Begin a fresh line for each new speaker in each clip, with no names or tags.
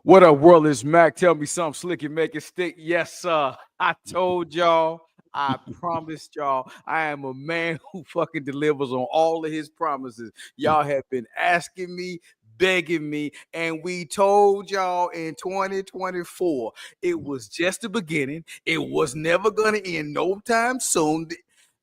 What up, world? Is Mac? Tell me something slick and make it stick. Yes, sir. I told y'all. I promised y'all. I am a man who fucking delivers on all of his promises. Y'all have been asking me, begging me, and we told y'all in 2024 it was just the beginning. It was never gonna end no time soon.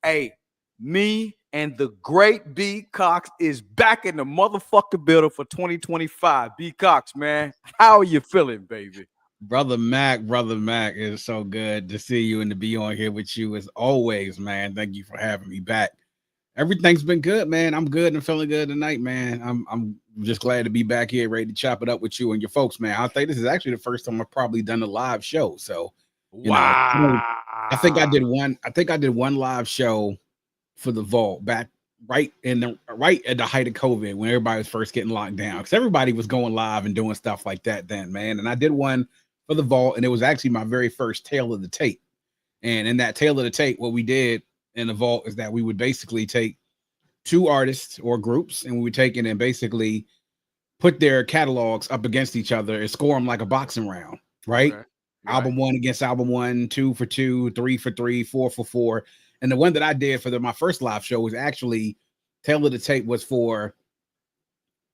Hey, me and the great B.Cox is back in the motherfucking building for 2025. B.Cox, man, how are you feeling, baby?
Brother Mac, it's so good to see you and to be on here with you as always, man. Thank you for having me back. Everything's been good, man. I'm good and feeling good tonight, man. I'm just glad to be back here, ready to chop it up with you and your folks, man. I think this is actually the first time I've probably done a live show. So,
Wow.
I think I did one. I think I did one live show for the Vault back right at the height of COVID when everybody was first getting locked down, because everybody was going live and doing stuff like that then, man. And I did one for the Vault, and it was actually my very first tale of the tape. And in that tale of the tape, what we did in the Vault is that we would basically take two artists or groups, and we would take it and basically put their catalogs up against each other and score them like a boxing round, right?
Okay.
Album one against album one, 2 for 2, 3 for 3, 4 for 4. And the one that I did for my first live show was actually Tale of the Tape was for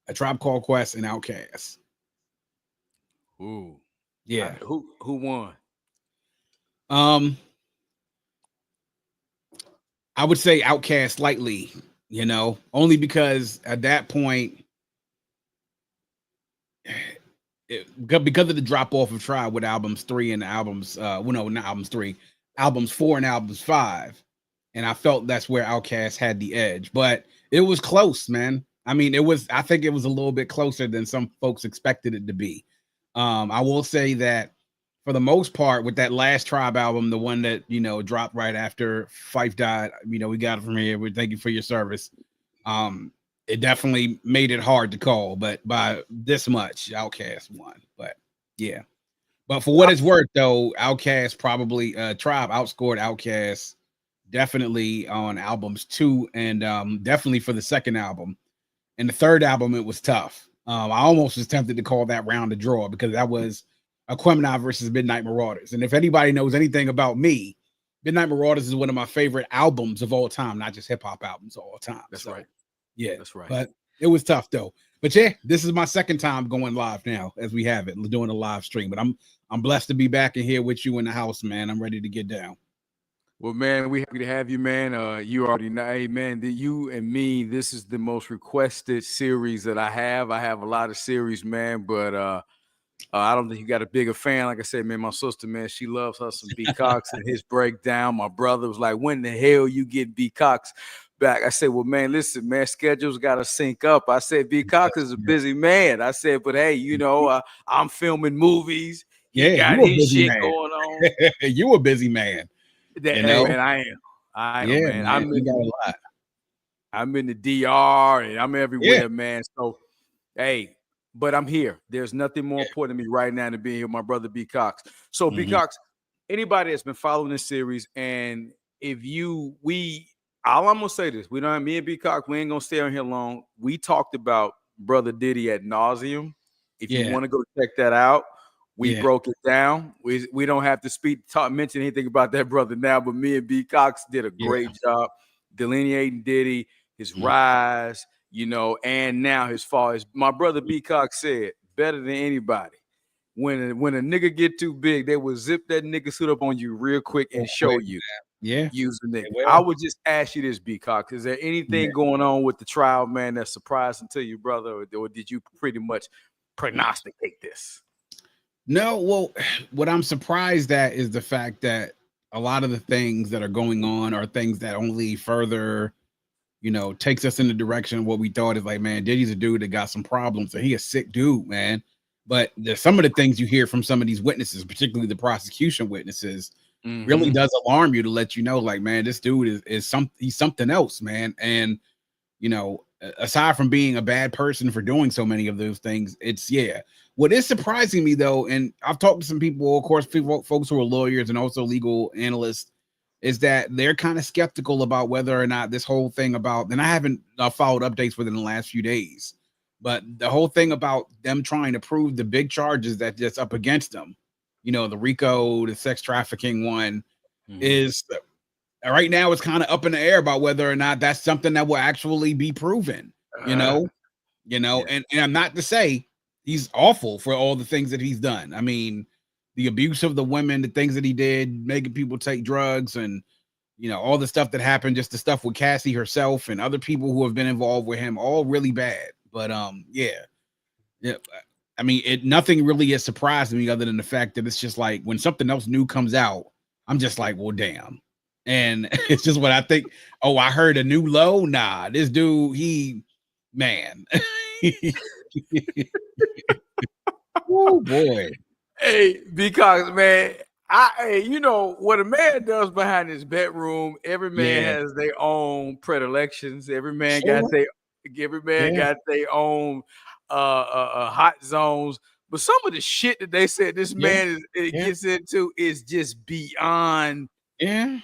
A Tribe Called Quest and Outkast.
Ooh.
Yeah.
Who won?
I would say Outkast slightly, only because at that point, because of the drop off of Tribe with albums 3 and albums, not albums 3, albums 4 and albums 5. And I felt that's where Outkast had the edge, but it was close, man. I mean, I think it was a little bit closer than some folks expected it to be. I will say that for the most part, with that last Tribe album, the one that, dropped right after Phife died, we got it from here. We thank you for your service. It definitely made it hard to call, but by this much, Outkast won. But yeah. But for what it's worth, though, Outkast probably Tribe outscored Outkast definitely on albums 2 and definitely for the second album. And the third album, it was tough. I almost was tempted to call that round a draw because that was Aquemini versus Midnight Marauders. And if anybody knows anything about me, Midnight Marauders is one of my favorite albums of all time, not just hip hop albums of all time.
That's right.
Yeah,
that's right.
But it was tough though. But yeah, this is my second time going live now, as we have it, doing a live stream. But I'm blessed to be back in here with you in the house, man. I'm ready to get down.
Well, man, we happy to have you, man. You already know, hey, man, you and me, this is the most requested series that I have. I have a lot of series, man, but I don't think you got a bigger fan. Like I said, man, my sister, man, she loves her some B.Cox and his breakdown. My brother was like, when the hell you get B.Cox back? I said, well, man, listen, man, schedules got to sync up. I said, B.Cox is a busy man. I said, but hey, I'm filming movies. He got his shit going on.
You a busy man.
Hey, man, I am, man. I'm in the DR and I'm everywhere, man. So, hey, but I'm here. There's nothing more important to me right now than being here with my brother B.Cox. So, B.Cox, anybody that's been following this series, and if I'm gonna say this: me and B.Cox, we ain't gonna stay on here long. We talked about Brother Diddy ad nauseum. If you want to go check that out. We broke it down. We don't have to mention anything about that brother now, but me and B.Cox did a great job delineating Diddy, his rise, and now his fall. As my brother B.Cox said, better than anybody. When a nigga get too big, they will zip that nigga suit up on you real quick and show you.
Yeah.
Use the nigga. I would just ask you this, B.Cox. Is there anything going on with the trial, man, that's surprising to you, brother, or did you pretty much prognosticate this?
No, well, what I'm surprised at is the fact that a lot of the things that are going on are things that only further, takes us in the direction of what we thought is like, man, Diddy's a dude that got some problems, and he a sick dude, man. But there's some of the things you hear from some of these witnesses, particularly the prosecution witnesses, really does alarm you to let you know, like, man, this dude he's something else, man. And, aside from being a bad person for doing so many of those things, what is surprising me though, and I've talked to some people, of course, folks who are lawyers and also legal analysts, is that they're kind of skeptical about whether or not this whole thing about, and I haven't followed updates within the last few days, But the whole thing about them trying to prove the big charges that's up against them, you know, the RICO, the sex trafficking one, is right now it's kind of up in the air about whether or not that's something that will actually be proven, and I'm not to say he's awful for all the things that he's done. I mean, the abuse of the women, the things that he did, making people take drugs, and all the stuff that happened, just the stuff with Cassie herself and other people who have been involved with him, all really bad. But yeah. I mean, nothing really has surprised me other than the fact that it's just like when something else new comes out, I'm just like, well, damn. And it's just what I think. Oh, I heard a new low. Nah, this dude, man. Oh boy.
Hey, because man, what a man does behind his bedroom, every man has their own predilections. Every man got their own hot zones. But some of the shit that they said this man gets into is just beyond anything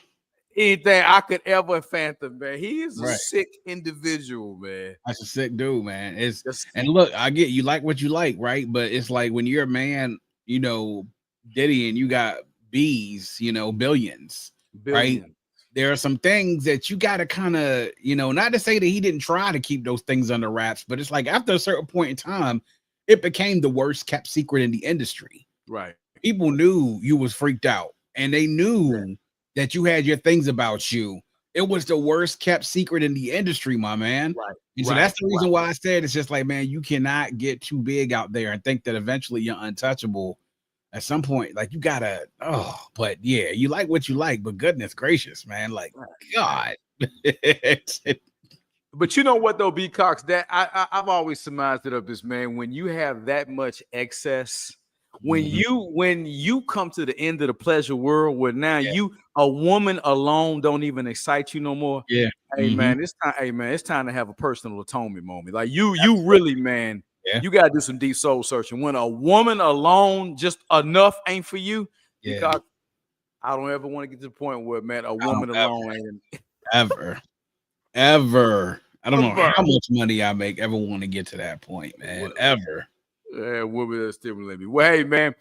I could ever fathom, man. He is a sick individual, man.
That's a sick dude, man. And look, I get you like what you like, right? But it's like when you're a man, Diddy, and you got B's, billions, right? There are some things that you got to kind of, not to say that he didn't try to keep those things under wraps, but it's like after a certain point in time, it became the worst kept secret in the industry.
Right.
People knew you was freaked out, and they knew that you had your things about you. It was the worst kept secret in the industry, my man.
Right.
And so that's the reason why I said it's just like, man, you cannot get too big out there and think that eventually you're untouchable. At some point, like you gotta, but yeah, you like what you like, but goodness gracious, man, like God.
But you know what though, B.Cox, that I've always surmised it of this, man. When you have that much excess, when you come to the end of the pleasure world, where now a woman alone don't even excite you no more.
Yeah.
Hey man, it's time. Hey man, it's time to have a personal atonement moment. Like you really, man. You gotta do some deep soul searching. When a woman alone just enough ain't for you, because I don't ever want to get to the point where, man, a woman alone ain't
ever. I don't know how much money I make ever want to get to that point, man. Ever.
Yeah, women that stimulate me. Well, hey, man,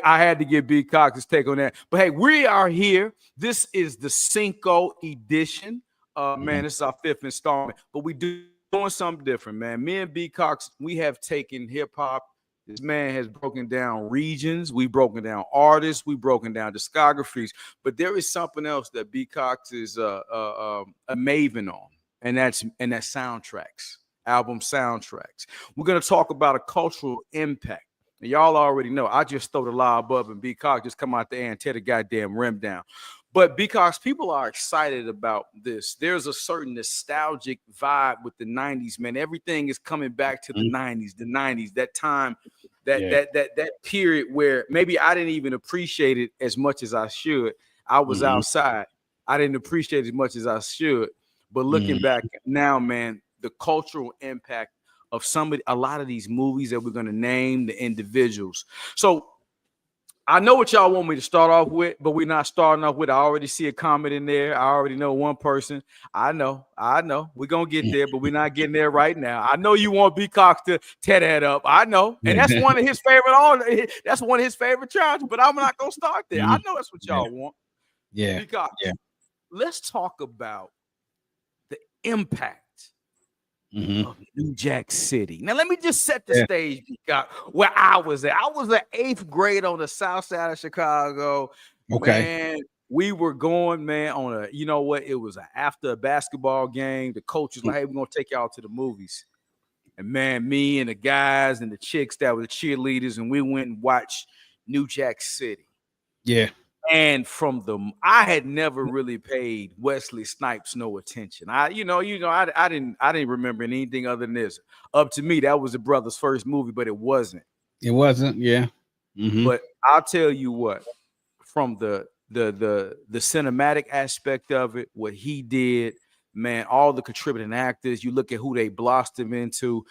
I had to get B.Cox's take on that. But hey, we are here. This is the Cinco edition. Man, this is our 5th installment. But we doing something different, man. Me and B.Cox, we have taken hip-hop. This man has broken down regions. We've broken down artists. We've broken down discographies. But there is something else that B.Cox is a maven on, and that's soundtracks, album soundtracks. We're going to talk about a cultural impact. And y'all already know, I just throw the lob up and B.Cox just come out there and tear the goddamn rim down. But B.Cox, people are excited about this. There's a certain nostalgic vibe with the 90s, man. Everything is coming back to the 90s, that time, that period where maybe I didn't even appreciate it as much as I should. I was outside. I didn't appreciate it as much as I should. But looking back now, man, the cultural impact of a lot of these movies that we're going to name, the individuals. So I know what y'all want me to start off with, but we're not starting off with. I already see a comment in there. I already know one person. I know. We're going to get there, but we're not getting there right now. I know you want B.Cox to tear that up. I know. And that's one of his favorite. That's one of his favorite charges, but I'm not going to start there. I know that's what y'all want.
Yeah.
B.Cox, let's talk about the impact of New Jack City. Now, let me just set the stage, where I was at. I was in 8th grade on the south side of Chicago.
Okay.
Man, we were going, man, on it was after a basketball game. The coach was like, hey, we're going to take y'all to the movies. And, man, me and the guys and the chicks that were the cheerleaders, and we went and watched New Jack City.
Yeah.
And I had never really paid Wesley Snipes no attention. I didn't remember anything other than this. Up to me, that was the brother's first movie, but it wasn't.
It wasn't, yeah.
But I'll tell you what, from the cinematic aspect of it, what he did, man, all the contributing actors, you look at who they blossomed into,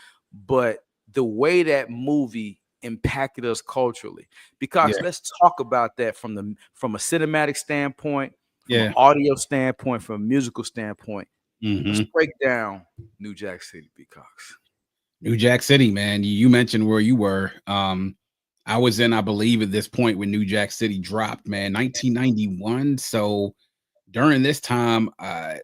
but the way that movie impacted us culturally, because let's talk about that from a cinematic standpoint, from an audio standpoint, from a musical standpoint. Let's break down New Jack City, B.Cox.
New Jack City, man. You mentioned where you were. I was in, I believe, at this point when New Jack City dropped, man, 1991. So during this time, I'm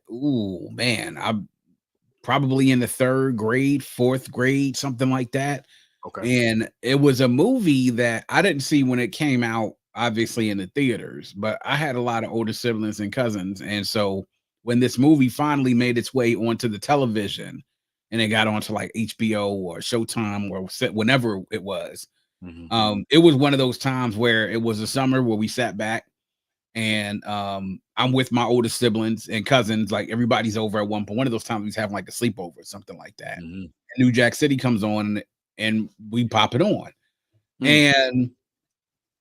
probably in the third grade, fourth grade, something like that.
Okay.
And it was a movie that I didn't see when it came out, obviously in the theaters, but I had a lot of older siblings and cousins. And so when this movie finally made its way onto the television and it got onto like HBO or Showtime or whenever it was, it was one of those times where it was a summer where we sat back and I'm with my older siblings and cousins, like everybody's over at one point. One of those times we was having like a sleepover or something like that. And New Jack City comes on and we pop it on. And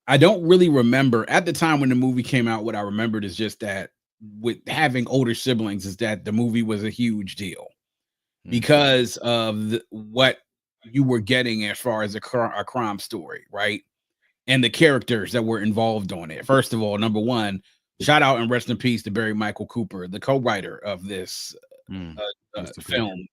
I don't really remember at the time when the movie came out. What I remembered is just that with having older siblings is that the movie was a huge deal because of what you were getting as far as a crime story, right? And the characters that were involved on it. First of all, number one, shout out and rest in peace to Barry Michael Cooper, the co-writer of this film,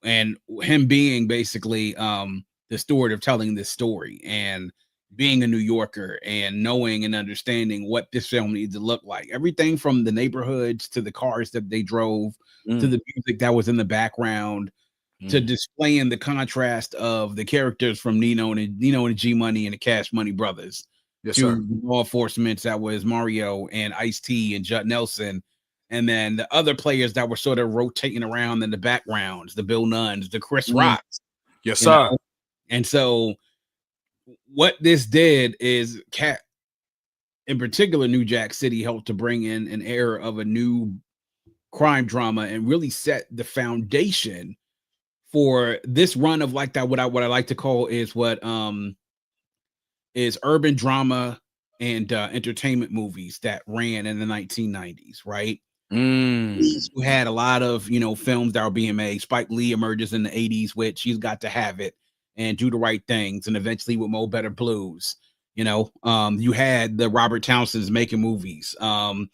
and him being basically the steward of telling this story and being a New Yorker and knowing and understanding what this film needs to look like. Everything from the neighborhoods to the cars that they drove to the music that was in the background to displaying the contrast of the characters from Nino and G Money and the Cash Money brothers to law enforcement that was Mario and Ice-T and Judd Nelson. And then the other players that were sort of rotating around in the backgrounds, the Bill Nunns, the Chris Rocks.
Yes, sir.
Know? And so what this did is in particular, New Jack City helped to bring in an era of a new crime drama and really set the foundation for this run of like that. What I like to call is is urban drama and entertainment movies that ran in the 1990s, right? You had a lot of films that were being made. Spike Lee emerges in the 80s, which he's got to have it and do the right things, and eventually with Mo Better Blues, you had the Robert Townsends making movies and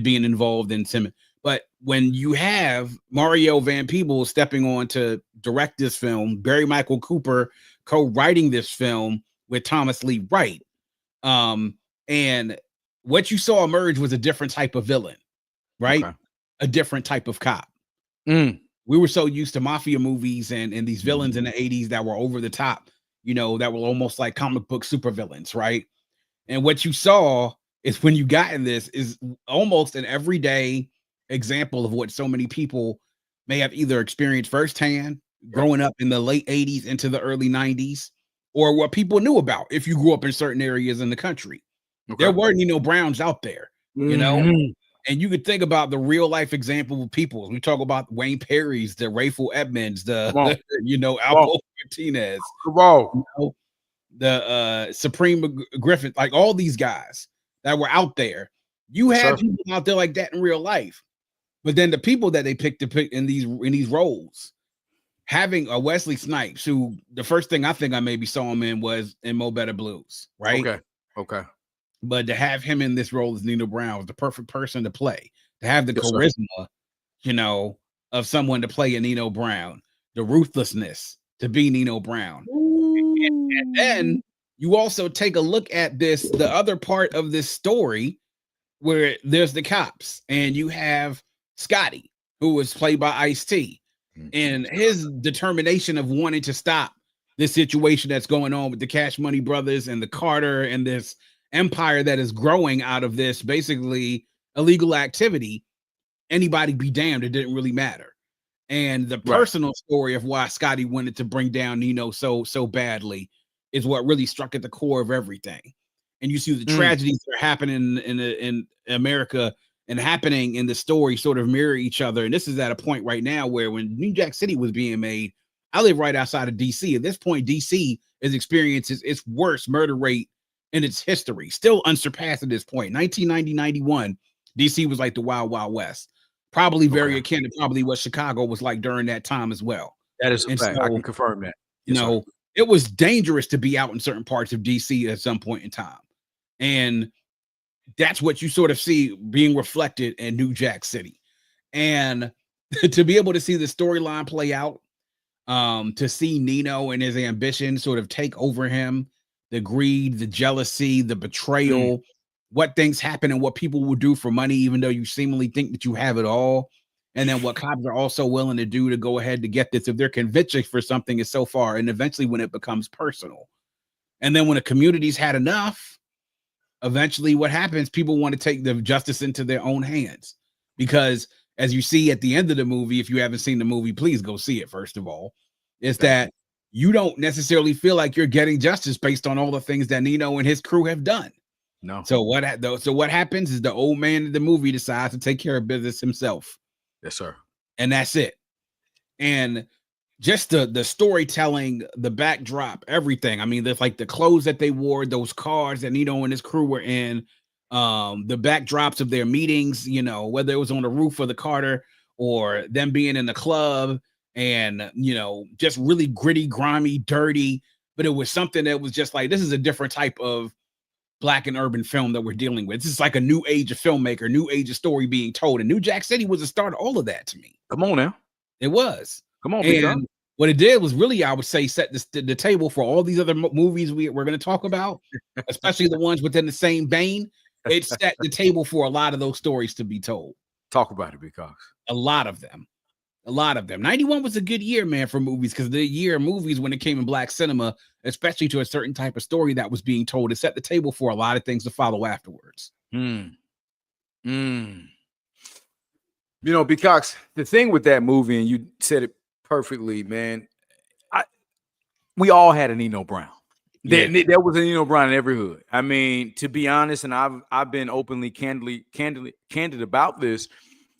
being involved in some. But when you have Mario Van Peebles stepping on to direct this film, Barry Michael Cooper co-writing this film with Thomas Lee Wright, and what you saw emerge was a different type of villain, right? Okay. A different type of cop. We were so used to mafia movies and these villains in the 80s that were over the top, that were almost like comic book supervillains, right? And what you saw is when you got in this is almost an everyday example of what so many people may have either experienced firsthand growing up in the late 80s into the early 90s, or what people knew about if you grew up in certain areas in the country. There were Nino Browns out there, and you could think about the real life example of people. We talk about Wayne Perry's, the Rayful Edmonds, the Alpo Martinez, the Supreme Griffin, like all these guys that were out there. You had people out there like that in real life. But then the people that they picked to pick in these roles, having a Wesley Snipes, who the first thing I think I maybe saw him in was in Mo Better Blues, right?
Okay.
But to have him in this role as Nino Brown was the perfect person to play. To have the charisma, of someone to play a Nino Brown, the ruthlessness to be Nino Brown. And then you also take a look at the other part of this story where there's the cops and you have Scotty, who was played by Ice-T, and his determination of wanting to stop this situation that's going on with the Cash Money brothers and the Carter and this empire that is growing out of this basically illegal activity. Anybody be damned, it didn't really matter. And the personal story of why Scotty wanted to bring down Nino so badly is what really struck at the core of everything. And you see the tragedies that are happening in America and happening in the story sort of mirror each other. And this is at a point right now where when New Jack City was being made, I live right outside of DC. At this point, DC is experiencing its worst murder rate in its history, still unsurpassed at this point. 1990, 91, DC was like the Wild Wild West. Probably very akin to probably what Chicago was like during that time as well.
That is a fact. I can confirm that.
It was dangerous to be out in certain parts of DC at some point in time. And that's what you sort of see being reflected in New Jack City. And to be able to see the storyline play out, to see Nino and his ambition sort of take over him, the greed, the jealousy, the betrayal, what things happen and what people will do for money, even though you seemingly think that you have it all. And then what cops are also willing to do to go ahead to get this if their conviction for something is so far, and eventually when it becomes personal. And then when the community's had enough, eventually what happens, people want to take the justice into their own hands. Because as you see at the end of the movie, if you haven't seen the movie, please go see it, first of all, is that you don't necessarily feel like you're getting justice based on all the things that Nino and his crew have done.
No.
So what happens is the old man in the movie decides to take care of business himself.
Yes, sir.
And that's it. And just the storytelling, the backdrop, everything. I mean, there's like the clothes that they wore, those cars that Nino and his crew were in, the backdrops of their meetings, you know, whether it was on the roof of the Carter or them being in the club and, you know, just really gritty, grimy, dirty. But it was something that was just like, this is a different type of Black and urban film that we're dealing with. This is like a new age of filmmaker, new age of story being told. And New Jack City was the start of all of that to me.
Come on now.
It was.
Come on,
and what it did was really, I would say, set the table for all these other movies we're going to talk about, especially the ones within the same vein. It set the table for a lot of those stories to be told.
Talk about it, B.Cox.
A lot of them. 91 was a good year, man, for movies, because the year of movies when it came in Black cinema, especially to a certain type of story that was being told, it set the table for a lot of things to follow afterwards.
You know, B.Cox, the thing with that movie, and you said it perfectly, man, we all had a Nino Brown. There was a Nino Brown in every hood. I mean, to be honest, and I've been openly, candid about this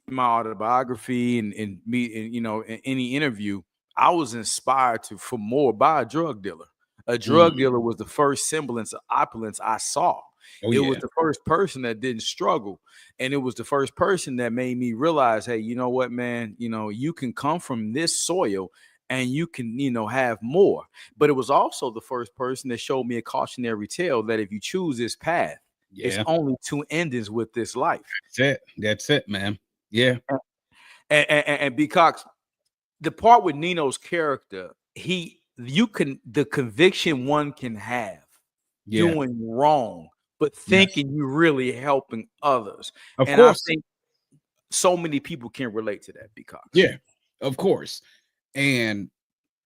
in my autobiography and you know, in any interview. I was inspired for more by a drug dealer. A drug dealer was the first semblance of opulence I saw. Was the first person that didn't struggle. And it was the first person that made me realize, hey, you know what, man, you know, you can come from this soil and you can, you know, have more. But it was also the first person that showed me a cautionary tale that if you choose this path, it's only two endings with this life.
That's it, man. Yeah.
And B.Cox, the part with Nino's character, the conviction one can have doing wrong, but thinking you're really helping others.
Of course.
I think so many people can relate to that, B.Cox.
Yeah, of course. And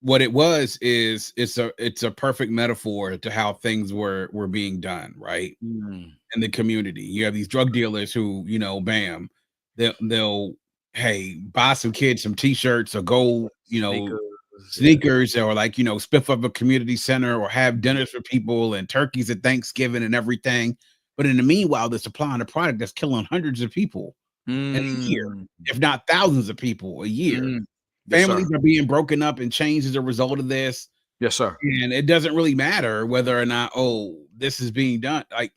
what it was is it's a perfect metaphor to how things were being done, right? In the community. You have these drug dealers who, you know, bam, they'll hey, buy some kids some t-shirts or go, you know, sneakers or like, you know, spiff up a community center or have dinners for people and turkeys at Thanksgiving and everything. But in the meanwhile, they're supplying a product that's killing hundreds of people in a year, if not thousands of people a year. Families are being broken up and changed as a result of this.
Yes, sir.
And it doesn't really matter whether or not, this is being done. Like,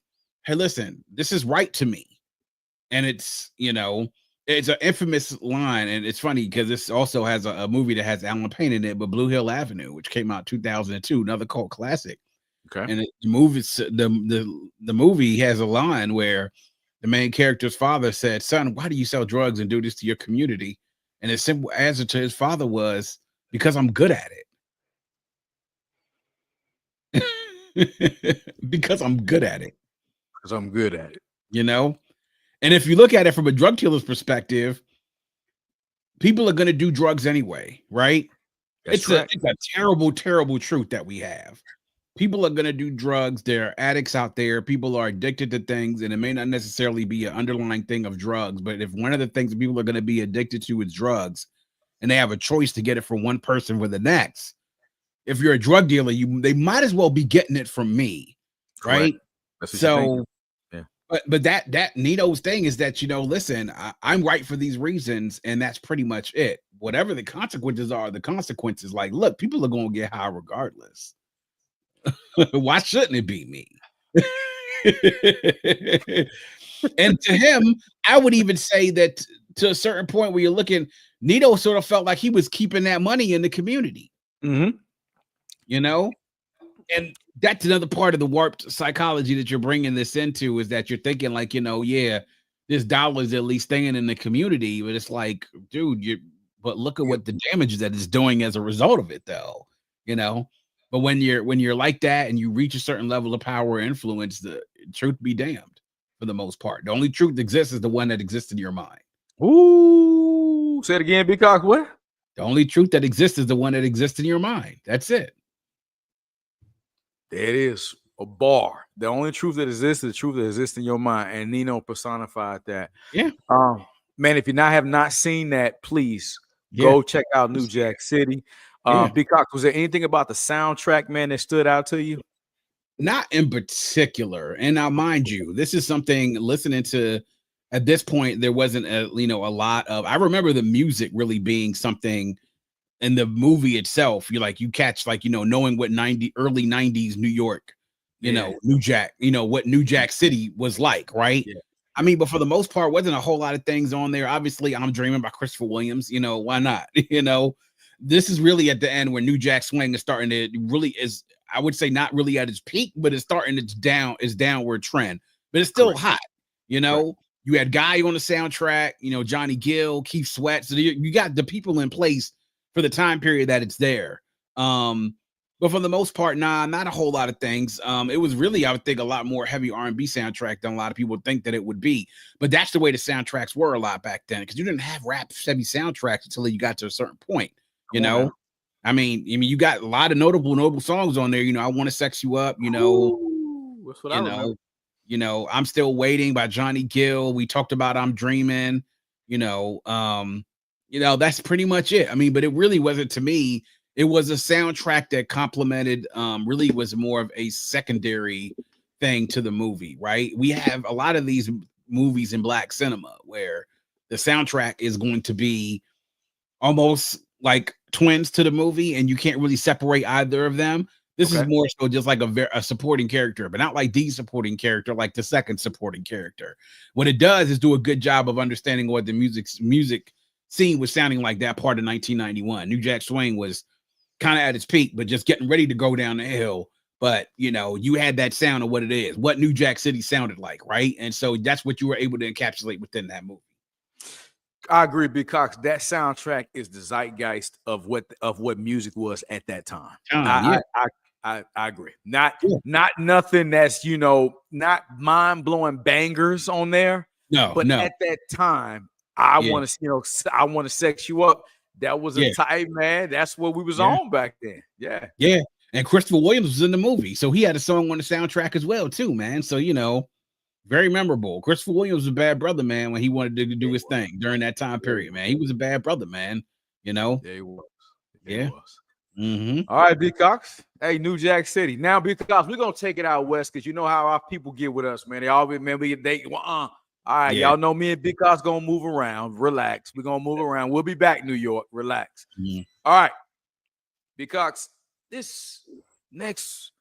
hey, listen, this is right to me. And it's, you know, it's an infamous line. And it's funny because this also has a movie that has Alan Payne in it, but Blue Hill Avenue, which came out 2002, another cult classic.
Okay.
And the movie has a line where the main character's father said, son, why do you sell drugs and do this to your community? And his simple answer to his father was, because I'm good at it. Because I'm good at it.
Because I'm good at it.
You know? And if you look at it from a drug dealer's perspective, people are going to do drugs anyway, right? It's a terrible, terrible truth that we have. People are going to do drugs. There are addicts out there. People are addicted to things, and it may not necessarily be an underlying thing of drugs. But if one of the things people are going to be addicted to is drugs, and they have a choice to get it from one person for the next, if you're a drug dealer, they might as well be getting it from me, right? So, but that Nino's thing is that, you know, listen, I'm right for these reasons, and that's pretty much it. Whatever the consequences are, the consequences. Like, look, people are going to get high regardless. Why shouldn't it be me? And to him, I would even say that to a certain point where you're looking, Nino sort of felt like he was keeping that money in the community. You know, and that's another part of the warped psychology that you're bringing this into, is that you're thinking like, you know, this dollar is at least staying in the community, but it's like, dude, but look at what the damage that it's doing as a result of it, though. But when you're like that and you reach a certain level of power or influence, the truth be damned, for the most part. The only truth that exists is the one that exists in your mind.
Ooh, say it again, B.Cox. What?
The only truth that exists is the one that exists in your mind. That's it.
There it is. A bar. The only truth that exists is the truth that exists in your mind. And Nino personified that.
Yeah.
Man, if you have not seen that, please go check out New Jack City. B.Cox, was there anything about the soundtrack, man, that stood out to you?
Not in particular. And now, mind you, this is something listening to. At this point, there wasn't a lot of. I remember the music really being something in the movie itself. You catch knowing what early 90s New York, New Jack, what New Jack City was like, right?
Yeah.
I mean, but for the most part, wasn't a whole lot of things on there. Obviously, I'm Dreaming by Christopher Williams. Why not? This is really at the end where New Jack Swing is starting to really is. I would say not really at its peak, but it's starting its downward trend. But it's still hot. Right. You had Guy on the soundtrack, Johnny Gill, Keith Sweat. So you got the people in place for the time period that it's there. But for the most part, not a whole lot of things. It was really, I would think, a lot more heavy R&B soundtrack than a lot of people think that it would be. But that's the way the soundtracks were a lot back then, because you didn't have rap heavy soundtracks until you got to a certain point. I mean, you got a lot of notable songs on there. I Want to Sex You Up.
Ooh, that's what I remember.
I'm Still Waiting by Johnny Gill. We talked about I'm Dreaming. That's pretty much it. I mean, but it really wasn't, to me. It was a soundtrack that complemented, really was more of a secondary thing to the movie, right? We have a lot of these movies in Black cinema where the soundtrack is going to be almost like twins to the movie, and you can't really separate either of them. This is more so just like a supporting character, but not like the supporting character, like the second supporting character. What it does is do a good job of understanding what the music scene was sounding like that part of 1991. New Jack Swing was kind of at its peak, but just getting ready to go down the hill. But, you had that sound of what it is, what New Jack City sounded like, right? And so that's what you were able to encapsulate within that movie.
I agree, B.Cox. That soundtrack is the zeitgeist of what music was at that time. I agree. Not nothing that's not mind blowing bangers on there.
No,
at that time, I want to sex you up. That was a type, man. That's what we was on back then. Yeah.
And Christopher Williams was in the movie, so he had a song on the soundtrack as well, too, man. So very memorable. Christopher Williams was a bad brother, man, when he wanted to do his thing during that time period, man. He was a bad brother, man.
Yeah, he was.
Yeah.
Mm-hmm. All right, B.Cox. Hey, New Jack City. Now, B.Cox, we're gonna take it out west, because you know how our people get with us, man. They always, man, all right, y'all know me and B.Cox gonna move around. Relax. We're gonna move around. We'll be back, New York. Relax.
Mm-hmm.
All right, B.Cox, this next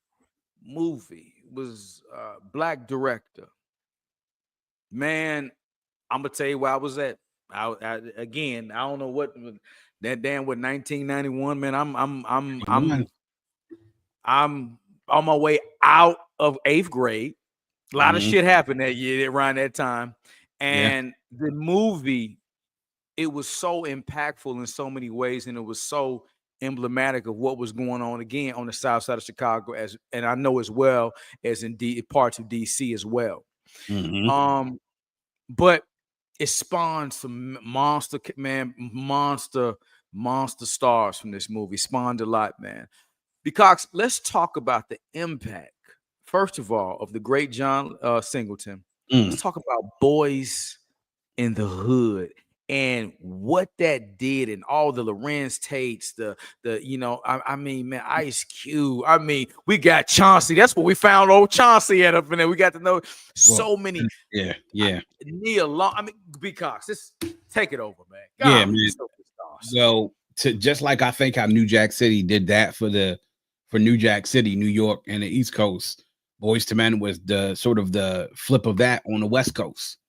movie was Black director. Man, I'm gonna tell you where I was at. I don't know what that damn with 1991, man. I'm on my way out of 8th grade. A lot of shit happened that year around that time. And the movie, it was so impactful in so many ways, and it was so emblematic of what was going on again on the south side of Chicago, and I know as well as in parts of DC as well.
Mm-hmm.
But it spawned some monster stars from this movie. Spawned a lot, man. Because let's talk about the impact, first of all, of the great John Singleton. Let's talk about Boyz in the Hood and what that did, and all the Lorenz Tates, I mean, man, Ice Cube. I mean, we got Chauncey. That's what we found old Chauncey at up in there. We got to know so many.
Yeah.
Neil Long. I mean, B.Cox, just take it over, man.
God, man. So just like I think how New Jack City did that for New Jack City, New York, and the East Coast, Boyz II Men was the sort of the flip of that on the West Coast.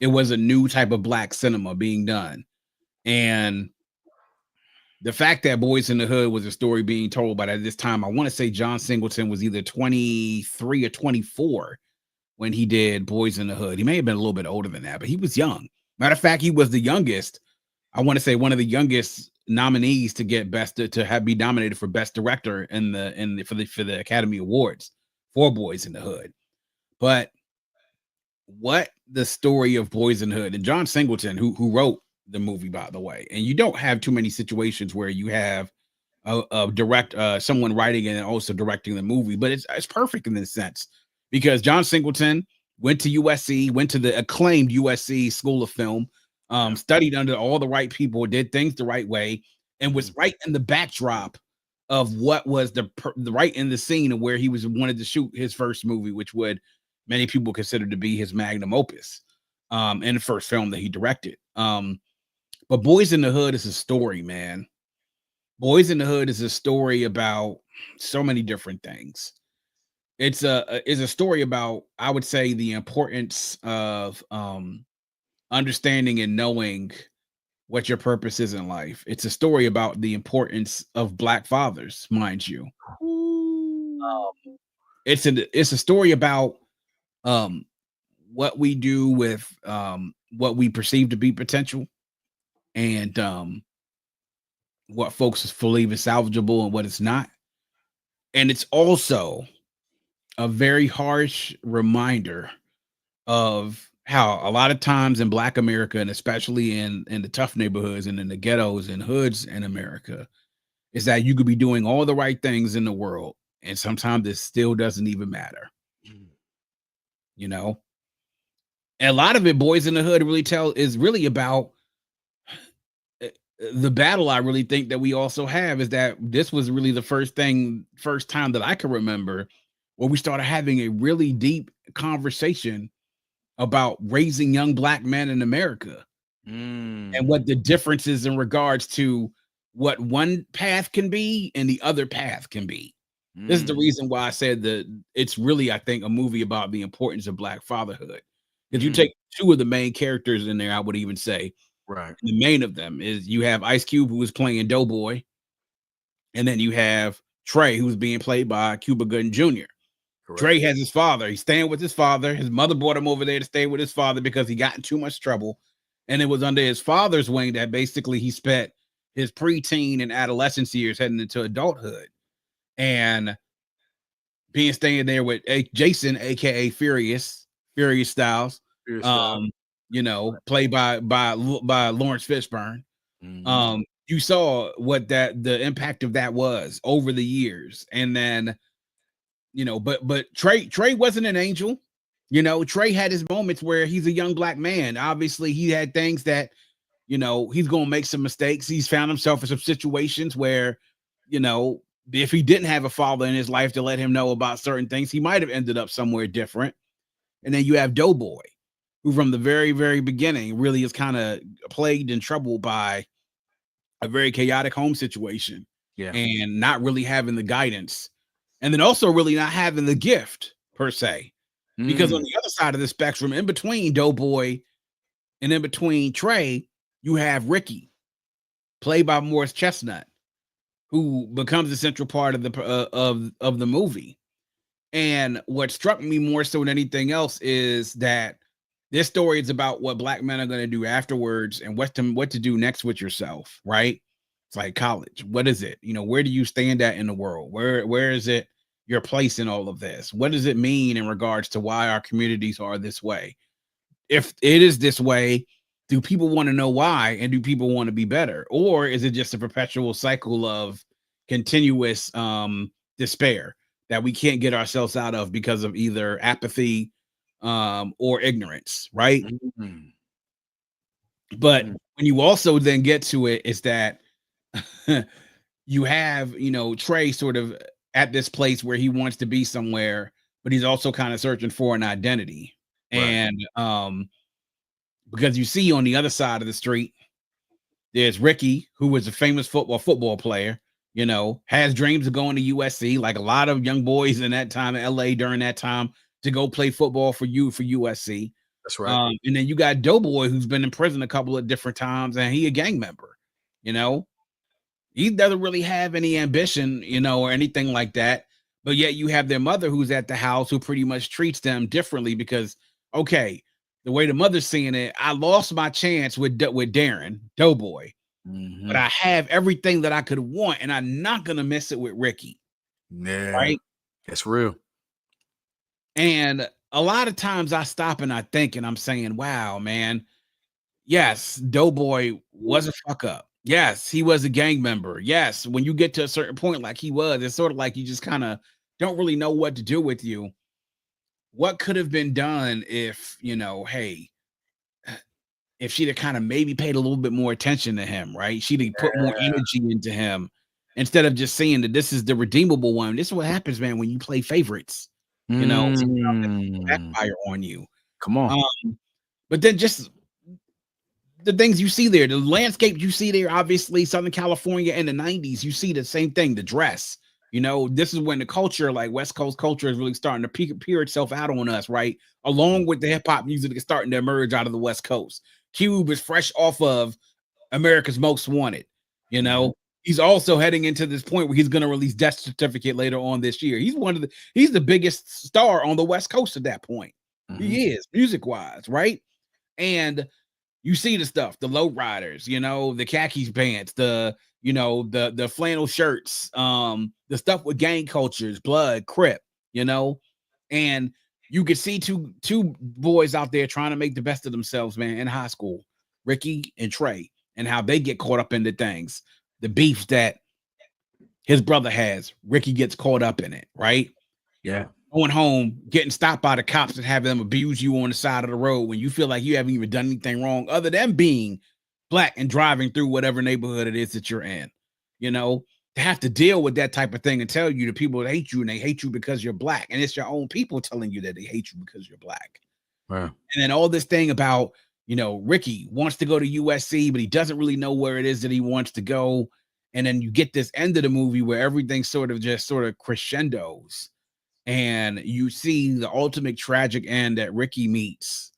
It was a new type of Black cinema being done. And the fact that Boyz in the Hood was a story being told, but at this time, I want to say John Singleton was either 23 or 24 when he did Boyz in the Hood. He may have been a little bit older than that, but he was young. Matter of fact, he was the youngest I want to say one of the youngest nominees to get be nominated for best director for the Academy Awards for Boys in the Hood. But what the story of Boys in the Hood, and John Singleton, who wrote the movie, by the way, and you don't have too many situations where you have someone writing and also directing the movie, but it's perfect in this sense because John Singleton went to USC, went to the acclaimed USC School of Film, studied under all the right people, did things the right way, and was right in the backdrop of what was the right in the scene of where he wanted to shoot his first movie, which would many people consider to be his magnum opus, and the first film that he directed. But Boys in the Hood is a story, man. Boys in the Hood is a story about so many different things. It's a story about, I would say, the importance of understanding and knowing what your purpose is in life. It's a story about the importance of Black fathers, mind you. It's a story about what we do with what we perceive to be potential, and what folks believe is salvageable and what it's not. And it's also a very harsh reminder of how a lot of times in Black America, and especially in the tough neighborhoods and in the ghettos and hoods in America, is that you could be doing all the right things in the world, and sometimes it still doesn't even matter. You know? And a lot of it, Boys in the Hood is really about the battle. I really think that we also have is that this was really the first time that I can remember where we started having a really deep conversation about raising young Black men in America and what the differences in regards to what one path can be and the other path can be. This is the reason why I said that it's really, I think, a movie about the importance of Black fatherhood. If you take two of the main characters in there, I would even say,
right,
the main of them is you have Ice Cube, who was playing Doughboy, and then you have Trey, who's being played by Cuba Gooding Jr. Correct. Trey has his father. He's staying with his father. His mother brought him over there to stay with his father because he got in too much trouble. And it was under his father's wing that basically he spent his preteen and adolescence years heading into adulthood. And staying there with Jason, aka Furious Styles, you know, played by Lawrence Fishburne. You saw what the impact of that was over the years. And then, you know, but Trey wasn't an angel. You know, Trey had his moments where he's a young Black man. Obviously, he had things that, you know, he's going to make some mistakes. He's found himself in some situations where, you know, if he didn't have a father in his life to let him know about certain things, he might have ended up somewhere different. And then you have Doughboy, who from the very, very beginning really is kind of plagued and troubled by a very chaotic home situation, and not really having the guidance, and then also really not having the gift per se. Because on the other side of the spectrum, in between Doughboy and in between Trey, you have Ricky, played by Morris Chestnut, who becomes a central part of the movie. And what struck me more so than anything else is that this story is about what Black men are going to do afterwards and what to do next with yourself, right? It's like college. What is it? You know, where do you stand at in the world? Where is it your place in all of this? What does it mean in regards to why our communities are this way? If it is this way, do people want to know why? And do people want to be better? Or is it just a perpetual cycle of continuous despair that we can't get ourselves out of because of either apathy or ignorance, right? But when you also then get to it, is that you have, you know, Trey sort of at this place where he wants to be somewhere, but he's also kind of searching for an identity. Right. And because you see on the other side of the street, there's Ricky, who was a famous football player, you know, has dreams of going to USC, like a lot of young boys in that time in LA during that time, to go play football for USC.
That's right.
And then you got Doughboy, who's been in prison a couple of different times, and he a gang member. You know, he doesn't really have any ambition, you know, or anything like that. But yet you have their mother who's at the house, who pretty much treats them differently because, okay, the way the mother's seeing it, I lost my chance with Darren, Doughboy. But I have everything that I could want, and I'm not gonna miss it with Ricky.
Yeah,
right?
That's real.
And a lot of times I stop and I think, and I'm saying, wow, man, yes, Doughboy was a fuck up. Yes, he was a gang member. Yes, when you get to a certain point, like he was, it's sort of like you just kind of don't really know what to do with you. What could have been done if, hey, if she'd have kind of maybe paid a little bit more attention to him, right? She'd have put more energy into him instead of just saying that this is the redeemable one. This is what happens, man, when you play favorites. Backfire on you.
Come on.
But then just the things you see there, the landscape you see there, obviously Southern California in the 90s, you see the same thing, the dress. This is when the culture, like West Coast culture, is really starting to peer itself out on us, right? Along with the hip hop music that's starting to emerge out of the West Coast. Cube is fresh off of America's Most Wanted. He's also heading into this point where he's going to release Death Certificate later on this year. He's the biggest star on the West Coast at that point. He is, music wise, right? And you see the stuff, the low riders, the khakis pants, the flannel shirts, the stuff with gang cultures, blood, Crip, and you could see two boys out there trying to make the best of themselves, man, in high school, Ricky and Trey, and how they get caught up into things, the beefs that his brother has, Ricky gets caught up in it, right?
Yeah.
Going home, getting stopped by the cops and having them abuse you on the side of the road when you feel like you haven't even done anything wrong other than being black and driving through whatever neighborhood it is that you're in, to have to deal with that type of thing and tell you the people that hate you and they hate you because you're black. And it's your own people telling you that they hate you because you're black.
Wow.
And then all this thing about, Ricky wants to go to USC, but he doesn't really know where it is that he wants to go. And then you get this end of the movie where everything sort of crescendos. And you see the ultimate tragic end that Ricky meets.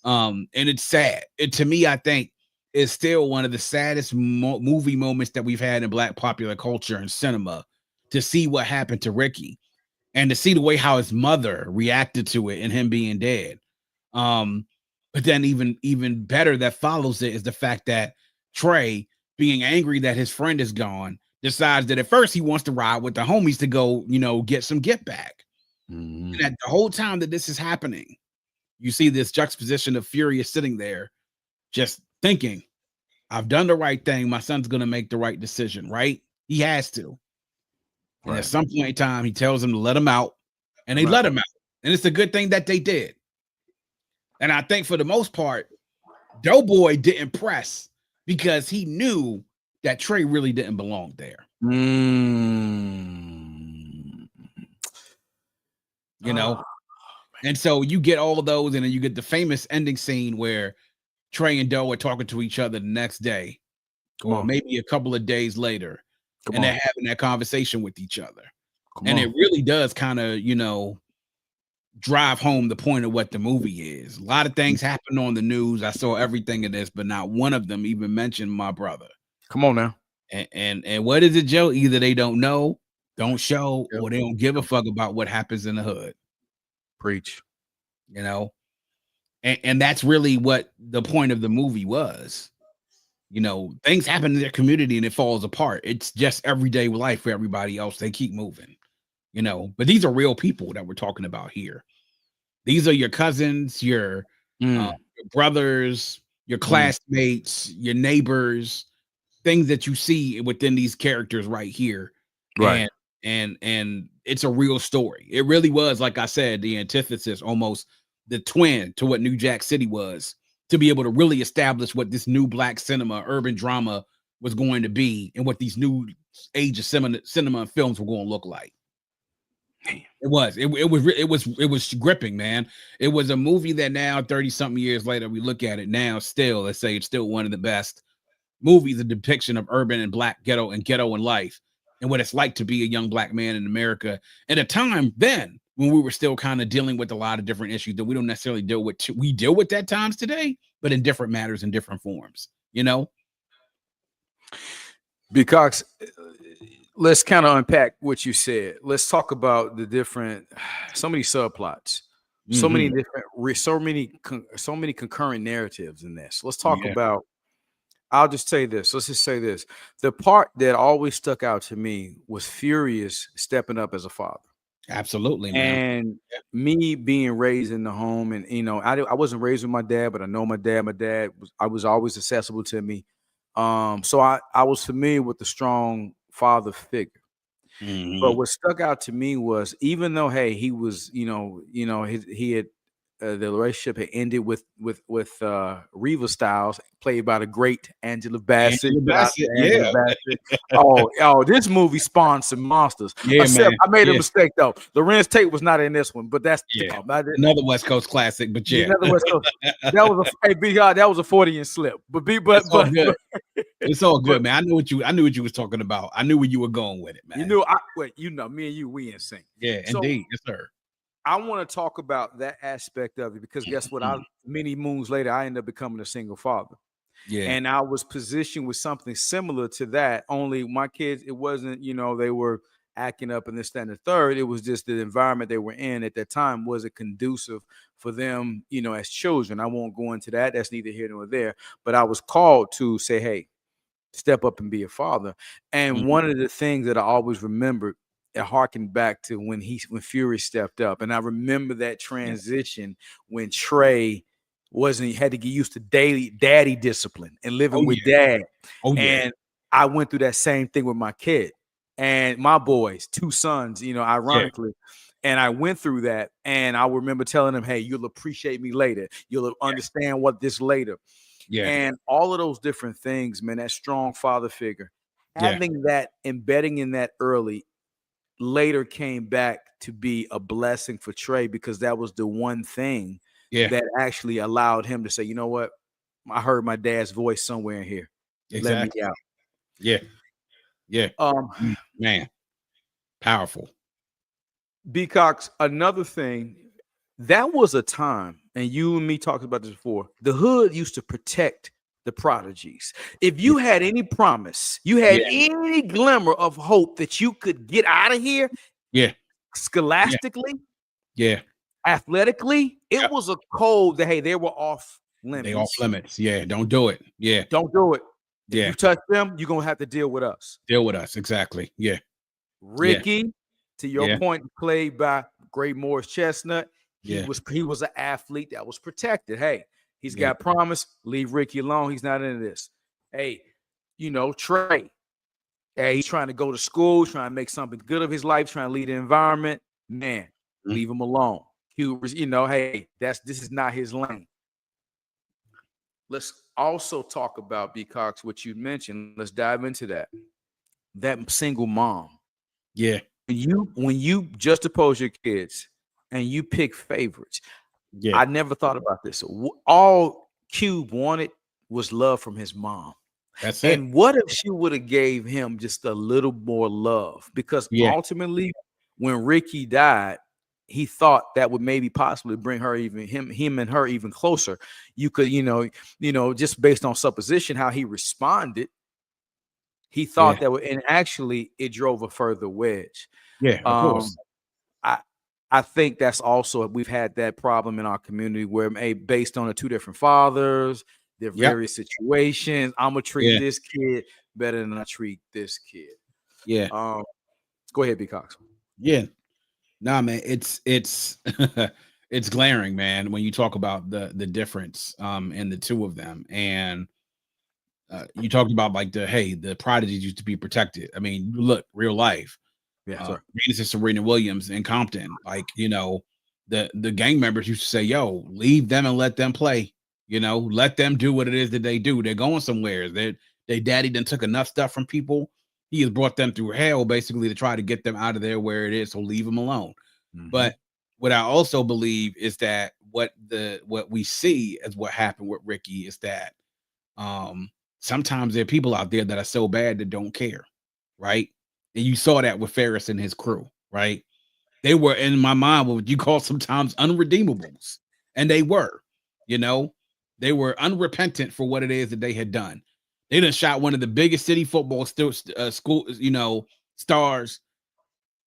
And it's sad. To me, I think is still one of the saddest movie moments that we've had in Black popular culture and cinema, to see what happened to Ricky and to see the way how his mother reacted to it and him being dead. But then even better that follows it is the fact that Trey, being angry that his friend is gone, decides that at first he wants to ride with the homies to go, get some get back. And that the whole time that this is happening, you see this juxtaposition of Furious sitting there just thinking, I've done the right thing. My son's going to make the right decision, right? He has to. And at some point in time, he tells him to let him out, and they let him out. And it's a good thing that they did. And I think for the most part, Doughboy didn't press because he knew that Trey really didn't belong there. And so you get all of those, and then you get the famous ending scene where Trey and Doe are talking to each other the next day, or maybe a couple of days later, and they're having that conversation with each other. It really does kind of, drive home the point of what the movie is. A lot of things happened on the news. I saw everything in this, but not one of them even mentioned my brother.
Come on now.
And what is it, Joe? Either they don't know, don't show, or they don't give a fuck about what happens in the hood.
Preach.
And that's really what the point of the movie was. Things happen in their community and it falls apart. It's just everyday life for everybody else. They keep moving, but these are real people that we're talking about here. These are your cousins, your brothers, your classmates, your neighbors, things that you see within these characters right here.
Right.
And it's a real story. It really was, like I said, the antithesis, almost the twin to what New Jack City was, to be able to really establish what this new Black cinema, urban drama was going to be, and what these new age of cinema and films were going to look like. It was gripping, man. It was a movie that now, 30-something years later, we look at it now, still, let's say it's still one of the best movies, a depiction of urban and Black ghetto and life, and what it's like to be a young Black man in America at a time then when we were still kind of dealing with a lot of different issues that we don't necessarily deal with. We deal with at times today, but in different matters and different forms,
B.Cox, let's kind of unpack what you said. Let's talk about some of these subplots. so many different, so many concurrent narratives in this. Let's talk about. I'll just say this. Let's just say this. The part that always stuck out to me was Furious stepping up as a father.
Absolutely, man.
And me being raised in the home, and I wasn't raised with my dad, but I know my dad. My dad was always accessible to me. So I was familiar with the strong father figure. But what stuck out to me was, even though, hey, he was, he had the relationship had ended with Reva Styles, played by the great Angela Bassett.
Yeah.
Bassett. Oh, this movie spawned some monsters.
Yeah, man.
I made a mistake though. Lorenz Tate was not in this one, but that's
another West Coast classic. But
another West Coast. That was that was a 40-inch slip. But
good. It's all good, man. I knew what you was talking about. I knew where you were going with it, man.
Me and you, we in sync.
Yeah, indeed, yes, sir.
I want to talk about that aspect of it, because guess what? Many moons later, I ended up becoming a single father. Yeah. And I was positioned with something similar to that. Only my kids, it wasn't, they were acting up and this, that, and the third. It was just the environment they were in at that time wasn't conducive for them, as children. I won't go into that. That's neither here nor there. But I was called to say, hey, step up and be a father. And one of the things that I always remembered, it harkened back to when Fury stepped up. And I remember that transition when Trey had to get used to daily daddy discipline and living with dad. And I went through that same thing with my kid and my boys, 2 sons, ironically. And I went through that, and I remember telling them, hey, you'll appreciate me later. You'll understand what this later. Yeah. And all of those different things, man, that strong father figure, having that, embedding in that early, later came back to be a blessing for Trey, because that was the one thing that actually allowed him to say, you know what? I heard my dad's voice somewhere in here.
Exactly.
Let me out.
Yeah. Yeah. Man, powerful.
B.Cox, another thing, that was a time, and you and me talked about this before, the hood used to protect the prodigies. If you had any promise, you had any glimmer of hope that you could get out of here, scholastically, athletically, it was a code that, hey, they were off limits.
They off limits. Yeah, don't do it. Yeah.
Don't do it. If you touch them, you're going to have to deal with us.
Deal with us, exactly. Yeah.
Ricky, to your point, played by great Morris Chestnut, he was an athlete that was protected. Hey, he's got promise. Leave Ricky alone. He's not into this. Hey, Trey. Hey, he's trying to go to school, trying to make something good of his life, trying to lead the environment. Man, leave him alone. Hey, this is not his lane. Let's also talk about, B.Cox, what you mentioned. Let's dive into that. That single mom.
Yeah.
When you juxtapose your kids and you pick favorites, I never thought about this. All Cube wanted was love from his mom.
That's it.
And what if she would have gave him just a little more love? Because ultimately, when Ricky died, he thought that would maybe possibly bring her him and her even closer. You could, just based on supposition, how he responded, he thought that would, and actually it drove a further wedge.
Yeah, of course.
I think that's also, we've had that problem in our community where, based on the 2 different fathers, their various situations, I'm gonna treat this kid better than I treat this kid.
Yeah.
Go ahead, B.Cox.
Yeah. Nah, man, it's it's glaring, man, when you talk about the difference in the 2 of them. And you talked about like the prodigies used to be protected. I mean, look, real life. Menace and Serena Williams in Compton, like, the gang members used to say, yo, leave them and let them play, let them do what it is that they do. They're going somewhere. They daddy done took enough stuff from people. He has brought them through hell basically to try to get them out of there where it is. So leave them alone. But what I also believe is that what we see as what happened with Ricky is that sometimes there are people out there that are so bad that don't care, right? And you saw that with Ferris and his crew, right? They were, in my mind, what you call sometimes unredeemables. And they were, they were unrepentant for what it is that they had done. They done shot one of the biggest city football school, stars,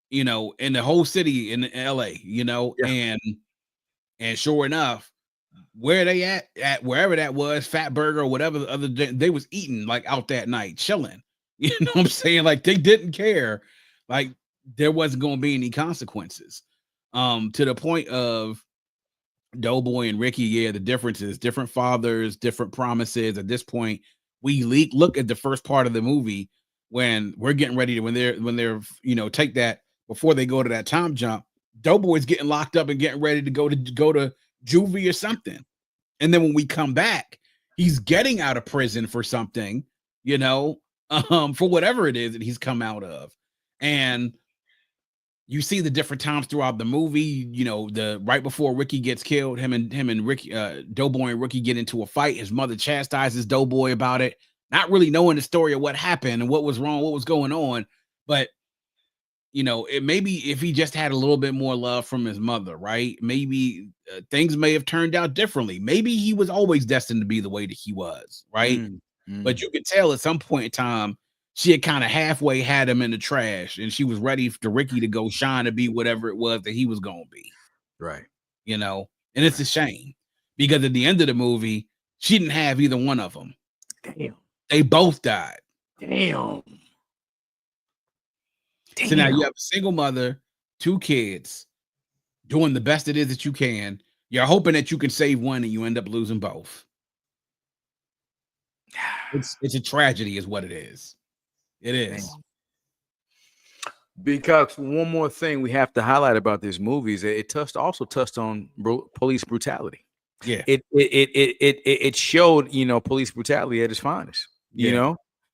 in the whole city in LA, and And sure enough, where they at wherever that was, Fat Burger or whatever the other day, they was eating like out that night, chilling. You know what I'm saying? Like they didn't care. Like there wasn't going to be any consequences. To the point of Doughboy and Ricky, yeah, the difference is different fathers, different promises. At this point, we look at the first part of the movie when we're getting ready to when they're take that before they go to that time jump. Doughboy's getting locked up and getting ready to go to juvie or something. And then when we come back, he's getting out of prison for something, for whatever it is that he's come out of. And you see the different times throughout the movie, the right before Ricky gets killed, him and Ricky, Doughboy and Ricky get into a fight. His mother chastises Doughboy about it, not really knowing the story of what happened and what was wrong, what was going on. But it maybe if he just had a little bit more love from his mother, right? Maybe things may have turned out differently. Maybe he was always destined to be the way that he was, right? But you could tell at some point in time, she had kind of halfway had him in the trash, and she was ready for Ricky to go shine to be whatever it was that he was going to be.
Right.
And it's a shame because at the end of the movie, she didn't have either one of them.
Damn.
They both died.
Damn.
So now you have a single mother, 2 kids, doing the best it is that you can. You're hoping that you can save one, and you end up losing both. It's a tragedy, is what it is. It is.
Because one more thing we have to highlight about this movie is it also touched on police brutality.
Yeah,
it showed police brutality at its finest.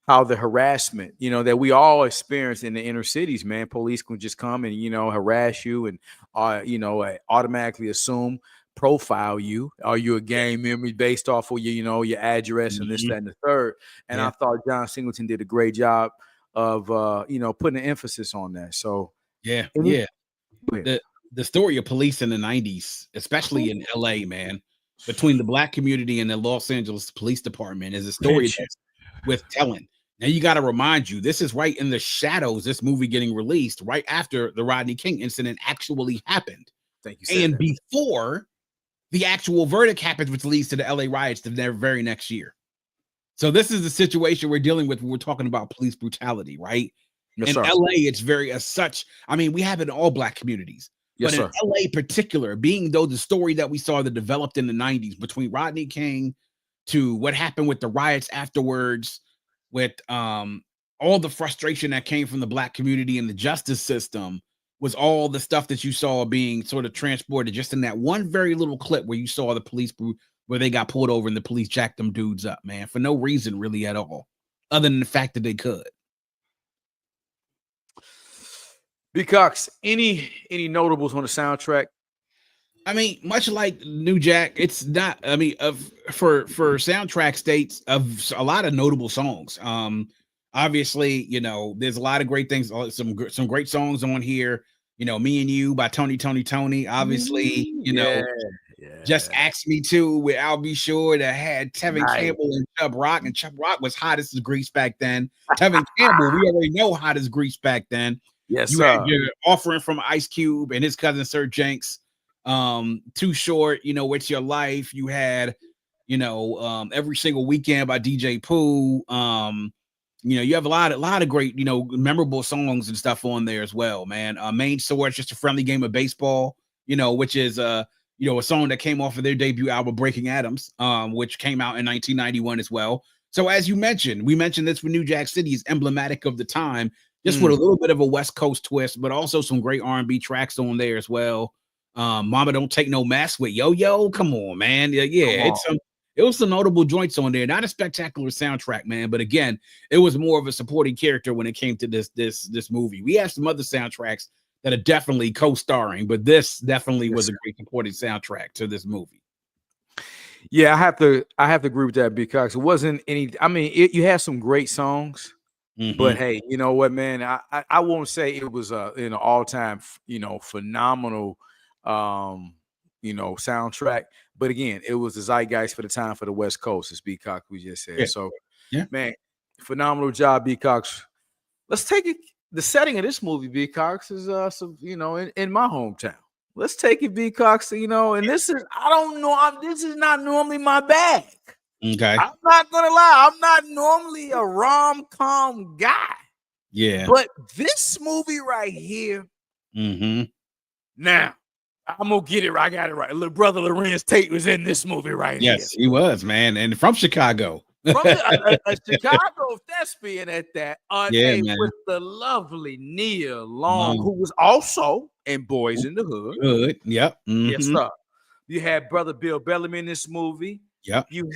How the harassment that we all experience in the inner cities, man. Police can just come and harass you and automatically assume, profile you. Are you a gang member based off of your address and this, that, and the third? And I thought John Singleton did a great job of putting an emphasis on that. So
the story of police in the 90s, especially in LA, man, between the Black community and the Los Angeles Police Department, is a story that's worth telling. Now you got to remind you, this is right in the shadows, this movie getting released right after the Rodney King incident actually happened.
Thank you.
And before the actual verdict happens, which leads to the LA riots the very next year. So this is the situation we're dealing with when we're talking about police brutality, right?
Yes,
in
sir.
LA, it's very as such. I mean, we have it in all Black communities.
Yes,
but in LA particular, being though the story that we saw that developed in the 90s between Rodney King to what happened with the riots afterwards, with all the frustration that came from the Black community and the justice system, was all the stuff that you saw being sort of transported just in that one very little clip where you saw the police where they got pulled over and the police jacked them dudes up, man, for no reason really at all, other than the fact that they could.
B.Cox, any notables on the soundtrack?
I mean, much like New Jack, it's not. I mean, for soundtrack states of a lot of notable songs. Obviously, there's a lot of great things. Some great songs on here. Me and You by Tony. Obviously, Just Ask Me To with I'll Be Sure, that had Tevin Campbell and Chubb Rock, and Chubb Rock was hot as Grease back then. Tevin Campbell, we already know hot as Grease back then.
Yes,
you had your Offering from Ice Cube and his cousin Sir Jenks. Too Short, What's Your Life. You had, Every Single Weekend by DJ Pooh. You have a lot of great, memorable songs and stuff on there as well, man. Main Sword, Just a Friendly Game of Baseball, which is a song that came off of their debut album Breaking Atoms, which came out in 1991 as well. So as you mentioned, we mentioned this with New Jack City is emblematic of the time, just with a little bit of a West Coast twist, but also some great R&B tracks on there as well. Mama Don't Take No Mess with Yo-Yo. Come on, man. It was some notable joints on there. Not a spectacular soundtrack, man, but again, it was more of a supporting character when it came to this movie. We have some other soundtracks that are definitely co-starring, but this definitely was a great supporting soundtrack to this movie.
Yeah, I have to agree with that because it wasn't any. I mean, you had some great songs, but hey, you know what, man? I won't say it was an all-time phenomenal soundtrack, but again, it was the zeitgeist for the time for the West Coast, as B.Cox we just said. So, man, phenomenal job, B.Cox. Let's take it. The setting of this movie, B.Cox, is in my hometown. let's take it, B.Cox. You know, and this is I don't know. This is not normally my bag.
Okay,
I'm not gonna lie. I'm not normally a rom-com guy.
yeah,
but this movie right here. Now, I'm gonna get it right. I got it right. Little brother Lorenz Tate was in this movie right here.
Yes, he was, man, and from Chicago.
From a Chicago thespian at that.
Yeah, man.
With the lovely Nia Long, who was also in Boys in the Hood.
Good. Yep.
Yes, sir. You had brother Bill Bellamy in this movie.
Yep.
You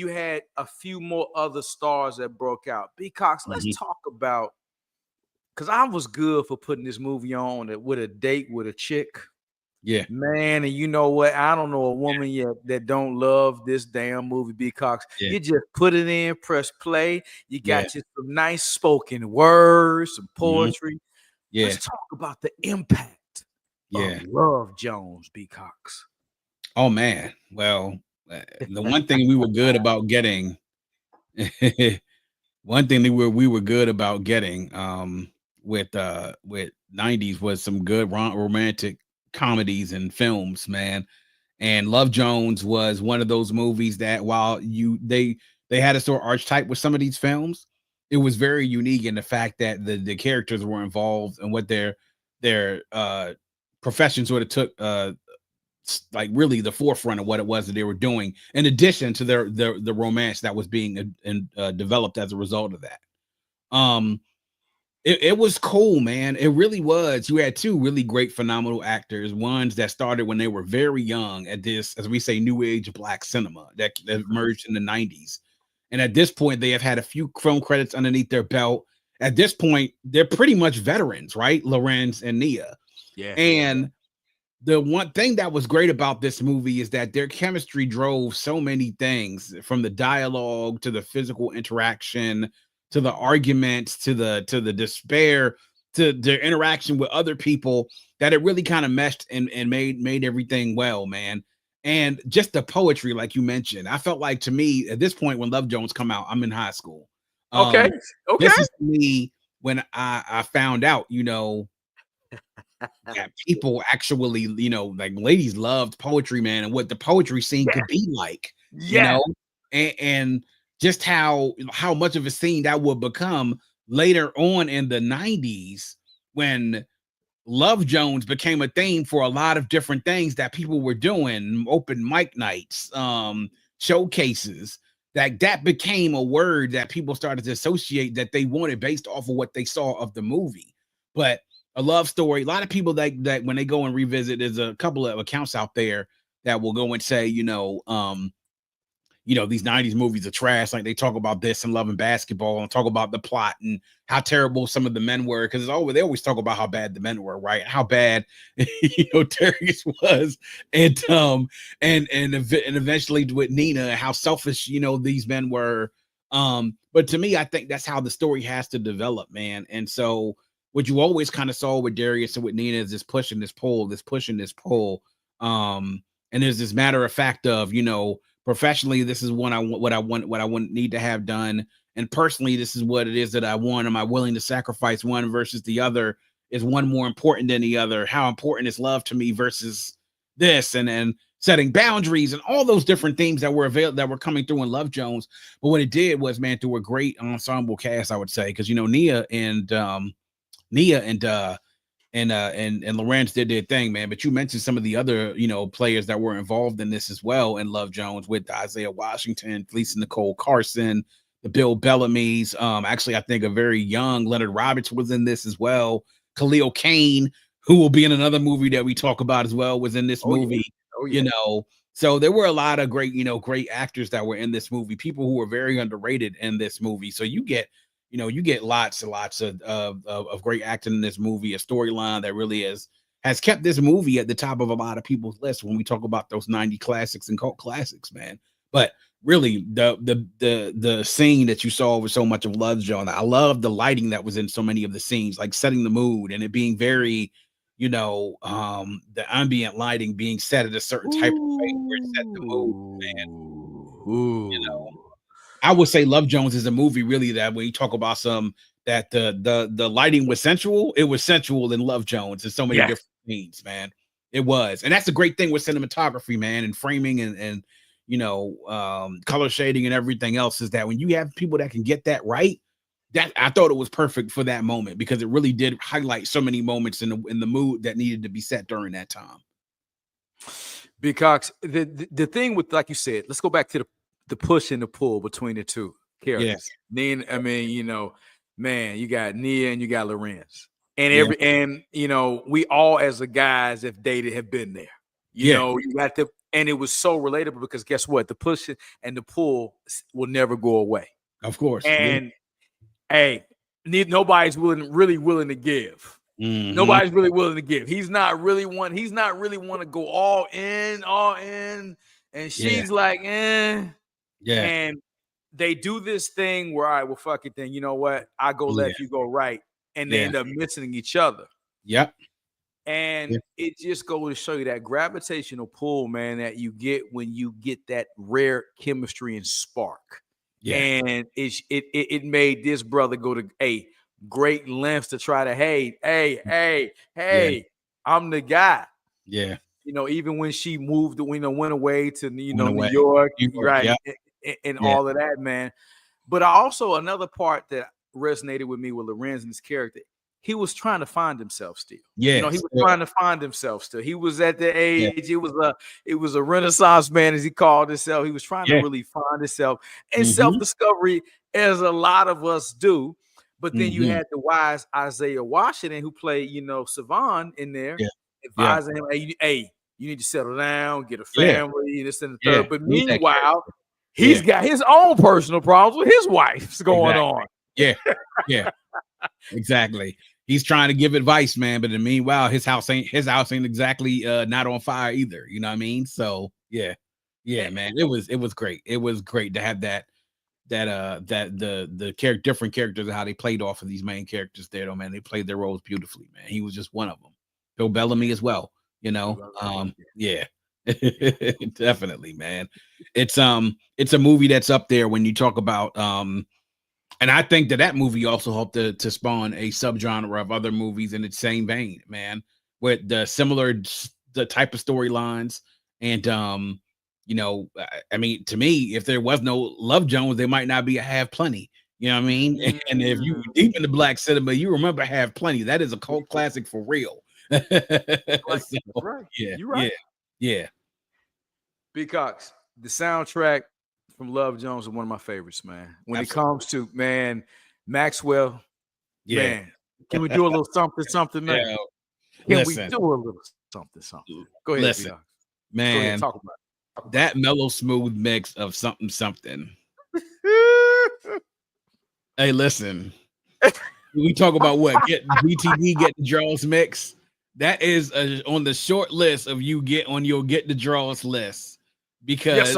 had a few more other stars that broke out. B.Cox, let's talk about, because I was good for putting this movie on with a date with a chick.
Yeah,
man, and you know what? I don't know a woman yet that don't love this damn movie, B.Cox.
Yeah.
You just put it in, press play. You got you some nice spoken words, some poetry.
Yeah.
Let's talk about the impact of Love Jones, B.Cox.
Oh man. Well, the one thing we were good about getting, one thing that we were good about getting with 90s was some good romantic comedies and films, man. And Love Jones was one of those movies that while they had a sort of archetype with some of these films, it was very unique in the fact that the characters were involved and what their profession sort of took like really the forefront of what it was that they were doing, in addition to the romance that was being developed as a result of that. It was cool, man. It really was. You had two really great, phenomenal actors, ones that started when they were very young at this, as we say, new age black cinema that emerged in the 90s. And at this point, they have had a few film credits underneath their belt. At this point, they're pretty much veterans, right? Lorenz and Nia.
Yeah.
And the one thing that was great about this movie is that their chemistry drove so many things, from the dialogue to the physical interaction, to the arguments, to the despair, to their interaction with other people, that it really kind of meshed and made everything well, man. And just the poetry, like you mentioned, I felt like, to me, at this point, when Love Jones come out, I'm in high school.
Okay.
This is me when I found out, you know, that people actually, you know, like ladies loved poetry, man, and what the poetry scene could be like, you know, and just how much of a scene that would become later on in the 90s, when Love Jones became a theme for a lot of different things that people were doing, open mic nights, showcases, that became a word that people started to associate that they wanted based off of what they saw of the movie. But a love story, a lot of people that when they go and revisit, there's a couple of accounts out there that will go and say, you know, these 90s movies are trash. Like, they talk about this and Love and Basketball, and talk about the plot and how terrible some of the men were. Because they always talk about how bad the men were, right? How bad, Darius was, and eventually with Nina, how selfish, these men were. But to me, I think that's how the story has to develop, man. And so what you always kind of saw with Darius and with Nina is this push and this pull, and there's this matter of fact of, professionally, this is what I want need to have done, and personally, this is what it is that I want. Am I willing to sacrifice one versus the other? Is one more important than the other? How important is love to me versus this? And setting boundaries and all those different themes that were coming through in Love Jones. But what it did was, man, through a great ensemble cast, I would say, because Nia and Lorenz did their thing, man. But you mentioned some of the other, players that were involved in this as well in Love Jones, with Isaiah Washington, Lisa Nicole Carson, the Bill Bellamy's. Actually, I think a very young Leonard Roberts was in this as well. Khalil Kane, who will be in another movie that we talk about as well, was in this movie. Yeah. So there were a lot of great, great actors that were in this movie, people who were very underrated in this movie. So you get lots and lots of great acting in this movie, a storyline that really has kept this movie at the top of a lot of people's lists when we talk about those 90 classics and cult classics, man. But really, the scene that you saw with so much of Love Jones, I love the lighting that was in so many of the scenes, like setting the mood and it being very, the ambient lighting being set at a certain type of way where it set the mood, man. I would say Love Jones is a movie really that when you talk about the lighting was sensual, it was sensual in Love Jones in so many different scenes, man. It was, and that's a great thing with cinematography, man, and framing and color shading and everything else, is that when you have people that can get that right, that I thought it was perfect for that moment, because it really did highlight so many moments in the mood that needed to be set during that time.
B.Cox, the thing with, like you said, let's go back to the push and the pull between the two characters. Then, I mean, man, you got Nia and you got Lorenz. And we all as the guys have dated have been there. You got the, and it was so relatable, because guess what? The push and the pull will never go away.
Of course.
And hey, nobody's really willing to give.
Mm-hmm.
Nobody's really willing to give. He's not really want to go all in. And she's like, eh.
Yeah.
And they do this thing where, all right, well, fuck it then. You know what? I go left, you go right. And they end up missing each other.
Yep.
And it just goes to show you that gravitational pull, man, that you get when you get that rare chemistry and spark. Yeah. And it made this brother go to great lengths to try to, hey, I'm the guy.
Yeah.
Even when she moved, went away to New York, right? And all of that, man. But also another part that resonated with me with Lorenz and his character, he was trying to find himself still.
Yeah,
he was trying to find himself still. He was at the age, it was a Renaissance man, as he called himself. He was trying to really find himself and self-discovery, as a lot of us do. But then you had the wise Isaiah Washington, who played, Savon in there, advising him, hey, you need to settle down, get a family, this and the third. But meanwhile, he's got his own personal problems with his wife going on.
Yeah. Exactly. He's trying to give advice, man, but meanwhile, his house ain't exactly not on fire either. You know what I mean? So yeah, man, it was great. It was great to have that the different characters and how they played off of these main characters there, though, man. They played their roles beautifully, man. He was just one of them. Bill Bellamy as well, definitely, man. It's a movie that's up there when you talk about and I think that movie also helped to spawn a subgenre of other movies in its same vein, man, with the type of storylines. And I mean, to me, if there was no Love Jones, there might not be a Have Plenty. You know what I mean? And if you deep into black cinema, you remember Have Plenty. That is a cult classic for real.
Right. You're right.
Yeah.
B.Cox, the soundtrack from Love Jones is one of my favorites, man. When it comes to, man, Maxwell, man, can we do a little something, man? Can we do a little something? Go ahead,
listen, man.
Go ahead, talk about it.
That mellow, smooth mix of something. Hey, listen. We talk about what? Get BTD, get the draws mix. That is on the short list of you get on your get the draws list, because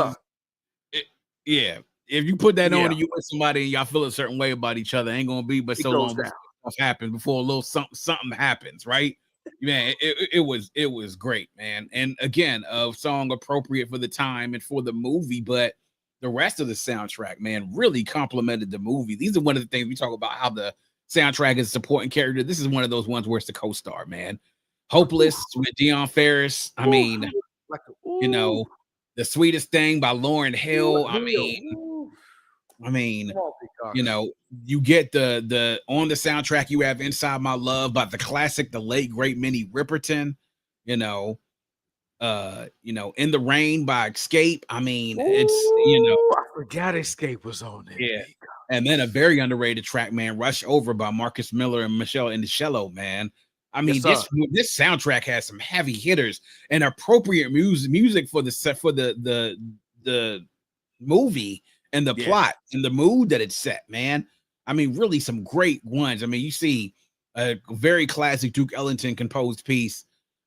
if you put that on and you with somebody and y'all feel a certain way about each other, ain't gonna be but so long before stuff happens, before a little something happens, right? Man, it was great, man. And again, a song appropriate for the time and for the movie, but the rest of the soundtrack, man, really complimented the movie. These are one of the things we talk about, how the soundtrack is a supporting character. This is one of those ones where it's the co-star, man. Hopeless with Dion Ferris. I mean, The Sweetest Thing by Lauryn Hill. I mean, you get the on the soundtrack, you have Inside My Love by the classic, the late great Minnie Riperton. In the Rain by Escape. I mean, it's
I forgot Escape was on there.
Yeah. And then a very underrated track, man, Rush Over by Marcus Miller and Michelle Indelcello, man. I mean, this soundtrack has some heavy hitters and appropriate music for the movie and the plot and the mood that it's set, man. I mean, really some great ones. I mean, you see a very classic Duke Ellington composed piece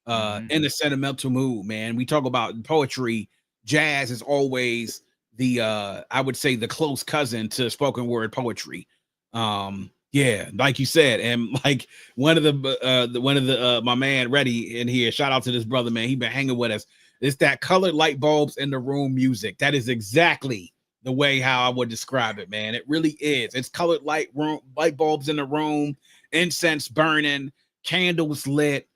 in a sentimental mood, man. We talk about poetry. Jazz is always I would say the close cousin to spoken word poetry. Like you said, and like one of the my man Reddy in here, shout out to this brother, man. He been hanging with us. It's that colored light bulbs in the room music. That is exactly the way how I would describe it, man. It really is. It's colored light bulbs in the room, incense burning, candles lit,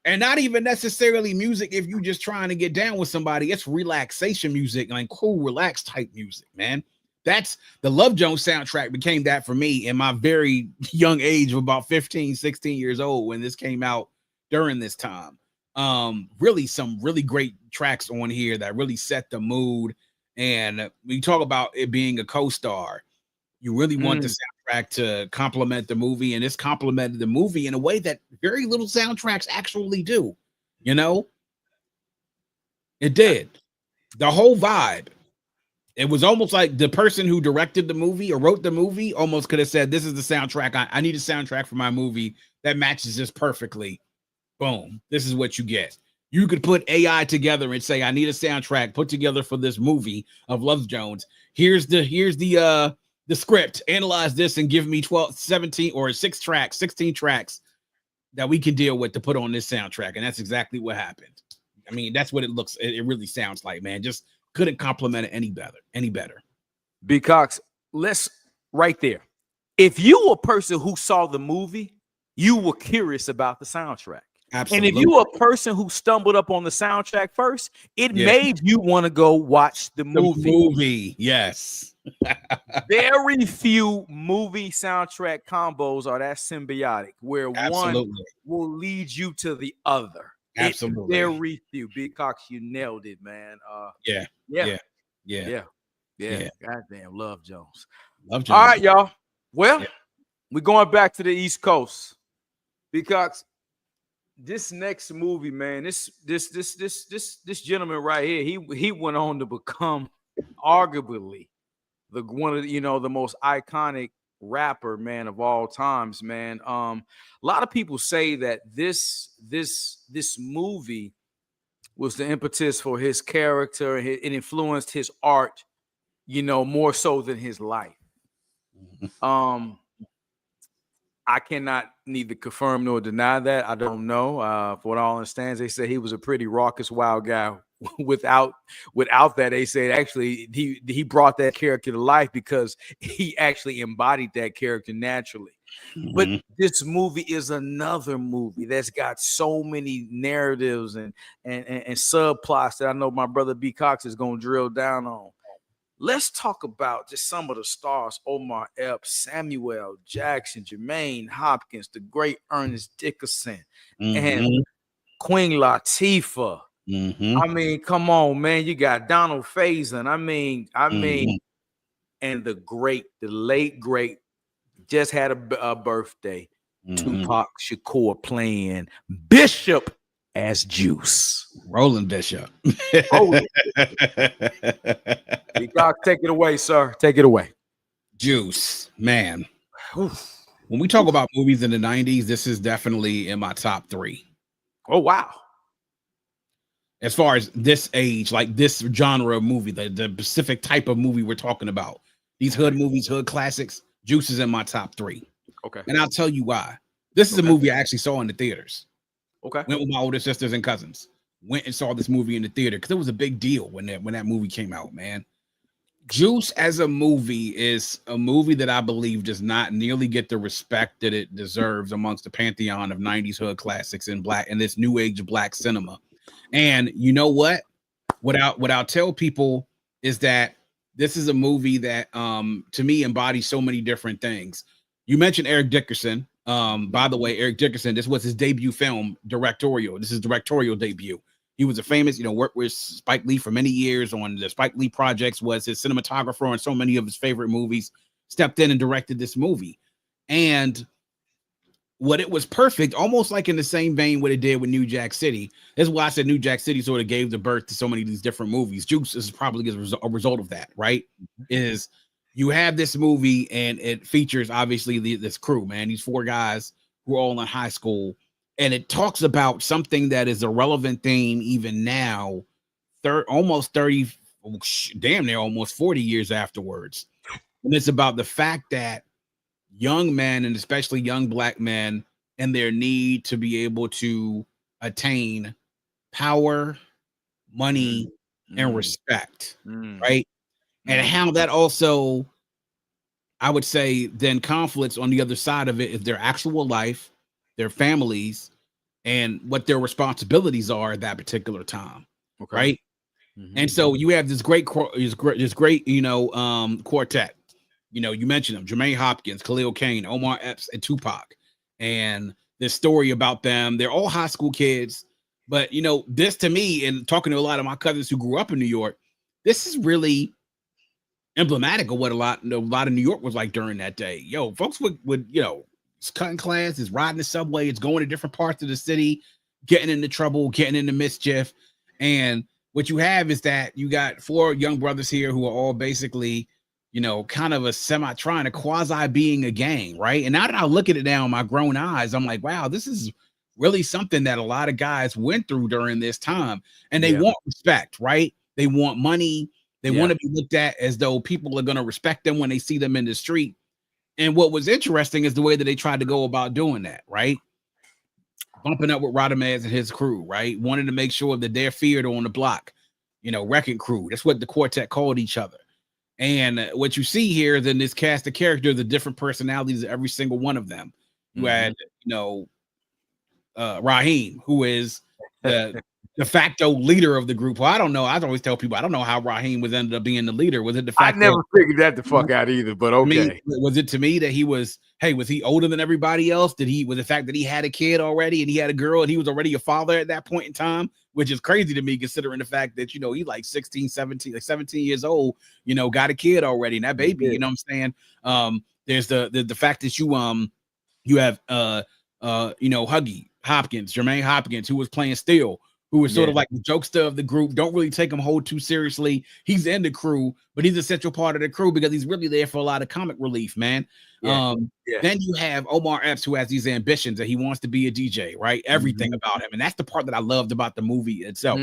And not even necessarily music if you're just trying to get down with somebody. It's relaxation music, like cool, relaxed type music, man. That's the Love Jones soundtrack became that for me in my very young age of about 15, 16 years old when this came out during this time. Really some really great tracks on here that really set the mood. And we talk about it being a co-star. You really want the soundtrack to complement the movie, and it's complemented the movie in a way that very little soundtracks actually do. You know, it did. The whole vibe. It was almost like the person who directed the movie or wrote the movie almost could have said, "This is the soundtrack. I need a soundtrack for my movie that matches this perfectly." Boom. This is what you get. You could put AI together and say, "I need a soundtrack put together for this movie of Love Jones. Here's the script, analyze this and give me 12, 17 or 16 tracks that we can deal with to put on this soundtrack." And that's exactly what happened. I mean, that's what it really sounds like, man. Just couldn't compliment it any better.
B.Cox, let's right there. If you were a person who saw the movie, you were curious about the soundtrack.
Absolutely.
And if you were a person who stumbled up on the soundtrack first, it made you want to go watch the movie.
Yes.
Very few movie soundtrack combos are that symbiotic where one will lead you to the other.
Absolutely.
Very few. B.Cox, you nailed it, man.
Yeah.
Goddamn, Love Jones.
All
right, y'all. Well, we're going back to the East Coast. B.Cox, this next movie, man, this gentleman right here, he went on to become arguably one of the most iconic rapper, man, of all times, man. A lot of people say that this movie was the impetus for his character. It influenced his art, more so than his life. I cannot neither confirm nor deny that. I don't know. For what all understands, they say he was a pretty raucous, wild guy. Without that, they said actually he brought that character to life because he actually embodied that character naturally. But this movie is another movie that's got so many narratives and subplots that I know my brother B.Cox is going to drill down on. Let's talk about just some of the stars: Omar Epps, Samuel Jackson, Jermaine Hopkins, the great Ernest Dickerson, and Queen Latifah. I mean, come on, man. You got Donald Faison. I mean, and the late great, just had a birthday. Tupac Shakur playing Bishop as Juice.
Roland Bishop.
B.Cox, take it away, sir. Take it away.
Juice, man. When we talk about movies in the 90s, this is definitely in my top 3.
Oh, wow.
As far as this age, like this genre of movie, the specific type of movie we're talking about, these hood movies, hood classics, Juice is in my top 3.
Okay.
And I'll tell you why. This is a movie I actually saw in the theaters.
Okay.
Went with my older sisters and cousins. Went and saw this movie in the theater because it was a big deal when that movie came out, man. Juice as a movie is a movie that I believe does not nearly get the respect that it deserves amongst the pantheon of 90s hood classics in this new age of black cinema. And you know what I'll tell people is that this is a movie that to me embodies so many different things. You mentioned Eric Dickerson. By the way, Eric Dickerson, this was his debut film, directorial. This is his directorial debut. He was a famous, worked with Spike Lee for many years on the Spike Lee projects, was his cinematographer on so many of his favorite movies, stepped in and directed this movie. And what it was perfect, almost like in the same vein what it did with New Jack City. That's why I said New Jack City sort of gave the birth to so many of these different movies. Juice is probably a result of that, right? Is you have this movie and it features obviously this crew, man, these 4 guys who are all in high school. And it talks about something that is a relevant theme even now, almost 30, damn near almost 40 years afterwards. And it's about the fact that young men, and especially young black men, and their need to be able to attain power, money, and respect, right? And how that also, I would say, then conflicts on the other side of it is their actual life, their families, and what their responsibilities are at that particular time.
Okay.
Right. And so you have this great, quartet. You mentioned them: Jermaine Hopkins, Khalil Kain, Omar Epps, and Tupac. And this story about them, they're all high school kids. But this to me, and talking to a lot of my cousins who grew up in New York, this is really emblematic of what a lot of New York was like during that day. Folks would it's cutting class, it's riding the subway, it's going to different parts of the city, getting into trouble, getting into mischief. And what you have is that you got 4 young brothers here who are all basically, kind of a trying to quasi being a gang, right? And now that I look at it now in my grown eyes, I'm like, wow, this is really something that a lot of guys went through during this time. And they want respect, right? They want money. They want to be looked at as though people are going to respect them when they see them in the street. And what was interesting is the way that they tried to go about doing that, right? Bumping up with Rodamez and his crew, right? Wanted to make sure that they're feared on the block, wrecking crew. That's what the quartet called each other. And what you see here is in this cast of characters, the different personalities of every single one of them. You had, Raheem, who is the de facto leader of the group. Well, I don't know. I always tell people I don't know how Raheem was ended up being the leader. Was it the fact
I never figured that the fuck out either, but okay.
Was it to me that he was he older than everybody else? Was the fact that he had a kid already and he had a girl and he was already a father at that point in time, which is crazy to me considering the fact that, he's like 16, 17, like 17 years old, got a kid already. And that baby, you know what I'm saying? There's the fact that you have Huggy Hopkins, Jermaine Hopkins, who was playing Steel, who was sort of like the jokester of the group. Don't really take him whole too seriously. He's in the crew, but he's a central part of the crew because he's really there for a lot of comic relief, man. Then you have Omar Epps, who has these ambitions that he wants to be a DJ, right? Everything about him. And that's the part that I loved about the movie itself.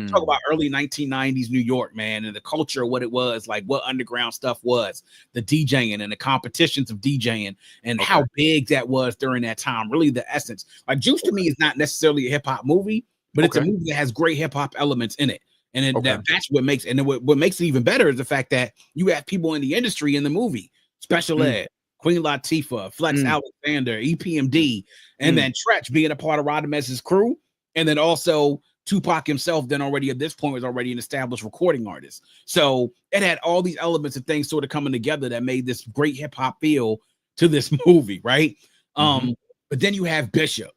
Talk about early 1990s New York, man, and the culture of what it was, like what underground stuff was, the DJing and the competitions of DJing and how big that was during that time. Really the essence. Like Juice to me is not necessarily a hip-hop movie, but it's a movie that has great hip-hop elements in it. And that's what makes it. And what makes it even better is the fact that you have people in the industry in the movie. Special Ed, Queen Latifah, Flex Alexander, EPMD, and then Tretch being a part of Rodamez's crew. And then also Tupac himself, then already at this point was already an established recording artist. So it had all these elements and things sort of coming together that made this great hip-hop feel to this movie, right? But then you have Bishop,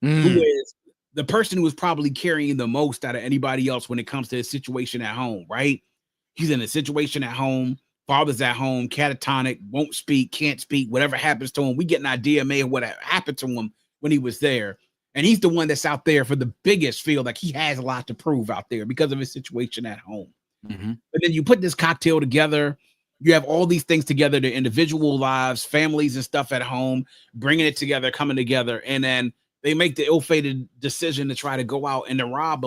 who is the person who is probably carrying the most out of anybody else when it comes to his situation at home, right? He's in a situation at home, father's at home, catatonic, won't speak, can't speak, whatever happens to him. We get an idea maybe what happened to him when he was there. And he's the one that's out there for the biggest feel like he has a lot to prove out there because of his situation at home. But then you put this cocktail together, you have all these things together, their individual lives, families and stuff at home, bringing it together, coming together, and then they make the ill-fated decision to try to go out and to rob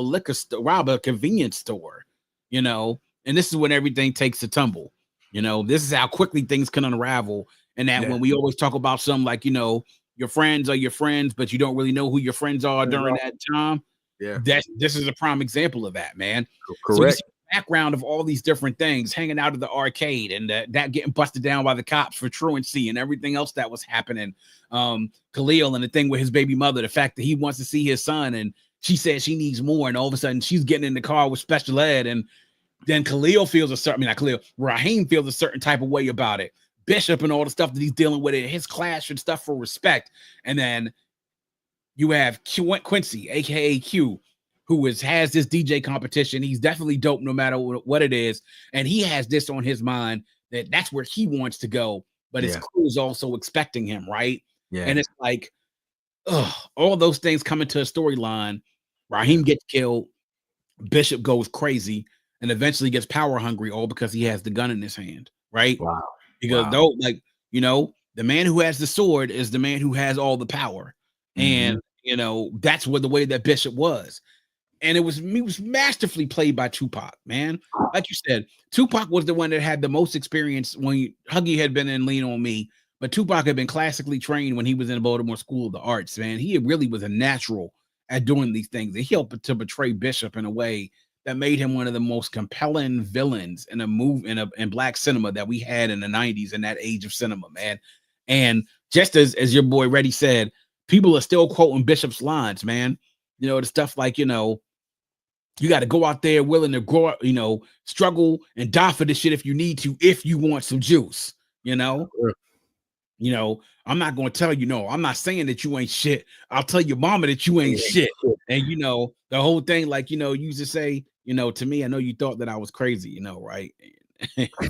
a convenience store, and this is when everything takes a tumble. This is how quickly things can unravel. And that when we always talk about something like, your friends are your friends, but you don't really know who your friends are during that time. This is a prime example of that, man.
Correct.
So background of all these different things, hanging out at the arcade and that getting busted down by the cops for truancy and everything else that was happening. Khalil and the thing with his baby mother, the fact that he wants to see his son and she says she needs more, and all of a sudden she's getting in the car with Special Ed, and then Raheem feels a certain type of way about it. Bishop and all the stuff that he's dealing with in his clash and stuff for respect. And then you have Quincy, aka Q, who has this DJ competition. He's definitely dope no matter what it is. And he has this on his mind that's where he wants to go. But his crew is also expecting him, right? And it's like, all those things come into a storyline. Raheem gets killed. Bishop goes crazy and eventually gets power hungry, all because he has the gun in his hand, right?
Wow.
Because the man who has the sword is the man who has all the power. And, that's what the way that Bishop was. And he was masterfully played by Tupac, man. Like you said, Tupac was the one that had the most experience when Huggy had been in Lean on Me, but Tupac had been classically trained when he was in the Baltimore School of the Arts, man. He really was a natural at doing these things. And he helped to portray Bishop in a way that made him one of the most compelling villains in in black cinema that we had in the 90s, in that age of cinema, man. And just as your boy Reddy said, people are still quoting Bishop's lines, man. You know, the stuff like, you know, you got to go out there willing to grow, you know, struggle and die for this shit if you need to, if you want some juice, you know. You know, I'm not going to tell you, no, I'm not saying that you ain't shit. I'll tell your mama that you ain't shit. And, you know, the whole thing, like, you know, you used to say, you know, to me, I know you thought that I was crazy, you know, right?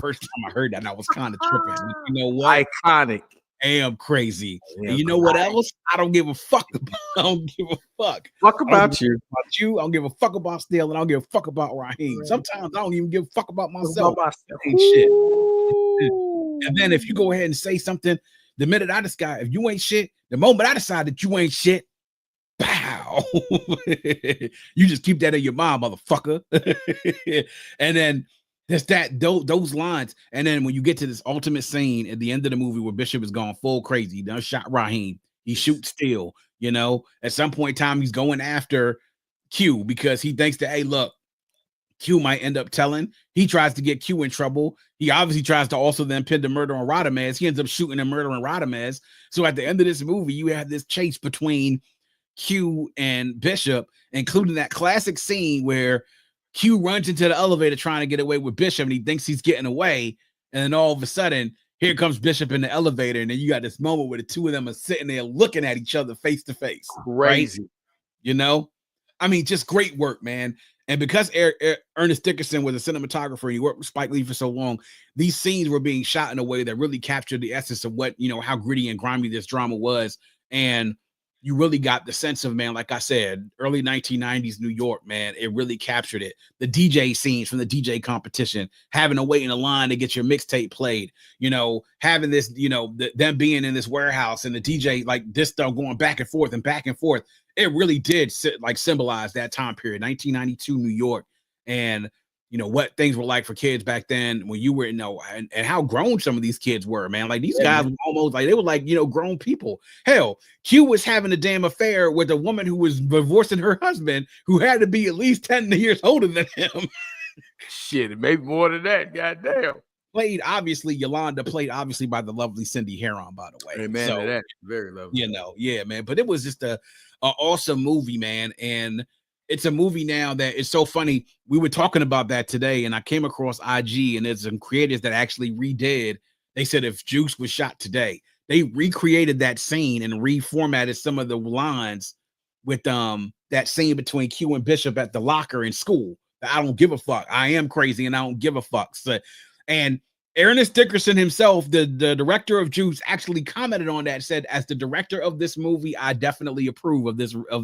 First time I heard that, I was kind of tripping. You know what?
Iconic.
I am crazy. And you know what else? I don't give a fuck about. I don't give a fuck.
Fuck about you.
I don't give a fuck about Steele, and I don't give a fuck about Raheem. Sometimes I don't even give a fuck about myself. Ain't shit. And then if you go ahead and say something, the minute I decide, if you ain't shit, the moment I decide that you ain't shit, pow. You just keep that in your mind, motherfucker. And then there's those lines. And then when you get to this ultimate scene at the end of the movie where Bishop is gone full crazy, he done shot Raheem. He shoots Steele, you know. At some point in time, he's going after Q because he thinks that, hey, look, Q might end up telling. He tries to get Q in trouble. He obviously tries to also then pin the murder on Radamez. He ends up shooting and murdering Radamez. So at the end of this movie, you have this chase between Q and Bishop, including that classic scene where Q runs into the elevator trying to get away with Bishop, and he thinks he's getting away. And then all of a sudden, here comes Bishop in the elevator, and then you got this moment where the two of them are sitting there looking at each other face to face.
Crazy.
Right? You know? I mean, just great work, man. And because Ernest Dickerson was a cinematographer and he worked with Spike Lee for so long, these scenes were being shot in a way that really captured the essence of what, you know, how gritty and grimy this drama was. And you really got the sense of, man, like I said, early 1990s New York, man, it really captured it. The DJ scenes from the DJ competition, having to wait in a line to get your mixtape played, you know, having this, you know, them being in this warehouse and the DJ, like this stuff going back and forth and back and forth. It really did symbolize that time period, 1992 New York, and you know what things were like for kids back then when you were, you know, and how grown some of these kids were, man. Like these guys were almost like they were like, you know, grown people. Hell, Q was having a damn affair with a woman who was divorcing her husband, who had to be at least 10 years older than him.
Shit, maybe more than that. Goddamn.
Yolanda played obviously by the lovely Cindy Heron, by the way.
Amen to that. Very lovely.
You know, yeah, man. But it was just a awesome movie, man. And it's a movie now that is so funny. We were talking about that today, and I came across IG, and there's some creators that actually redid. They said if Juice was shot today, they recreated that scene and reformatted some of the lines with that scene between Q and Bishop at the locker in school. I don't give a fuck. I am crazy, and I don't give a fuck. So, and Ernest Dickerson himself, the director of Juice, actually commented on that, said, as the director of this movie, I definitely approve of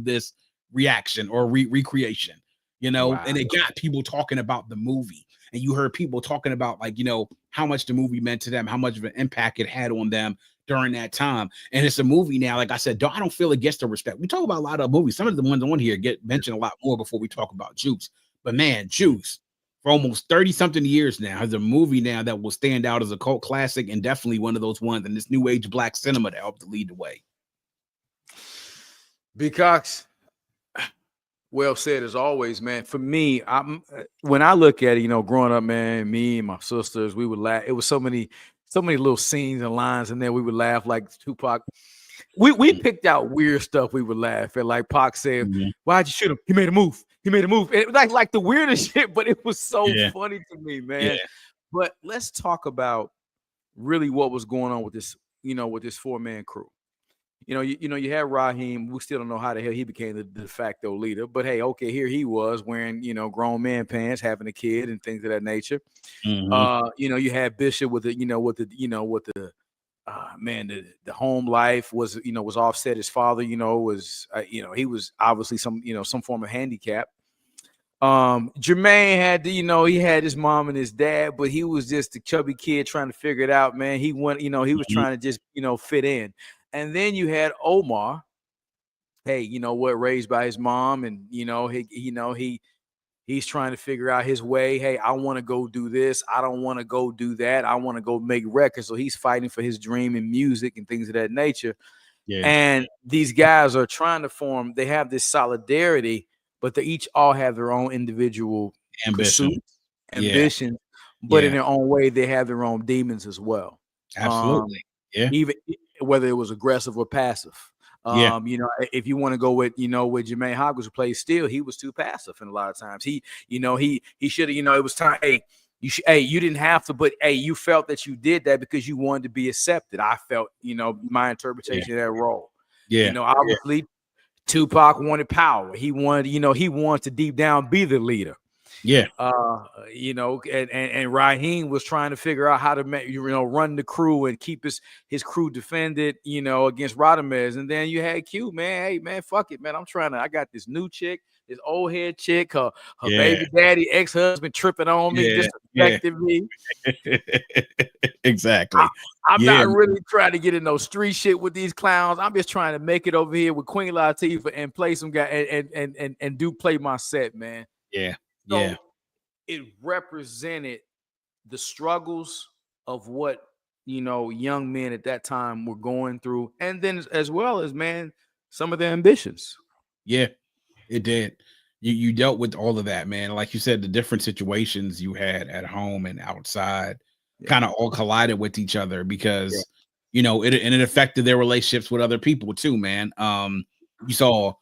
this reaction or recreation, you know. Wow. And it got people talking about the movie, and you heard people talking about, like, you know, how much the movie meant to them, how much of an impact it had on them during that time. And it's a movie now, like I said, I don't feel it gets the respect. We talk about a lot of movies. Some of the ones on here get mentioned a lot more before we talk about Juice. But man, Juice, for almost 30-something years now, has a movie now that will stand out as a cult classic, and definitely one of those ones in this new age black cinema that helped to lead the way.
B.Cox, well said as always, man. For me, when I look at it, you know, growing up, man, me and my sisters, we would laugh. It was so many little scenes and lines in there. We would laugh like Tupac. We picked out weird stuff we would laugh at. Like Pac said, "Why'd you shoot him? He made a move. He made a move." It, like the weirdest shit, but it was so funny to me, man. Yeah. But let's talk about really what was going on with this, you know, with this 4-man crew. You had Raheem. We still don't know how the hell he became the de facto leader. But hey, okay, here he was wearing, you know, grown man pants, having a kid and things of that nature. You had Bishop with the home life was, you know, was offset. His father, you know, was, he was obviously some form of handicap. Jermaine had he had his mom and his dad, but he was just a chubby kid trying to figure it out, man. He went, he was trying to just, fit in. And then you had Omar, hey, you know what, raised by his mom, and he's trying to figure out his way. Hey, I want to go do this. I don't want to go do that. I want to go make records. So he's fighting for his dream in music and things of that nature. Yeah. And these guys are trying to form, they have this solidarity, but they each all have their own individual ambition, but in their own way, they have their own demons as well.
Absolutely.
Even whether it was aggressive or passive. You know, if you want to go with, you know, with Jermaine Hopkins who plays Steel, he was too passive, and a lot of times he should have, you know, it was time. Hey, you didn't have to, but hey, you felt that you did that because you wanted to be accepted. I felt, you know, my interpretation of that role.
Yeah,
you know, obviously Tupac wanted power. He wanted, you know, he wanted to deep down be the leader.
Yeah.
You know, and Raheem was trying to figure out how to make, you know, run the crew and keep his crew defended, you know, against Radamez. And then you had Q, man. Hey, man, fuck it, man. I got this new chick, this old head chick, her baby daddy, ex-husband tripping on me, disrespecting me.
Exactly.
I'm not really trying to get in no street shit with these clowns. I'm just trying to make it over here with Queen Latifah and play some guy and do play my set, man.
Yeah.
So it represented the struggles of what, you know, young men at that time were going through, and then as well as, man, some of their ambitions.
Yeah, it did. You dealt with all of that, man. Like you said, the different situations you had at home and outside kind of all collided with each other because you know it affected their relationships with other people too, man. You saw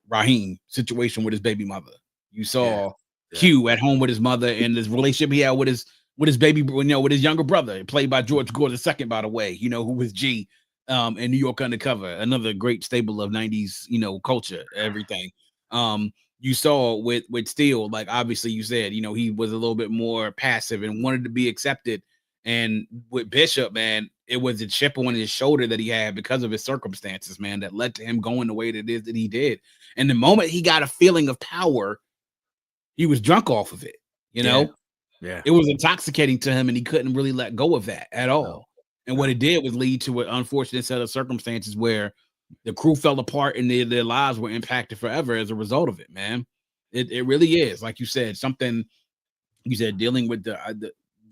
Raheem situation with his baby mother. You saw Q at home with his mother and this relationship he had with his baby, you know, with his younger brother, played by George Gore II, by the way, you know, who was G in New York Undercover, another great staple of 90s, you know, culture, everything. You saw with Steele, like obviously you said, you know, he was a little bit more passive and wanted to be accepted. And with Bishop, man, it was a chip on his shoulder that he had because of his circumstances, man, that led to him going the way that it is that he did. And the moment he got a feeling of power, he was drunk off of it, you know? It was intoxicating to him, and he couldn't really let go of that at all. And what it did was lead to an unfortunate set of circumstances where the crew fell apart and their lives were impacted forever as a result of it, man. It really is, like you said, something you said, dealing with the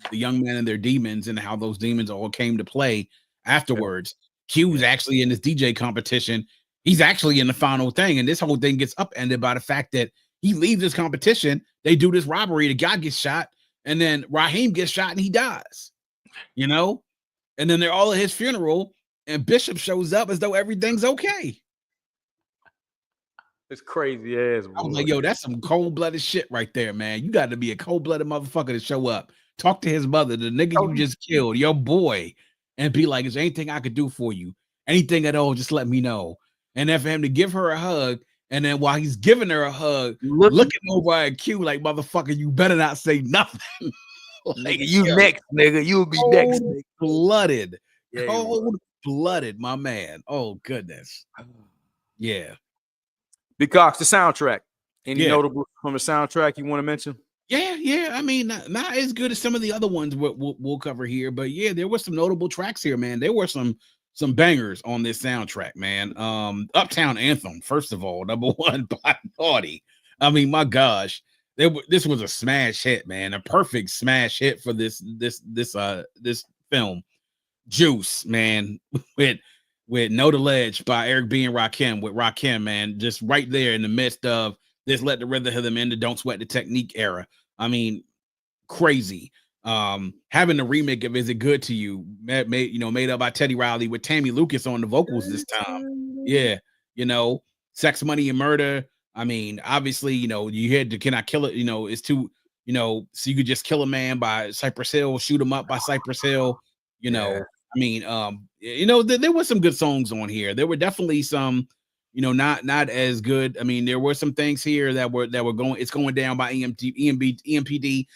young men and their demons and how those demons all came to play afterwards. Q's actually in this DJ competition. He's actually in the final thing, and this whole thing gets upended by the fact that he leaves this competition. They do this robbery. The guy gets shot, and then Raheem gets shot and he dies. You know, and then they're all at his funeral, and Bishop shows up as though everything's okay.
It's crazy ass.
I was like, yo, that's some cold-blooded shit right there, man. You got to be a cold-blooded motherfucker to show up, talk to his mother, the nigga you just killed, your boy, and be like, is there anything I could do for you? Anything at all, just let me know. And then for him to give her a hug, and then while he's giving her a hug, looking over at Q like, motherfucker, you better not say nothing.
Like, you next, nigga. You'll be next.
Blooded. Cold-blooded, my man. Oh, goodness. Yeah.
B.Cox, the soundtrack. Any notable from the soundtrack you want to mention?
Yeah. I mean, not as good as some of the other ones we'll cover here, but yeah, there were some notable tracks here, man. There were some bangers on this soundtrack, man. Uptown Anthem, first of all, #1 by Naughty. I mean, my gosh, this was a smash hit, man. A perfect smash hit for this film. Juice, man, with No to Ledge by Eric B and Rakim, with Rakim, man, just right there in the midst of this Let the Rhythm Hit Them in the Don't Sweat the Technique era. I mean, crazy. Having the remake of Is It Good to You, made up by Teddy Riley with Tammy Lucas on the vocals this time. Yeah, you know, Sex, Money, and Murder. I mean, obviously, you know, you heard the Can I Kill It, you know, it's too, you know, So You Could Just Kill a Man by Cypress Hill, Shoot 'Em Up by Cypress Hill, you know. I mean, you know, there were some good songs on here. There were definitely some, you know, not as good. I mean, there were some things here that were going. It's Going Down by EPMD,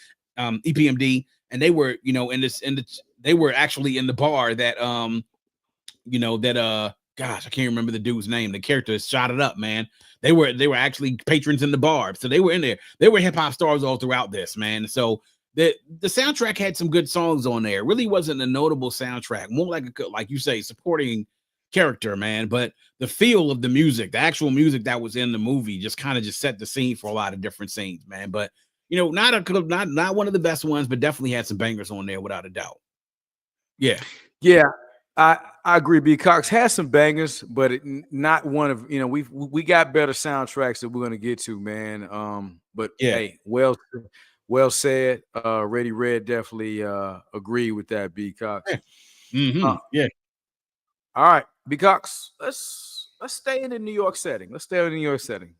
and they were, you know, they were actually in the bar that, you know, that gosh, I can't remember the dude's name. The character shot it up, man. They were actually patrons in the bar, so they were in there. They were hip hop stars all throughout this, man. So the soundtrack had some good songs on there. It really wasn't a notable soundtrack, more like you say, supporting character, man. But the feel of the music, the actual music that was in the movie, just kind of just set the scene for a lot of different scenes, man. But you know, not one of the best ones, but definitely had some bangers on there without a doubt. Yeah.
I agree. B.Cox has some bangers, but not one of, you know, we got better soundtracks that we're gonna get to, man. But hey, well said. Ready Red definitely agree with that, B.Cox.
Yeah. All
right, B.Cox, let's let's stay in the New York setting. Let's stay in the New York setting.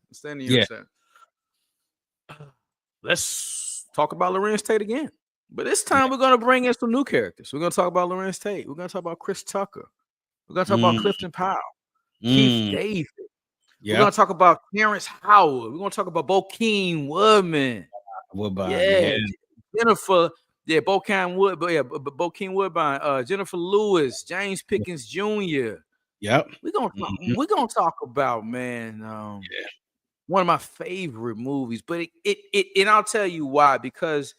Let's talk about Lorenz Tate again. But this time we're gonna bring in some new characters. We're gonna talk about Lorenz Tate. We're gonna talk about Chris Tucker. We're gonna talk about Clifton Powell, Keith David. We're gonna talk about Terrence Howard. We're gonna talk about Bokeem Woodbine. Jennifer. Yeah, Bokeem Woodbine. Jennifer Lewis, James Pickens Jr.
Yep.
We're gonna talk about, man. One of my favorite movies, but and I'll tell you why, because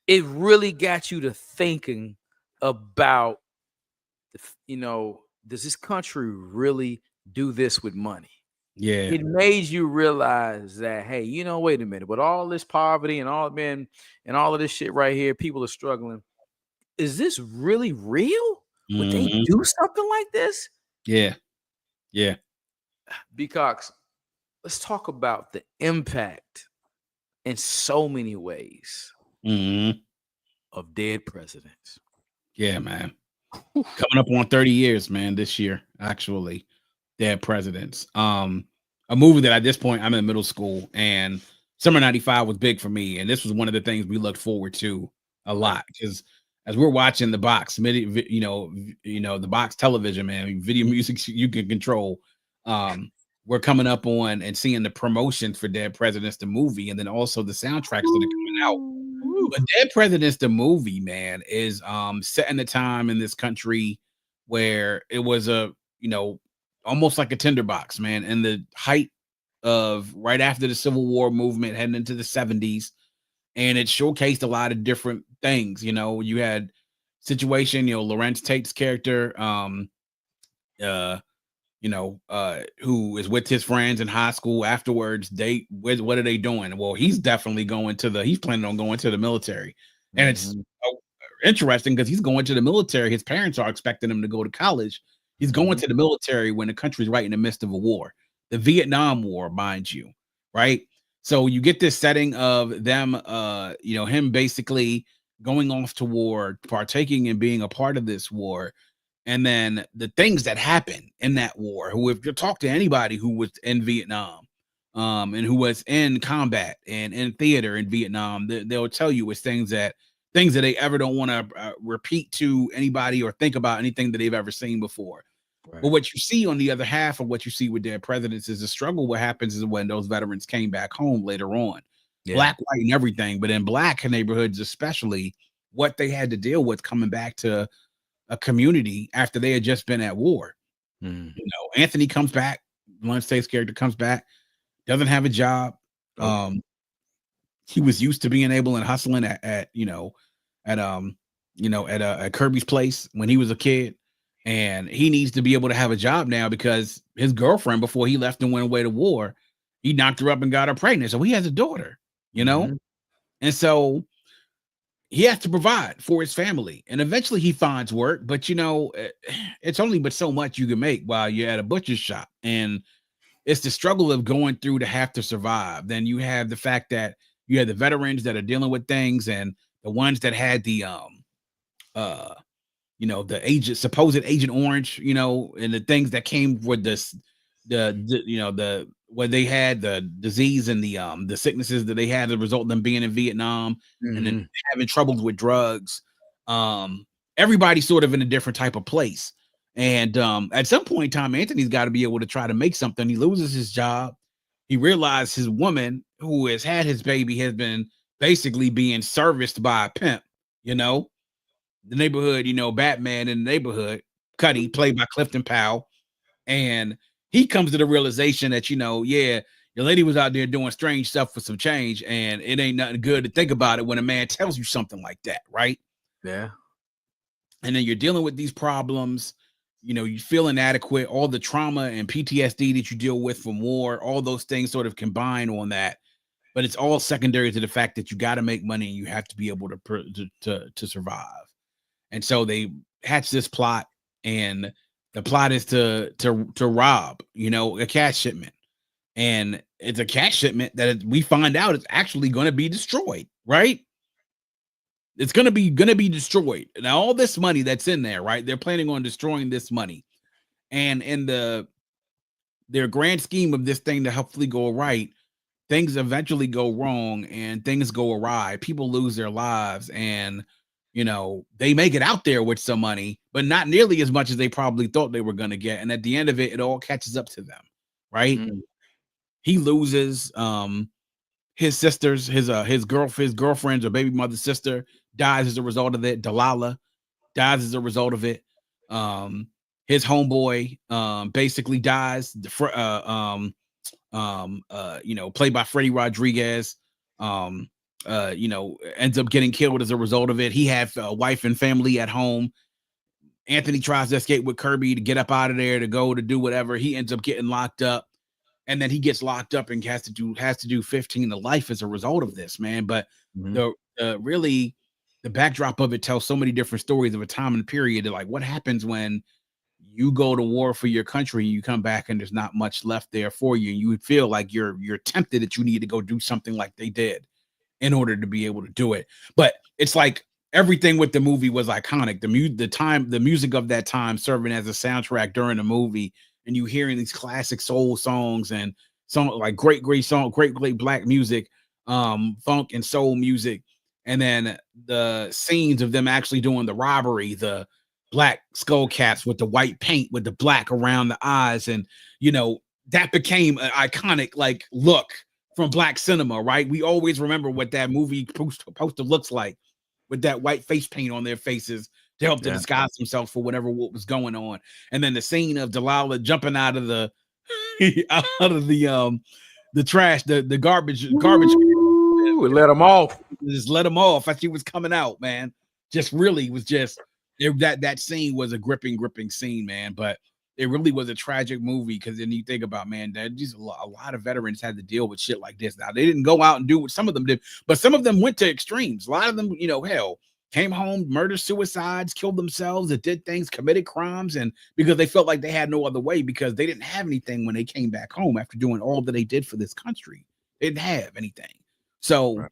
it really got you to thinking about, does this country really do this with money?
Yeah.
It made you realize that, hey, wait a minute, with all this poverty and all of this shit right here, people are struggling. Is this really real? Would they do something like this?
Yeah. Yeah.
B.Cox, let's talk about the impact in so many ways of dead presidents.
Yeah, man. Coming up on 30 years, man, this year, actually. Dead presidents. A movie that at this point I'm in middle school, and Summer '95 was big for me, and this was one of the things we looked forward to a lot, because as we're watching the box, the box television, man, video music you can control. We're coming up on and seeing the promotions for Dead Presidents the movie, and then also the soundtracks that are coming out. But Dead Presidents the movie, man, is set in a time in this country where it was almost like a tinderbox, man, in the height of right after the Civil War movement, heading into the 70s. And it showcased a lot of different things. You had situation, Lorenz Tate's character, who is with his friends in high school afterwards. What are they doing? Well, he's definitely he's planning on going to the military. And it's interesting because he's going to the military. His parents are expecting him to go to college. He's going to the military when the country's right in the midst of a war, the Vietnam War, mind you, right? So you get this setting of them, him basically going off to war, partaking and being a part of this war, and then the things that happen in that war. Who, if you talk to anybody who was in Vietnam, and who was in combat and in theater in Vietnam, they'll tell you it's things that they ever don't want to repeat to anybody or think about anything that they've ever seen before. Right. But what you see on the other half of what you see with Dead Presidents is the struggle. What happens is when those veterans came back home later on, black, white, and everything, but in black neighborhoods especially, what they had to deal with coming back to a community after they had just been at war. Anthony comes back, Lorenz Tate's character comes back, doesn't have a job. He was used to being able and hustling at Kirby's place when he was a kid. And he needs to be able to have a job now because his girlfriend, before he left and went away to war, he knocked her up and got her pregnant. So he has a daughter, and so he has to provide for his family. And eventually he finds work, but it's only but so much you can make while you're at a butcher's shop. And it's the struggle of going through to have to survive. Then you have the fact that you have the veterans that are dealing with things, and the ones that had the the supposed Agent Orange, and the things that came with this, what they had, the disease and the sicknesses that they had as a result of them being in Vietnam, and then having troubles with drugs. Everybody's sort of in a different type of place. And at some point in time, Anthony's got to be able to try to make something. He loses his job. He realized his woman, who has had his baby, has been basically being serviced by a pimp, the neighborhood, Batman in the neighborhood, Cuddy, played by Clifton Powell. And he comes to the realization that, your lady was out there doing strange stuff for some change, and it ain't nothing good to think about it when a man tells you something like that, right?
Yeah.
And then you're dealing with these problems, you feel inadequate, all the trauma and PTSD that you deal with from war, all those things sort of combine on that. But it's all secondary to the fact that you got to make money and you have to be able to survive. And so they hatch this plot, and the plot is to rob, a cash shipment. And it's a cash shipment that we find out is actually going to be destroyed, right? It's going to be destroyed. Now, all this money that's in there, right? They're planning on destroying this money. And in the their grand scheme of this thing to hopefully go right, things eventually go wrong and things go awry. People lose their lives, and they make it out there with some money, but not nearly as much as they probably thought they were going to get. And at the end of it, it all catches up to them, right? He loses his sisters, his girlfriend's or baby mother's sister dies as a result of it. Delilah dies as a result of it. His homeboy basically dies. Played by Freddie Rodriguez, ends up getting killed as a result of it. He had a wife and family at home. Anthony tries to escape with Kirby to get up out of there to go to do whatever. He ends up getting locked up, and then he gets locked up and has to do 15 to life as a result of this, man. But the backdrop of it tells so many different stories of a time and period. Like, what happens when you go to war for your country, you come back and there's not much left there for you, and you would feel like you're tempted that you need to go do something like they did in order to be able to do it. But it's like everything with the movie was iconic. The music of that time serving as a soundtrack during the movie, and you hearing these classic soul songs and like great black music, funk and soul music, and then the scenes of them actually doing the robbery, the black skull caps with the white paint with the black around the eyes, and that became an iconic look from black cinema, right? We always remember what that movie poster looks like, with that white face paint on their faces to help to disguise themselves for what was going on. And then the scene of Delilah jumping out of the the trash, the garbage.
We let them off.
Just let them off as she was coming out, man. Just really was just that scene was a gripping scene, man. But it really was a tragic movie, because then you think about, man, that just a lot of veterans had to deal with shit like this. Now, they didn't go out and do what some of them did, but some of them went to extremes. A lot of them, hell, came home, murdered, suicides, killed themselves, that did things, committed crimes, and because they felt like they had no other way, because they didn't have anything when they came back home after doing all that they did for this country. They didn't have anything. So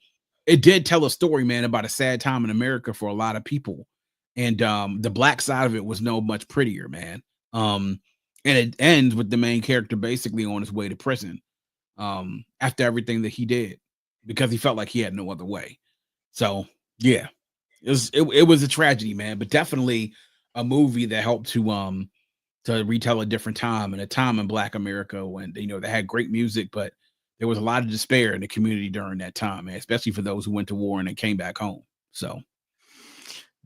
it did tell a story, man, about a sad time in America for a lot of people. And the black side of it was no much prettier, man. And it ends with the main character basically on his way to prison after everything that he did, because he felt like he had no other way. So yeah, it was a tragedy, man, but definitely a movie that helped to retell a different time, and a time in Black America when they had great music, but there was a lot of despair in the community during that time, man, especially for those who went to war and then came back home. So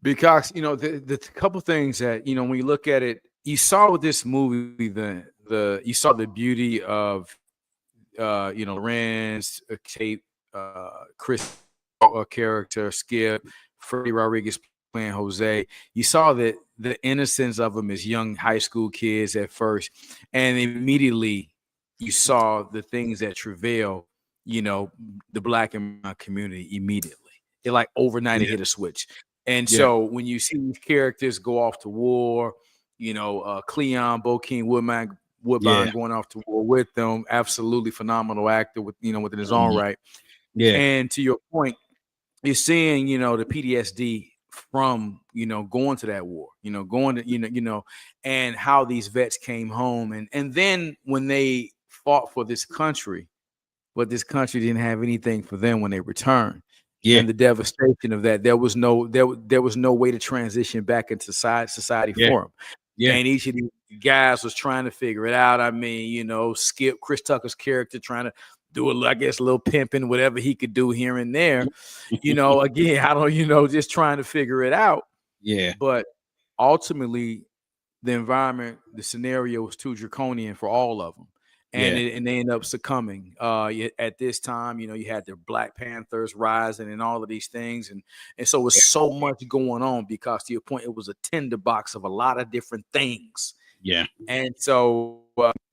B.Cox, the couple things that when you look at it, you saw with this movie you saw the beauty of Lorenz, Kate, Chris character, Skip, Freddie Rodriguez playing Jose. You saw that the innocence of them as young high school kids at first, and immediately you saw the things that travail, the Black and brown community immediately. It like overnight it hit a switch. And so when you see these characters go off to war, Cleon, Bokeem Woodbine going off to war with them, absolutely phenomenal actor within his own right. Yeah. And to your point, you're seeing, the PTSD from, going to that war, going to, and how these vets came home. And then when they fought for this country, but this country didn't have anything for them when they returned. Yeah. And the devastation of that, there was no way to transition back into society for them. Yeah. And each of these guys was trying to figure it out. I mean, Skip, Chris Tucker's character, trying to do a little pimping, whatever he could do here and there. Again, I don't, just trying to figure it out. Yeah. But ultimately, the environment, the scenario was too draconian for all of them. And they end up succumbing. At this time, you had the Black Panthers rising and all of these things. And so it was so much going on, because to your point, it was a tinderbox of a lot of different things. Yeah. And so,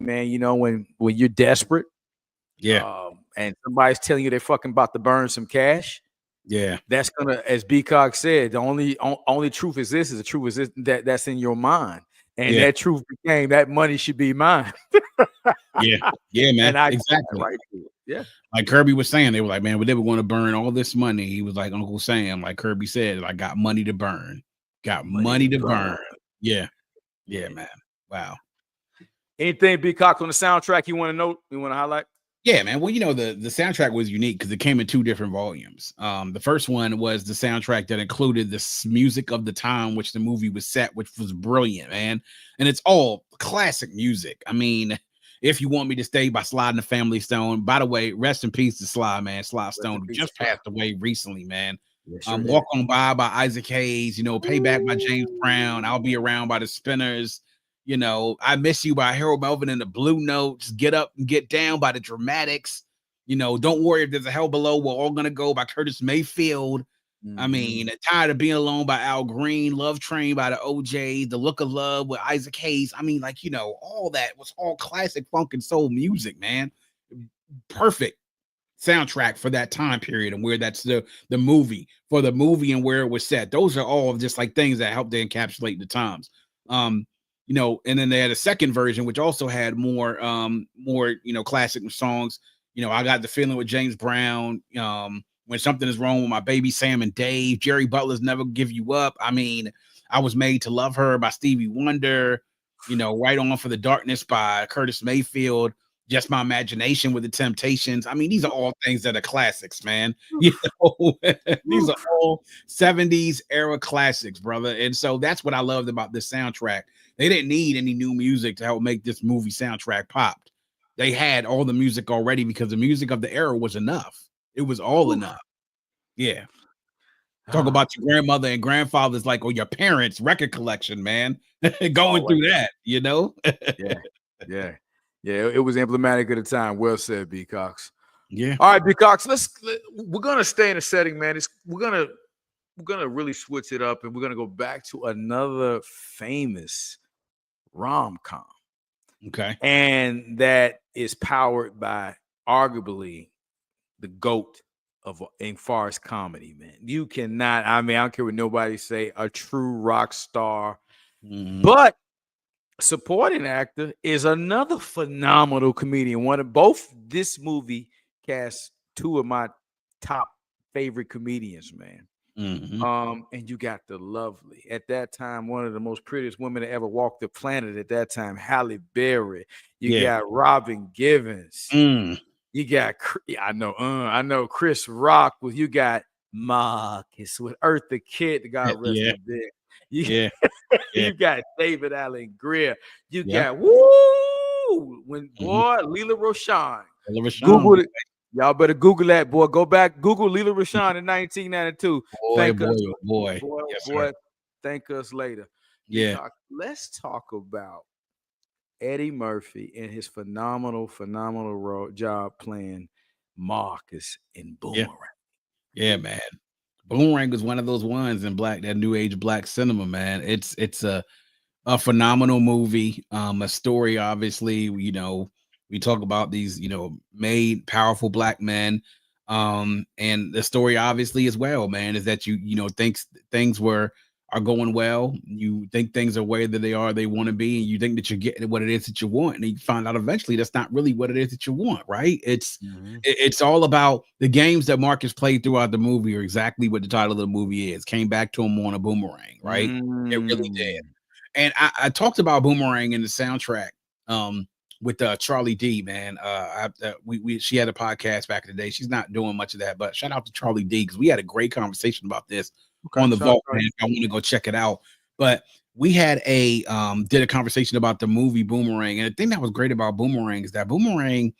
man, when you're desperate, and somebody's telling you they're fucking about to burn some cash, that's gonna, as B.Cox said, the only truth is this, that's in your mind. And that truth became that money should be mine. Yeah, man. Exactly. Right. Yeah.
Like Kirby was saying, they were like, man, they were going to burn all this money. He was like Uncle Sam, like Kirby said, I got money to burn. Got money to burn. Yeah. Yeah, man. Wow.
Anything B.Cox on the soundtrack you want to note? You want to highlight?
Yeah, man. Well, the soundtrack was unique because it came in 2 different volumes. The first one was the soundtrack that included the music of the time which the movie was set, which was brilliant, man. And it's all classic music. I mean, If You Want Me to Stay by Sly and the Family Stone. By the way, rest in peace to Sly, man. Sly Stone just passed away recently, man. Walk On By Isaac Hayes, Payback by James Brown, I'll Be Around by the Spinners. I Miss You by Harold Melvin and the Blue Notes, Get Up and Get Down by the Dramatics, Don't Worry If There's a Hell Below, We're All Gonna Go by Curtis Mayfield. I mean, Tired of Being Alone by Al Green, Love Train by the OJs, The Look of Love with Isaac Hayes. I mean, all that was all classic funk and soul music, man. Perfect soundtrack for that time period and where that's the movie and where it was set. Those are all just like things that help to encapsulate the times. And then they had a second version which also had more classic songs. I Got the Feeling with James Brown, When Something Is Wrong with My Baby Sam and Dave, Jerry Butler's Never Give You Up. I mean, I Was Made to Love Her by Stevie Wonder, Right On for the Darkness by Curtis Mayfield, Just My Imagination with the Temptations. I mean, these are all things that are classics, man. These are all 70s era classics, brother. And so that's what I loved about this soundtrack. They didn't need any new music to help make this movie soundtrack popped. They had all the music already because the music of the era was enough. It was all enough. Yeah. Talk about your grandmother and grandfather's or your parents' record collection, man. Going through that,
Yeah. It was emblematic at the time. Well said, B.Cox.
Yeah.
All right, B.Cox. We're gonna stay in the setting, man. We're gonna really switch it up, and we're gonna go back to another famous rom-com.
Okay.
And that is powered by arguably the GOAT in far as comedy, man. You cannot, I don't care what nobody say, a true rock star. But supporting actor is another phenomenal comedian. Both this movie cast 2 of my top favorite comedians, man. And you got the lovely, at that time, one of the most prettiest women to ever walk the planet at that time, Halle Berry. You got Robin Givens. You got, I know Chris Rock. You got Marcus with Eartha Kitt. God rest his dick. You got David Allen Greer. You got Leela Rochon. Google it. Y'all better Google that, boy. Go back, Google Leela Rochon in 1992. Boy. Thank us later.
Yeah.
Let's talk about Eddie Murphy and his phenomenal job playing Marcus in Boomerang.
Yeah, man. Boomerang was one of those ones in that new age black cinema, man. It's a phenomenal movie. A story, obviously, we talk about these, made powerful black men. And the story, obviously, as well, man, is that you think things are going well. You think things are where that they want to be, and you think that you're getting what it is that you want, and you find out eventually that's not really what it is that you want, right? It's all about the games that Marcus played throughout the movie are exactly what the title of the movie is. Came back to him on a boomerang, right? It really did. And I talked about Boomerang in the soundtrack with Charlie D, man. She had a podcast back in the day. She's not doing much of that, but shout out to Charlie D because we had a great conversation about this on the vault, man. If I want to go check it out. But we had did a conversation about the movie Boomerang. And the thing that was great about Boomerang is that Boomerang,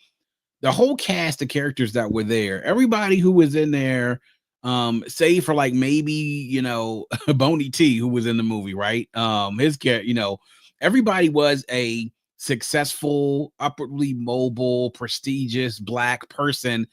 the whole cast of characters that were there, everybody who was in there, save for maybe Boney T, who was in the movie, right? His character, everybody was a successful, upwardly mobile, prestigious black person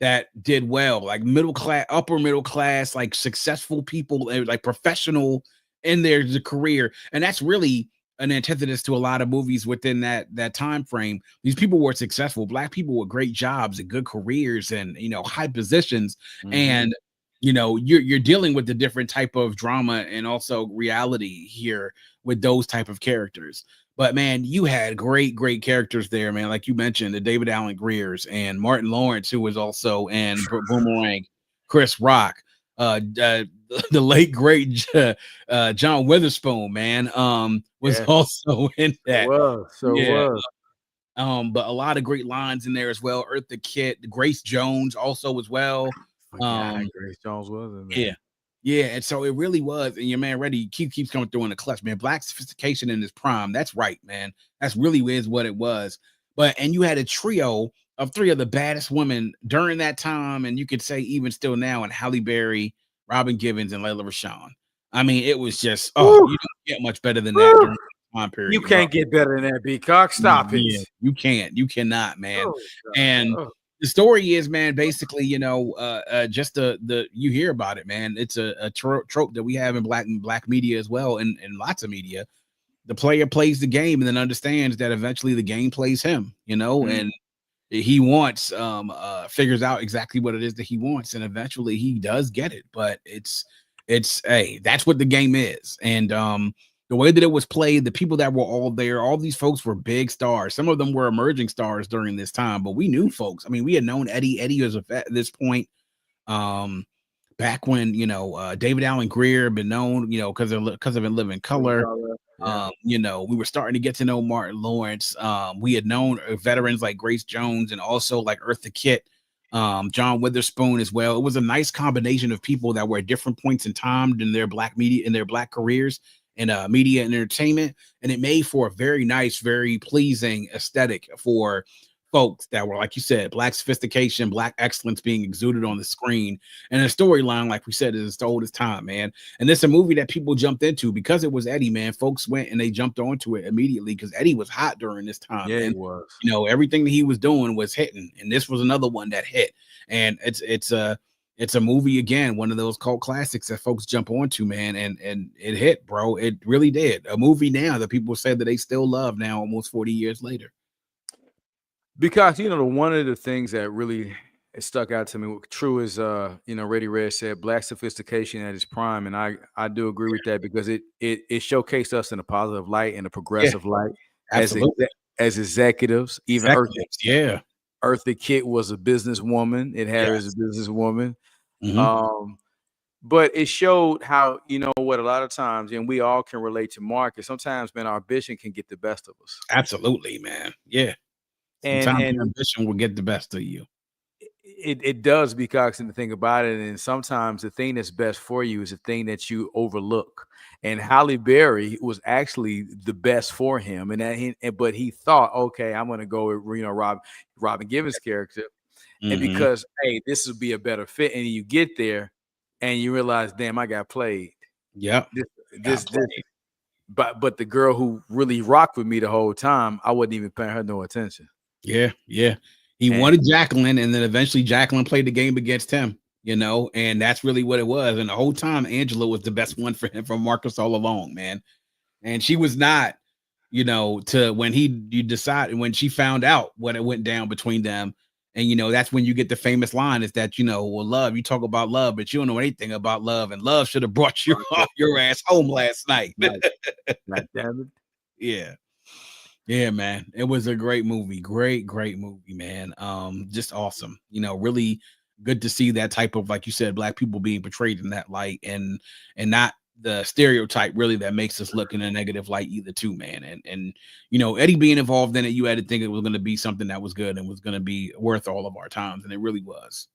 that did well, middle class, upper middle class, successful people, professional in their career. And that's really an antithesis to a lot of movies within that time frame. These people were successful, black people with great jobs and good careers and high positions. And you're dealing with the different type of drama and also reality here with those type of characters. But man, you had great characters there, man. Like you mentioned, the David Allen Greers and Martin Lawrence, who was also in Boomerang, Chris Rock, the late great John Witherspoon, man, was also in that.
So
But a lot of great lines in there as well. Eartha Kitt, Grace Jones also as well.
Grace Jones was in there.
Yeah. Yeah, and so it really was. And your man Reddy keeps coming through in the clutch, man. Black sophistication in his prime. That's right, man. That's really is what it was. And you had a trio of three of the baddest women during that time, and you could say even still now, and Halle Berry, Robin Givens, and Layla Rashawn. I mean, it was just you don't get much better than that during that time period.
You can't get better than that, B.Cox. Stop it.
You can't. You cannot, man. The story is, man, basically, just the you hear about it, man. It's a trope that we have in black media as well, and lots of media. The player plays the game and then understands that eventually the game plays him, and he wants figures out exactly what it is that he wants, and eventually he does get it. But it's that's what the game is. And the way that it was played, the people that were all there, all these folks were big stars. Some of them were emerging stars during this time, but we knew folks. I mean, we had known Eddie. Eddie was at this point, back when David Allen Greer had been known, because of In Living Color. We were starting to get to know Martin Lawrence. We had known veterans like Grace Jones and also like Eartha Kitt, John Witherspoon as well. It was a nice combination of people that were at different points in time in their black media, in their black careers, and media and entertainment, and it made for a very nice, very pleasing aesthetic for folks that were, like you said, black sophistication, black excellence being exuded on the screen, and a storyline, like we said, is as old as time, man. And this is a movie that people jumped into because it was Eddie, man. Folks went and they jumped onto it immediately because Eddie was hot during this time.
Yeah,
man.
He was.
Everything that he was doing was hitting, and this was another one that hit. And it's a movie, again, one of those cult classics that folks jump onto, man, and it hit, bro. It really did. A movie now that people say that they still love now, almost 40 years later.
Because one of the things that really stuck out to me, true as Reddy Red said, black sophistication at its prime, and I do agree with that because it showcased us in a positive light and a progressive light as executives, even Eartha Kitt was a businesswoman. It had her as a businesswoman. But it showed how, what a lot of times, and we all can relate to Marcus, sometimes, man, our ambition can get the best of us.
Absolutely, man. Yeah. Sometimes and ambition will get the best of you.
It does, because the thing about it, and sometimes the thing that's best for you is the thing that you overlook. And Halle Berry was actually the best for him, but he thought, okay, I'm going to go with Robin Givens' character, and because this would be a better fit, and you get there and you realize, damn, I got played.
Yeah,
but the girl who really rocked with me the whole time, I wasn't even paying her no attention.
Yeah. He wanted Jacqueline, and then eventually Jacqueline played the game against him, and that's really what it was. And the whole time, Angela was the best one for him, from Marcus all along, man. And she was not, when when she found out what it went down between them. And, that's when you get the famous line is that, well, love, you talk about love, but you don't know anything about love. And love should have brought your ass home last night.
God damn it.
Yeah. Yeah, man. It was a great movie. Great movie, man. Just awesome. Really good to see that type of, like you said, black people being portrayed in that light, and not the stereotype really that makes us look in a negative light either, too, man. And Eddie being involved in it, you had to think it was going to be something that was good and was going to be worth all of our times, and it really was.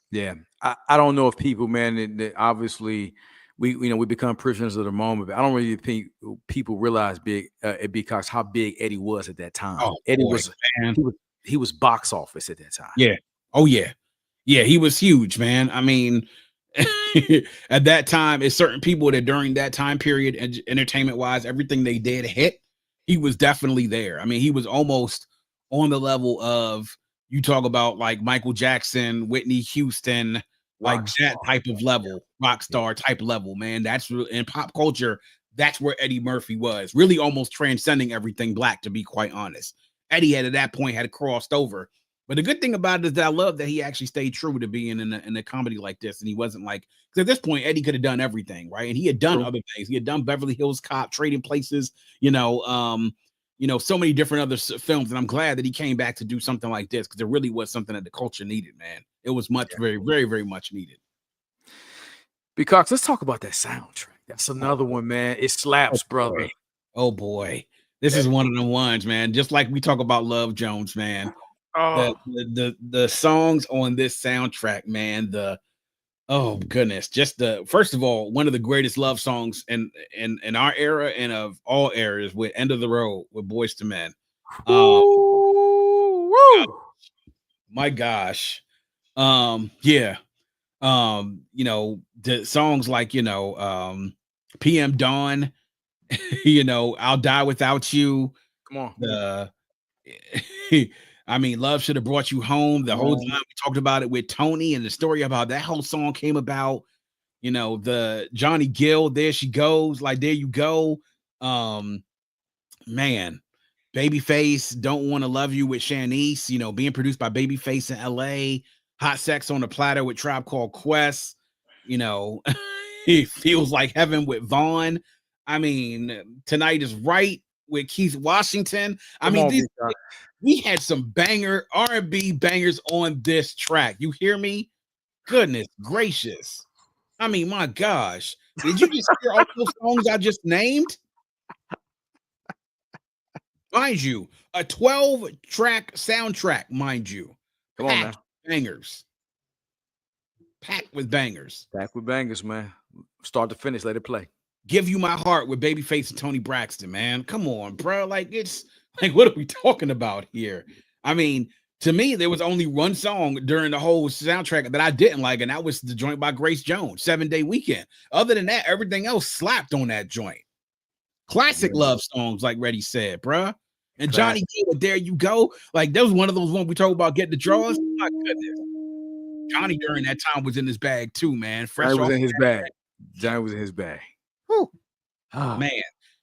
Yeah. I don't know if people, man, that obviously we become prisoners of the moment, but I don't really think people realize because how big Eddie was at that time. Eddie he was box office at that time.
Yeah. Oh yeah. Yeah, he was huge, man. I mean, at that time, it's certain people that during that time period, entertainment wise, everything they did hit, he was definitely there. I mean, he was almost on the level of, you talk about like Michael Jackson, Whitney Houston, like that type of level, rock star type level, man. That's in pop culture. That's where Eddie Murphy was, really almost transcending everything black, to be quite honest. Eddie at that point had crossed over. But the good thing about it is that I love that he actually stayed true to being in a comedy like this. And he wasn't like, because at this point, Eddie could have done everything, right? And he had done other things. He had done Beverly Hills Cop, Trading Places, so many different other films. And I'm glad that he came back to do something like this, because it really was something that the culture needed, man. It was very, very, very much needed.
Because let's talk about that soundtrack. That's another one, man. It slaps, brother.
Oh boy. This is one of the ones, man. Just like we talk about Love Jones, man.
Oh,
The songs on this soundtrack, man. Oh goodness, just first of all, one of the greatest love songs in our era and of all eras with End of the Road with Boyz II Men.
woo.
My gosh. Yeah. You know, the songs like, you know, PM Dawn, you know, I'll Die Without You.
Come on.
The I mean, Love Should Have Brought You Home. The whole time we talked about it with Tony and the story about that whole song came about. You know, the Johnny Gill, There She Goes, like There You Go. Man, Babyface, Don't Want to Love You with Shanice, you know, being produced by Babyface in LA. Hot Sex on the Platter with Tribe Called Quest. You know, It Feels Like Heaven with Vaughn. I mean, Tonight Is Right with Keith Washington. We had some banger R&B bangers on this track. You hear me? Goodness gracious. I mean, my gosh. Did you just hear all those songs I just named? Mind you, a 12-track soundtrack, mind you.
Come on, man.
Bangers. Packed with bangers.
Packed with bangers, man. Start to finish, let it play.
Give You My Heart with Babyface and Tony Braxton, man. Come on, bro. Like, it's like, what are we talking about here? I mean, to me, there was only one song during the whole soundtrack that I didn't like, and that was the joint by Grace Jones, 7 Day Weekend. Other than that, everything else slapped on that joint. Classic love songs, like Reddy said, bruh. And Johnny Gill, There You Go. Like, that was one of those ones we talk about getting the draws. My goodness. Johnny during that time was in his bag too, man.
Johnny was in his bag. Johnny was in his bag.
Man,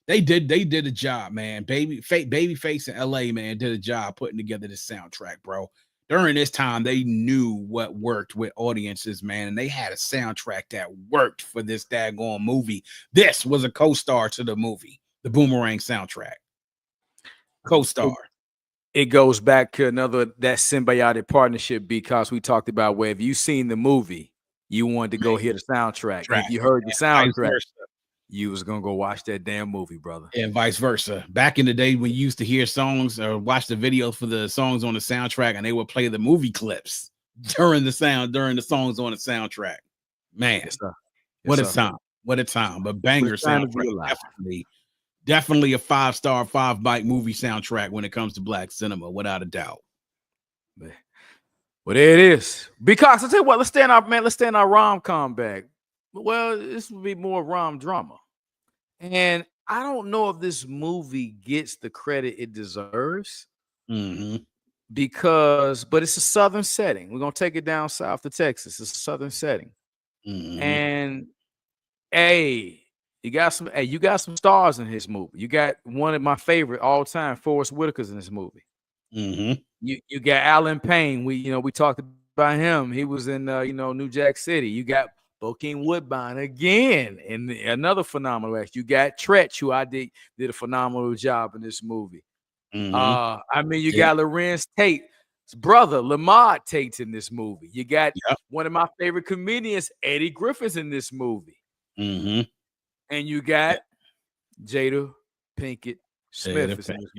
they did a job, man. Babyface in LA, man, did a job putting together this soundtrack, bro. During this time, they knew what worked with audiences, man, and they had a soundtrack that worked for this daggone movie. This was a co-star to the movie, the Boomerang soundtrack. Co-star.
It goes back to that symbiotic partnership, because we talked about where if you seen the movie, you wanted to go hear the soundtrack. If you heard the soundtrack, you was gonna go watch that damn movie, brother.
And vice versa. Back in the day when you used to hear songs or watch the videos for the songs on the soundtrack, and they would play the movie clips during the songs on the soundtrack. Man, what a time. What a time. But banger soundtrack. Definitely a 5-star, 5-bite movie soundtrack when it comes to black cinema, without a doubt.
Well, there it is. B.Cox, I'll tell you what, let's stay in our rom-com bag. Well, this would be more rom drama. And I don't know if this movie gets the credit it deserves. But it's a southern setting. We're gonna take it down south to Texas. It's a southern setting. And you got some stars in his movie. You got one of my favorite all time, Forrest Whitaker's in this movie. You got Alan Payne. We talked about him. He was in New Jack City. You got Bokeem Woodbine again, and another phenomenal act. You got Tretch, who I did a phenomenal job in this movie. You got Lorenz Tate's brother, Lamar Tate's in this movie. You got one of my favorite comedians, Eddie Griffin's in this movie. And you got Jada Pinkett Smith is in this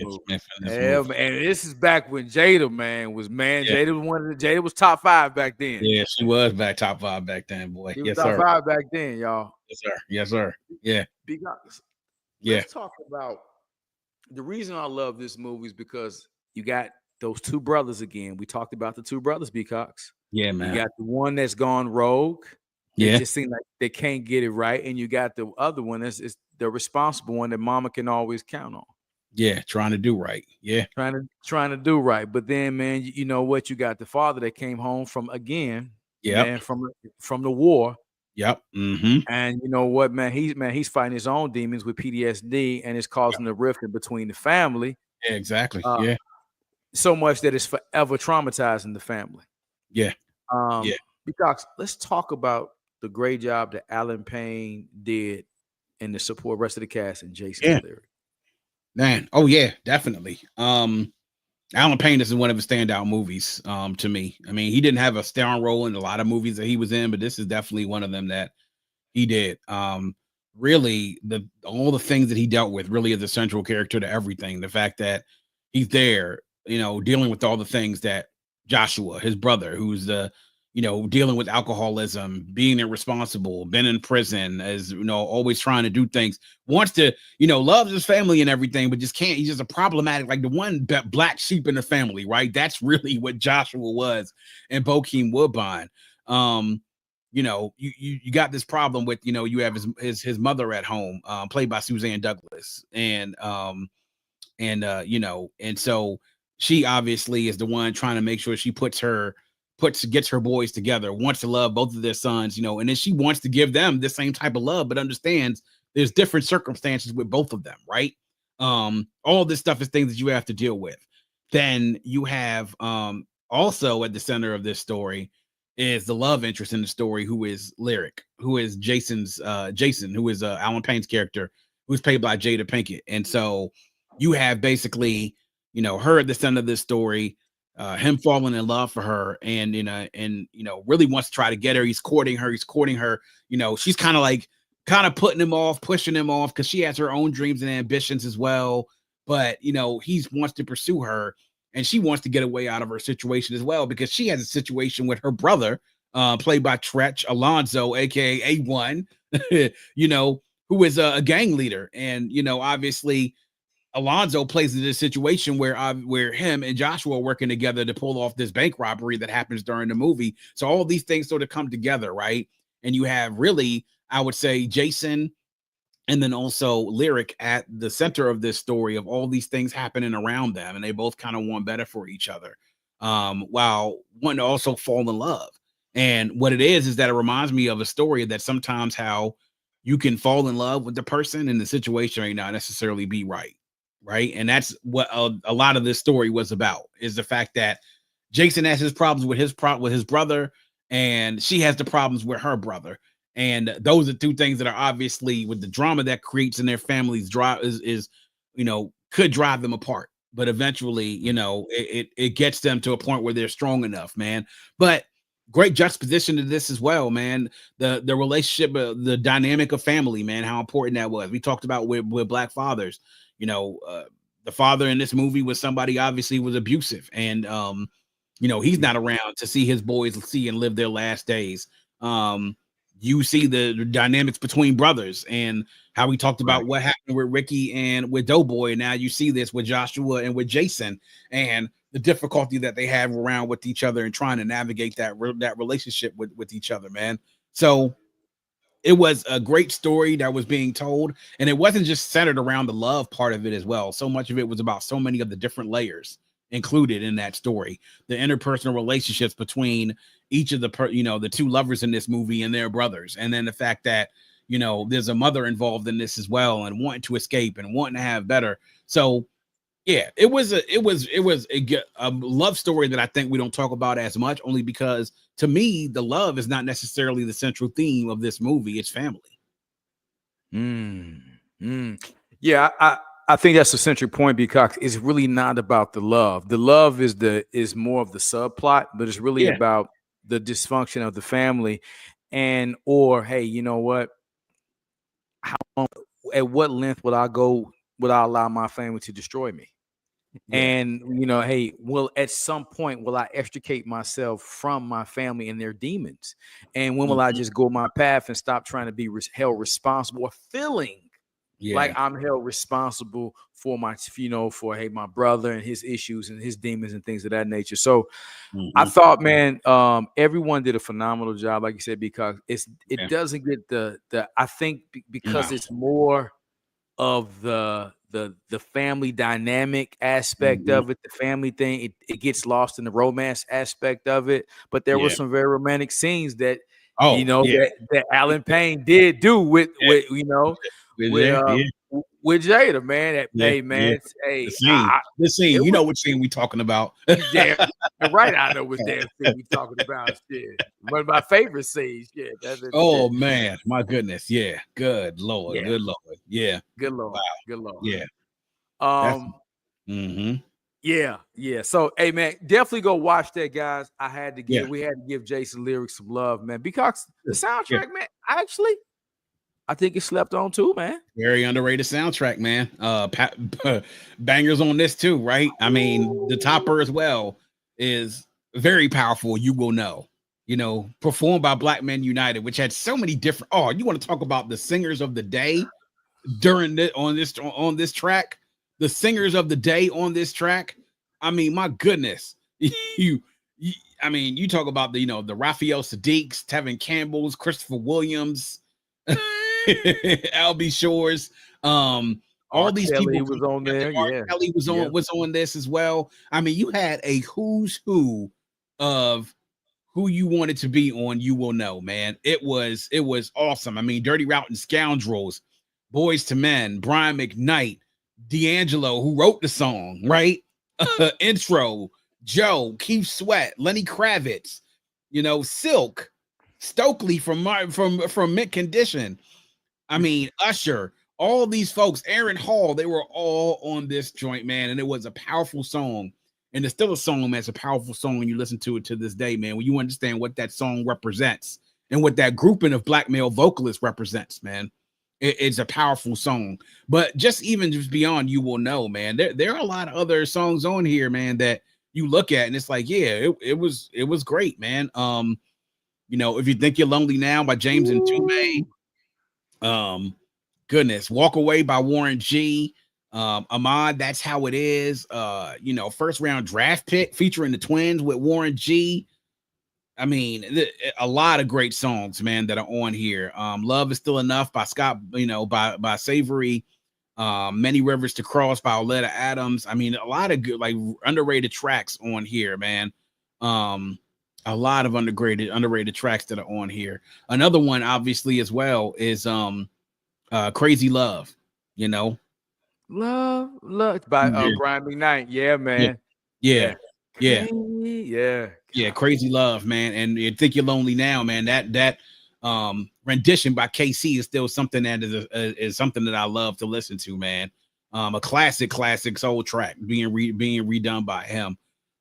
movie. And this is back when Jada, man, was Jada was top 5 back then.
Yeah, she was top 5 back then, boy.
She was top 5 back then, y'all.
Yes, sir. Yeah.
Let's talk about the reason I love this movie is because you got those two brothers again. We talked about the two brothers, B.Cox.
Yeah, man.
You got the one that's gone rogue.
Yeah.
It just seems like they can't get it right. And you got the other one that's the responsible one that mama can always count on.
Yeah, trying to do right. Yeah.
Trying to do right. But then, man, you know what? You got the father that came home from the war.
Yep.
And you know what, man? He's fighting his own demons with PTSD, and it's causing a rift in between the family.
Yeah, exactly.
So much that it's forever traumatizing the family.
Yeah.
Because let's talk about the great job that Alan Payne did and the support rest of the cast and Jason Leary.
Man, oh yeah, definitely. Alan Payne is one of his standout movies to me. I mean, he didn't have a starring role in a lot of movies that he was in, but this is definitely one of them that he did. really all the things that he dealt with really is a central character to everything. The fact that he's there, dealing with all the things that Joshua, his brother, who's dealing with alcoholism, being irresponsible, been in prison, as always trying to do things, wants to, loves his family and everything, but just can't. He's just a problematic, like the one black sheep in the family, right? That's really what Joshua was in Bokeem Woodbine. You got this problem with, you have his mother at home, played by Suzanne Douglas, and so she obviously is the one trying to make sure she gets her boys together, wants to love both of their sons, and then she wants to give them the same type of love, but understands there's different circumstances with both of them, right? All this stuff is things that you have to deal with. Then you have also at the center of this story is the love interest in the story, who is Lyric, who is Jason, who is Alan Payne's character, who's played by Jada Pinkett. And so you have basically, her at the center of this story, him falling in love for her, and really wants to try to get her. He's courting her. She's kind of putting him off, pushing him off, because she has her own dreams and ambitions as well. But he wants to pursue her, and she wants to get away out of her situation as well, because she has a situation with her brother, played by Tretch Alonzo, aka A1, who is a gang leader. And obviously Alonzo plays into this situation where him and Joshua are working together to pull off this bank robbery that happens during the movie. So all these things sort of come together, right? And you have really, I would say, Jason and then also Lyric at the center of this story of all these things happening around them, and they both kind of want better for each other, while wanting to also fall in love. And what it is that it reminds me of a story that sometimes how you can fall in love with the person and the situation may not necessarily be right. And that's what a lot of this story was about, is the fact that Jason has his problems with his brother, and she has the problems with her brother. And those are two things that are obviously, with the drama that creates in their families, could drive them apart. But eventually, it gets them to a point where they're strong enough, man. But great juxtaposition to this as well, man. The relationship, the dynamic of family, man, how important that was. We talked about with Black fathers. The father in this movie was somebody obviously was abusive, and he's not around to see his boys see and live their last days. You see the dynamics between brothers, and how we talked about what happened with Ricky and with Doughboy. And now you see this with Joshua and with Jason, and the difficulty that they have around with each other and trying to navigate that relationship with each other, man. So it was a great story that was being told, and it wasn't just centered around the love part of it as well. So much of it was about so many of the different layers included in that story, the interpersonal relationships between each of the two lovers in this movie and their brothers, and then the fact that there's a mother involved in this as well, and wanting to escape and wanting to have better. So yeah, it was a love story that I think we don't talk about as much, only because to me the love is not necessarily the central theme of this movie. It's family.
Yeah, I think that's the central point, because it's really not about the love. The love is more of the subplot, but it's really about the dysfunction of the family, or hey, you know what? How long, at what length would I go? Would I allow my family to destroy me? And hey, well, at some point, will I extricate myself from my family and their demons? And when will I just go my path and stop trying to be held responsible, or feeling like I'm held responsible for my brother and his issues and his demons and things of that nature? So I thought, man, everyone did a phenomenal job, like you said, because it doesn't get the I think because it's more of the family dynamic aspect of it, the family thing, it gets lost in the romance aspect of it. But there were some very romantic scenes that that Alan Payne did do with Jada, man. Hey, man, hey,
the scene, what scene we talking about?
Damn right, I know what damn scene we talking about. Shit, one of my favorite scenes. Yeah.
Man, my goodness. Yeah, good lord, good lord. Yeah,
good lord,
wow.
Good lord.
Yeah.
Yeah. So, hey, man, definitely go watch that, guys. We had to give Jason Lyric some love, man. B.Cox, the soundtrack, man. I think it's slept on too, man.
Very underrated soundtrack, man. Bangers on this too, right? I mean, the topper as well is very powerful. You will know, performed by Black Men United, which had so many different. Oh, you want to talk about the singers of the day during this on this track? The singers of the day on this track. I mean, my goodness, you talk about the Raphael Sadiqs, Tevin Campbell's, Christopher Williams. Albie Shores, all these
Kelly
people
was on there. Yeah,
Kelly was on this as well. I mean, you had a who's who of who you wanted to be on. You will know, man. It was awesome. I mean, Dirty Route and Scoundrels, Boys to Men, Brian McKnight, D'Angelo, who wrote the song, right? Intro, Joe, Keith Sweat, Lenny Kravitz, Silk, Stokely from Mint Condition. I mean, Usher, all these folks, Aaron Hall, they were all on this joint, man. And it was a powerful song. And it's still a song, man. It's a powerful song when you listen to it to this day, man. When you understand what that song represents and what that grouping of Black male vocalists represents, man. It's a powerful song. But just beyond, you will know, man. There are a lot of other songs on here, man, that you look at and it's like, yeah, it was great, man. If You Think You're Lonely Now by James and Toomey. Goodness, Walk Away by Warren G. Ahmad, That's How It Is. First Round Draft Pick featuring the Twins with Warren G. I mean, a lot of great songs, man, that are on here. Love Is Still Enough by Scott, by Savory. Many Rivers to Cross by Oleta Adams. I mean, a lot of good, like, underrated tracks on here, man. A lot of underrated tracks that are on here. Another one, obviously, as well, is Crazy Love,
Love by Brian McKnight. Yeah, man.
Yeah. Crazy Love, man. And You Think You're Lonely Now, man. That rendition by KC is still something that is something that I love to listen to, man. A classic soul track being redone by him.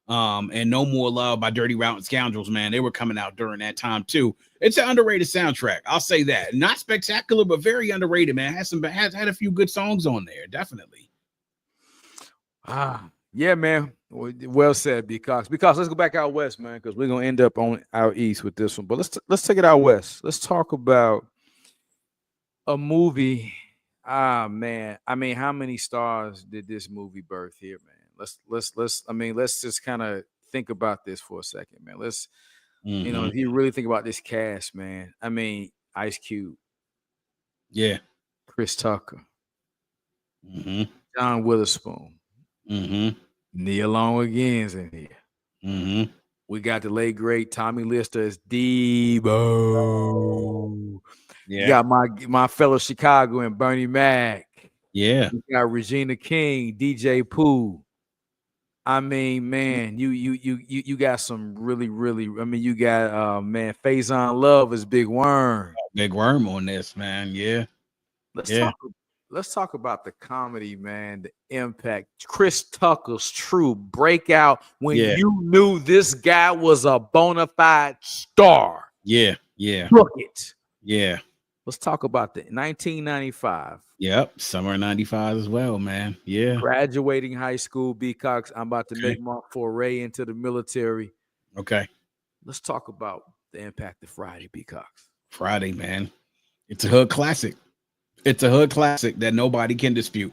And No More Love by Dirty Route and Scoundrels, man. They were coming out during that time too. It's an underrated soundtrack. I'll say that. Not spectacular, but very underrated, man. Had a few good songs on there, definitely.
Yeah, man. Well said, B.Cox. Because let's go back out west, man, because we're gonna end up on out east with this one. But let's take it out west. Let's talk about a movie. Man. I mean, how many stars did this movie birth here, man? Let's just kind of think about this for a second, man. Let's, if you really think about this cast, man. I mean, Ice Cube.
Yeah.
Chris Tucker. John Witherspoon. Neil Long Again's in here. We got the late great Tommy Lister as Debo. Yeah. You got my fellow Chicago and Bernie Mac.
Yeah.
You got Regina King, DJ Pooh. I mean, man, you got some really, I mean, you got man, Faison Love is Big Worm.
Big Worm on this, man. Yeah.
Let's talk about the comedy, man, the impact. Chris Tucker's true breakout when you knew this guy was a bona fide star.
Yeah.
Book it.
Yeah.
Let's talk about the 1995.
Yep, summer 95 as well, man. Yeah.
Graduating high school, B.Cox. I'm about to make my foray into the military.
Okay.
Let's talk about the impact of Friday, B.Cox.
Friday, man. It's a hood classic. It's a hood classic that nobody can dispute.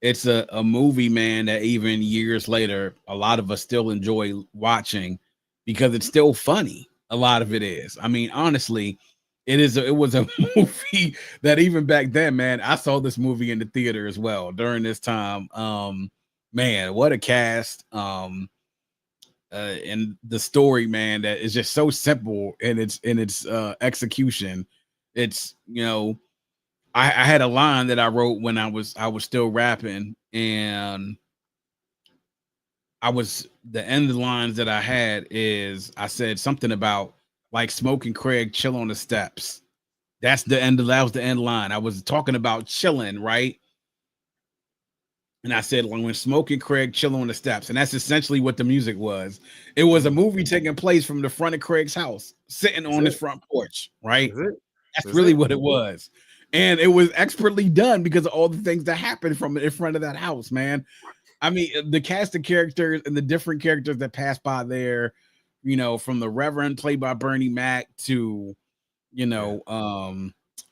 It's a movie, man, that even years later, a lot of us still enjoy watching because it's still funny. A lot of it is. I mean, honestly, it was a movie that even back then, man, I saw this movie in the theater as well during this time. Man, what a cast. And the story, man, that is just so simple in its execution. It's, I had a line that I wrote when I was still rapping, and the end of the lines that I had is I said something about like Smoking Craig chill on the steps. That was the end line. I was talking about chilling, right? And I said, when Smoking Craig chill on the steps. And that's essentially what the music was. It was a movie taking place from the front of Craig's house, sitting on his front porch, right? That's really what it was. And it was expertly done because of all the things that happened from in front of that house, man. I mean, the cast of characters and the different characters that passed by there, you know, from the Reverend played by Bernie Mac to, you know,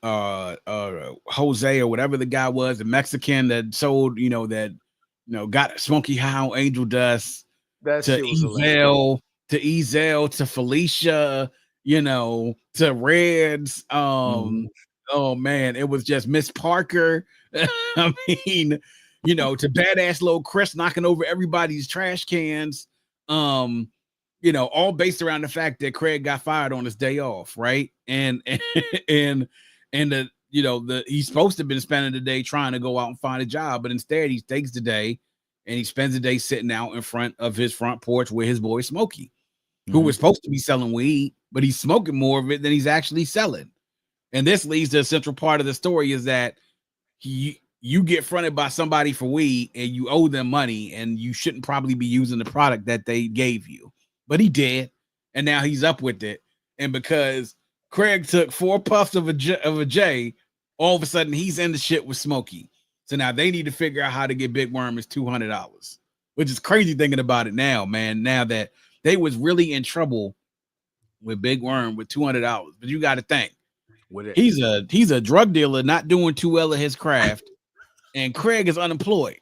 Jose or whatever the guy was, the Mexican that sold, you know, that, you know, got smoky high on angel dust,
That
to
shit was hilarious.
Ezel, to Felicia, you know, to Reds. Oh man, it was just Miss Parker. I mean, you know, to badass little Chris knocking over everybody's trash cans. You know, all based around the fact that Craig got fired on his day off, right? And and the you know he's supposed to have been spending the day trying to go out and find a job, but instead he takes the day and he spends the day sitting out in front of his front porch with his boy Smokey, who was supposed to be selling weed, but he's smoking more of it than he's actually selling. And this leads to a central part of the story is that you get fronted by somebody for weed and you owe them money and you shouldn't probably be using the product that they gave you. But he did, and now he's up with it. And because Craig took 4 puffs of a J, all of a sudden he's in the shit with Smokey. So now they need to figure out how to get Big Worm his $200, which is crazy thinking about it now, man. Now that they was really in trouble with Big Worm with $200, but you got to think he's a drug dealer not doing too well at his craft, and Craig is unemployed.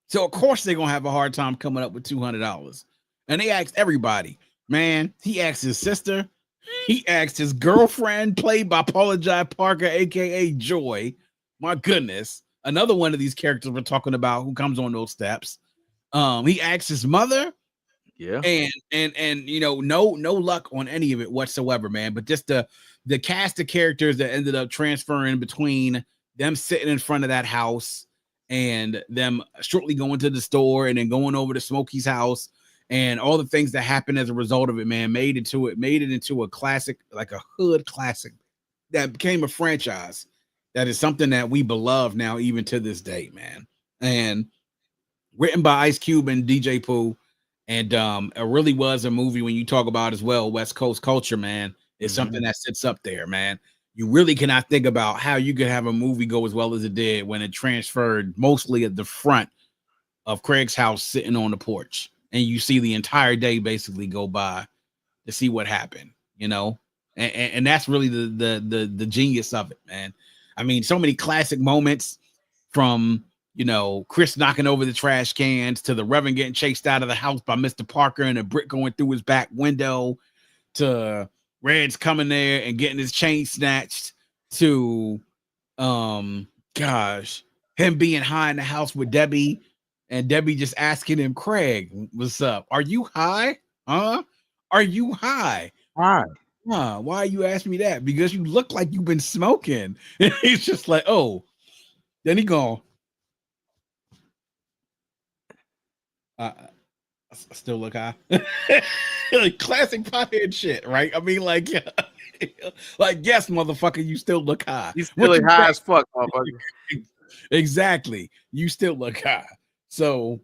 So of course they're gonna have a hard time coming up with $200. And they asked everybody, man. He asked his sister, he asked his girlfriend, played by Paula Jai Parker, aka Joy. My goodness, another one of these characters we're talking about who comes on those steps. He asked his mother, and you know, no luck on any of it whatsoever, man. But just the cast of characters that ended up transferring between them sitting in front of that house and them shortly going to the store and then going over to Smokey's house. And all the things that happened as a result of it, man, made it into a classic, like a hood classic that became a franchise that is something that we beloved now, even to this day, man. And written by Ice Cube and DJ Pooh. And it really was a movie when you talk about as well, West Coast culture, man. It's something that sits up there, man. You really cannot think about how you could have a movie go as well as it did when it transferred mostly at the front of Craig's house sitting on the porch. And you see the entire day basically go by to see what happened, you know, and that's really the genius of it, man. I mean, so many classic moments from, you know, Chris knocking over the trash cans to the Reverend getting chased out of the house by Mr. Parker and a brick going through his back window to Red's coming there and getting his chain snatched to, gosh, him being high in the house with Debbie. And Debbie just asking him, Craig, what's up? Are you high? Huh? Are you high?
Why?
Why you ask me that? Because you look like you've been smoking. And he's just like, oh. Then he gone. I still look high. Like classic pothead shit, right? I mean, like, like, yes, motherfucker, you still look high.
You still look high as fuck, motherfucker.
Exactly. You still look high. So,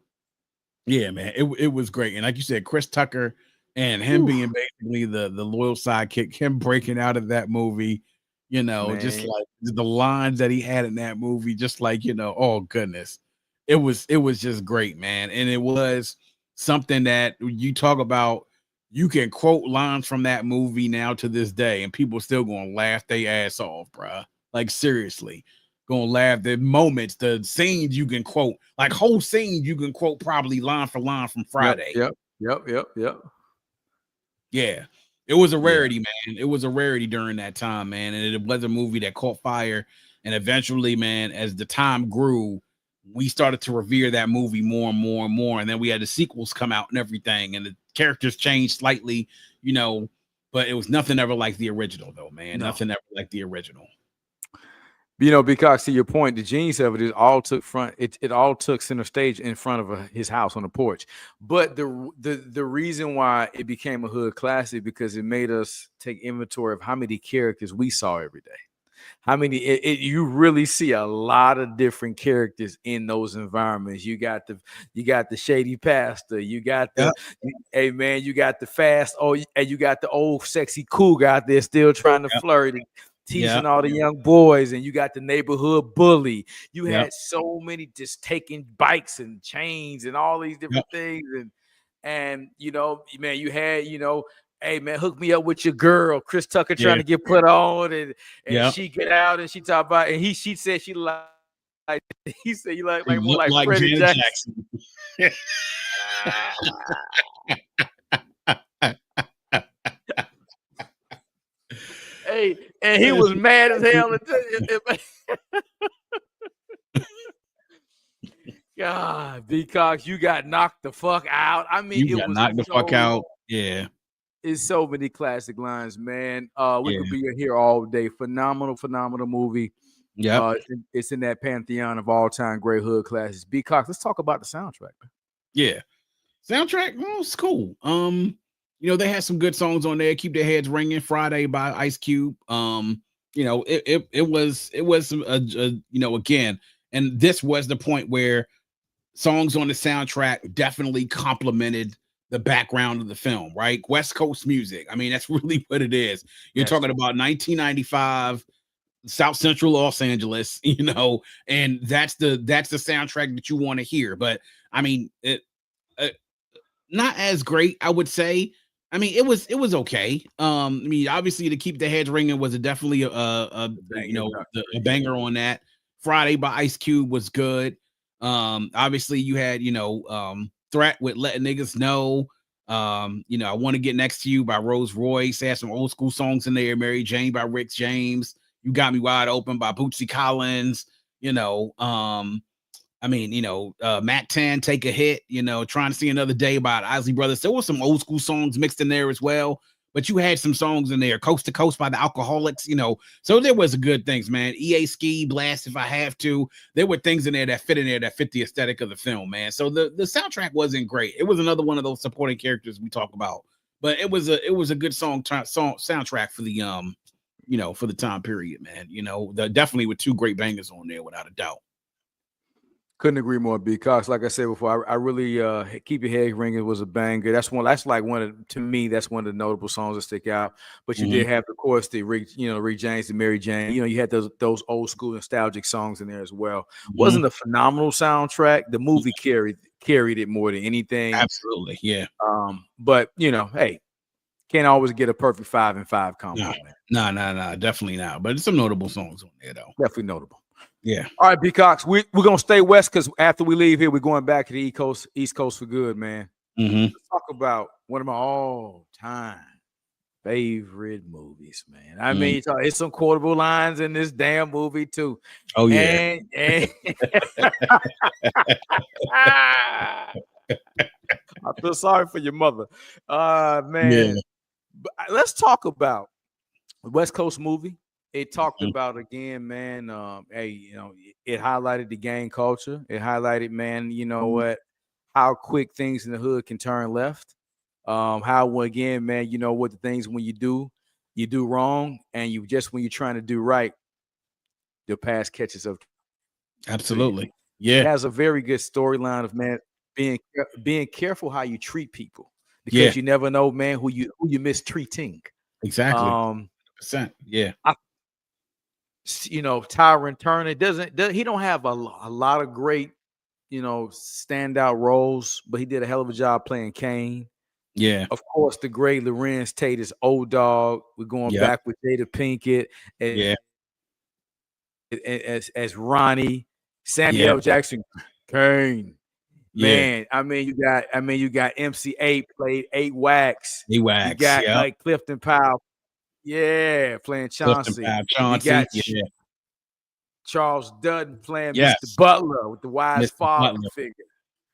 yeah, man, it was great. And like you said, Chris Tucker and him being basically the loyal sidekick, him breaking out of that movie, you know, man. Just like the lines that he had in that movie, just like, you know, oh goodness. It was just great, man. And it was something that you talk about, you can quote lines from that movie now to this day, and people still gonna laugh their ass off, bro. Like seriously. Gonna laugh. The moments, the scenes you can quote, like whole scenes you can quote probably line for line from Friday.
Yep.
Yeah, it was a rarity, man. It was a rarity during that time, man. And it was a movie that caught fire. And eventually, man, as the time grew, we started to revere that movie more and more and more. And then we had the sequels come out and everything, and the characters changed slightly, you know, but it was nothing ever like the original, though, man. No. Nothing ever like the original.
You know, because to your point, the genius of it all took it all took center stage in front of his house on the porch. But the reason why it became a hood classic, because it made us take inventory of how many characters we saw every day. How many you really see a lot of different characters in those environments. You got the shady pastor, you got the hey man, you got the fast, and you got the old sexy cool guy out there still trying to flirt. teasing all the young boys, and you got the neighborhood bully. You had so many just taking bikes and chains and all these different things, and you know, man, you had, you know, hey man, hook me up with your girl, Chris Tucker trying to get put on, and she get out and she talk about, and she said she like he said you like more like Freddie Jackson. Hey, and he was mad as hell. God, B.Cox, you got knocked the fuck out. I mean,
you got knocked the fuck out. Yeah.
It's so many classic lines, man. We could be here all day. Phenomenal movie.
Yeah.
It's in that pantheon of all-time great hood classics. B.Cox, let's talk about the soundtrack, man.
Yeah. Soundtrack, it's cool. You know, they had some good songs on there. Keep Their Heads Ringing, Friday by Ice Cube. You know, it was you know, again, and this was the point where songs on the soundtrack definitely complemented the background of the film, right? West Coast music. I mean, that's really what it is. You're talking about 1995, South Central Los Angeles, you know, and that's the soundtrack that you want to hear. But I mean, not as great, I would say. I mean, it was okay. I mean, obviously, To Keep the Heads Ringing was definitely a banger on that. Friday by Ice Cube was good. Obviously, you had, you know, Threat with Letting Niggas Know. You know, I Want to Get Next to You by Rose Royce. They had some old school songs in there. Mary Jane by Rick James. You Got Me Wide Open by Bootsy Collins. You know, I mean, you know, Matt Tan, Take a Hit, you know, Trying to See Another Day by the Isley Brothers. There were some old school songs mixed in there as well, but you had some songs in there, Coast to Coast by the Alcoholics, you know, so there was a good things, man. EA Ski, Blast If I Have To. There were things in there that fit the aesthetic of the film, man. So the soundtrack wasn't great. It was another one of those supporting characters we talk about, but it was a good soundtrack for the you know, for the time period, man. You know, definitely with two great bangers on there, without a doubt.
Couldn't agree more, B.Cox. Like I said before, I really Keep Your Head Ringing was a banger. That's like to me, that's one of the notable songs that stick out. But you did have, of course, the Rick James and Mary Jane. You know, you had those old school nostalgic songs in there as well. Wasn't a phenomenal soundtrack. The movie carried it more than anything.
Absolutely, yeah.
But you know, hey, can't always get a perfect 5 and 5 combo.
No, definitely not. But some notable songs on there though.
Definitely notable.
Yeah.
All right, B.Cox, we're gonna stay west because after we leave here, we're going back to the East Coast for good, man. Let's talk about one of my all-time favorite movies, man. I mean, it's some quotable lines in this damn movie too.
Oh yeah.
And I feel sorry for your mother, man. Yeah. But let's talk about the West Coast movie. It talked about, again, man, hey, you know, it highlighted the gang culture. It highlighted, man, you know what, how quick things in the hood can turn left. How, again, man, you know what, the things when you do wrong, and when you're trying to do right, the past catches up.
Absolutely. Yeah.
It has a very good storyline of, man, being careful how you treat people, because you never know, man, who you mistreating.
Exactly. Yeah.
You know, Tyron Turner he don't have a lot of great, you know, standout roles, but he did a hell of a job playing Kane.
Yeah.
Of course, the great Lorenz Tate is Old Dog. We're going back with Jada Pinkett as Ronnie, Samuel Jackson, Kane. Man, I mean, you got MC8 played 8 Wax. You got like Clifton Powell. Yeah, playing Chauncey. You got Charles Dutton playing Mr. Butler with the wise father figure.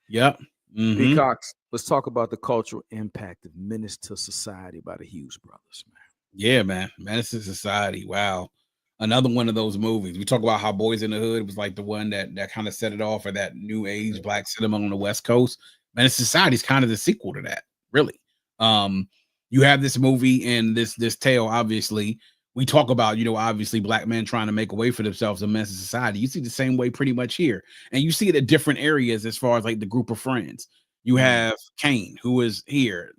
Yep.
B.Cox, let's talk about the cultural impact of Menace to Society by the Hughes brothers, man.
Yeah, man. Menace to Society. Wow. Another one of those movies. We talk about how Boyz in the Hood was like the one that kind of set it off for that new age black cinema on the West Coast. Menace to Society is kind of the sequel to that, really. You have this movie and this tale, obviously. We talk about, you know, obviously black men trying to make a way for themselves in Menace to Society. You see the same way pretty much here. And you see it at different areas as far as like the group of friends. You have Kane, who is here,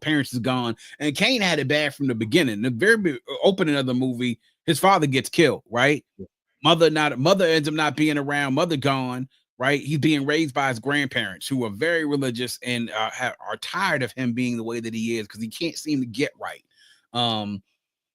parents is gone. And Kane had it bad from the beginning. The very opening of the movie, his father gets killed, right? Mother ends up not being around, mother gone, right? He's being raised by his grandparents who are very religious and are tired of him being the way that he is because he can't seem to get right.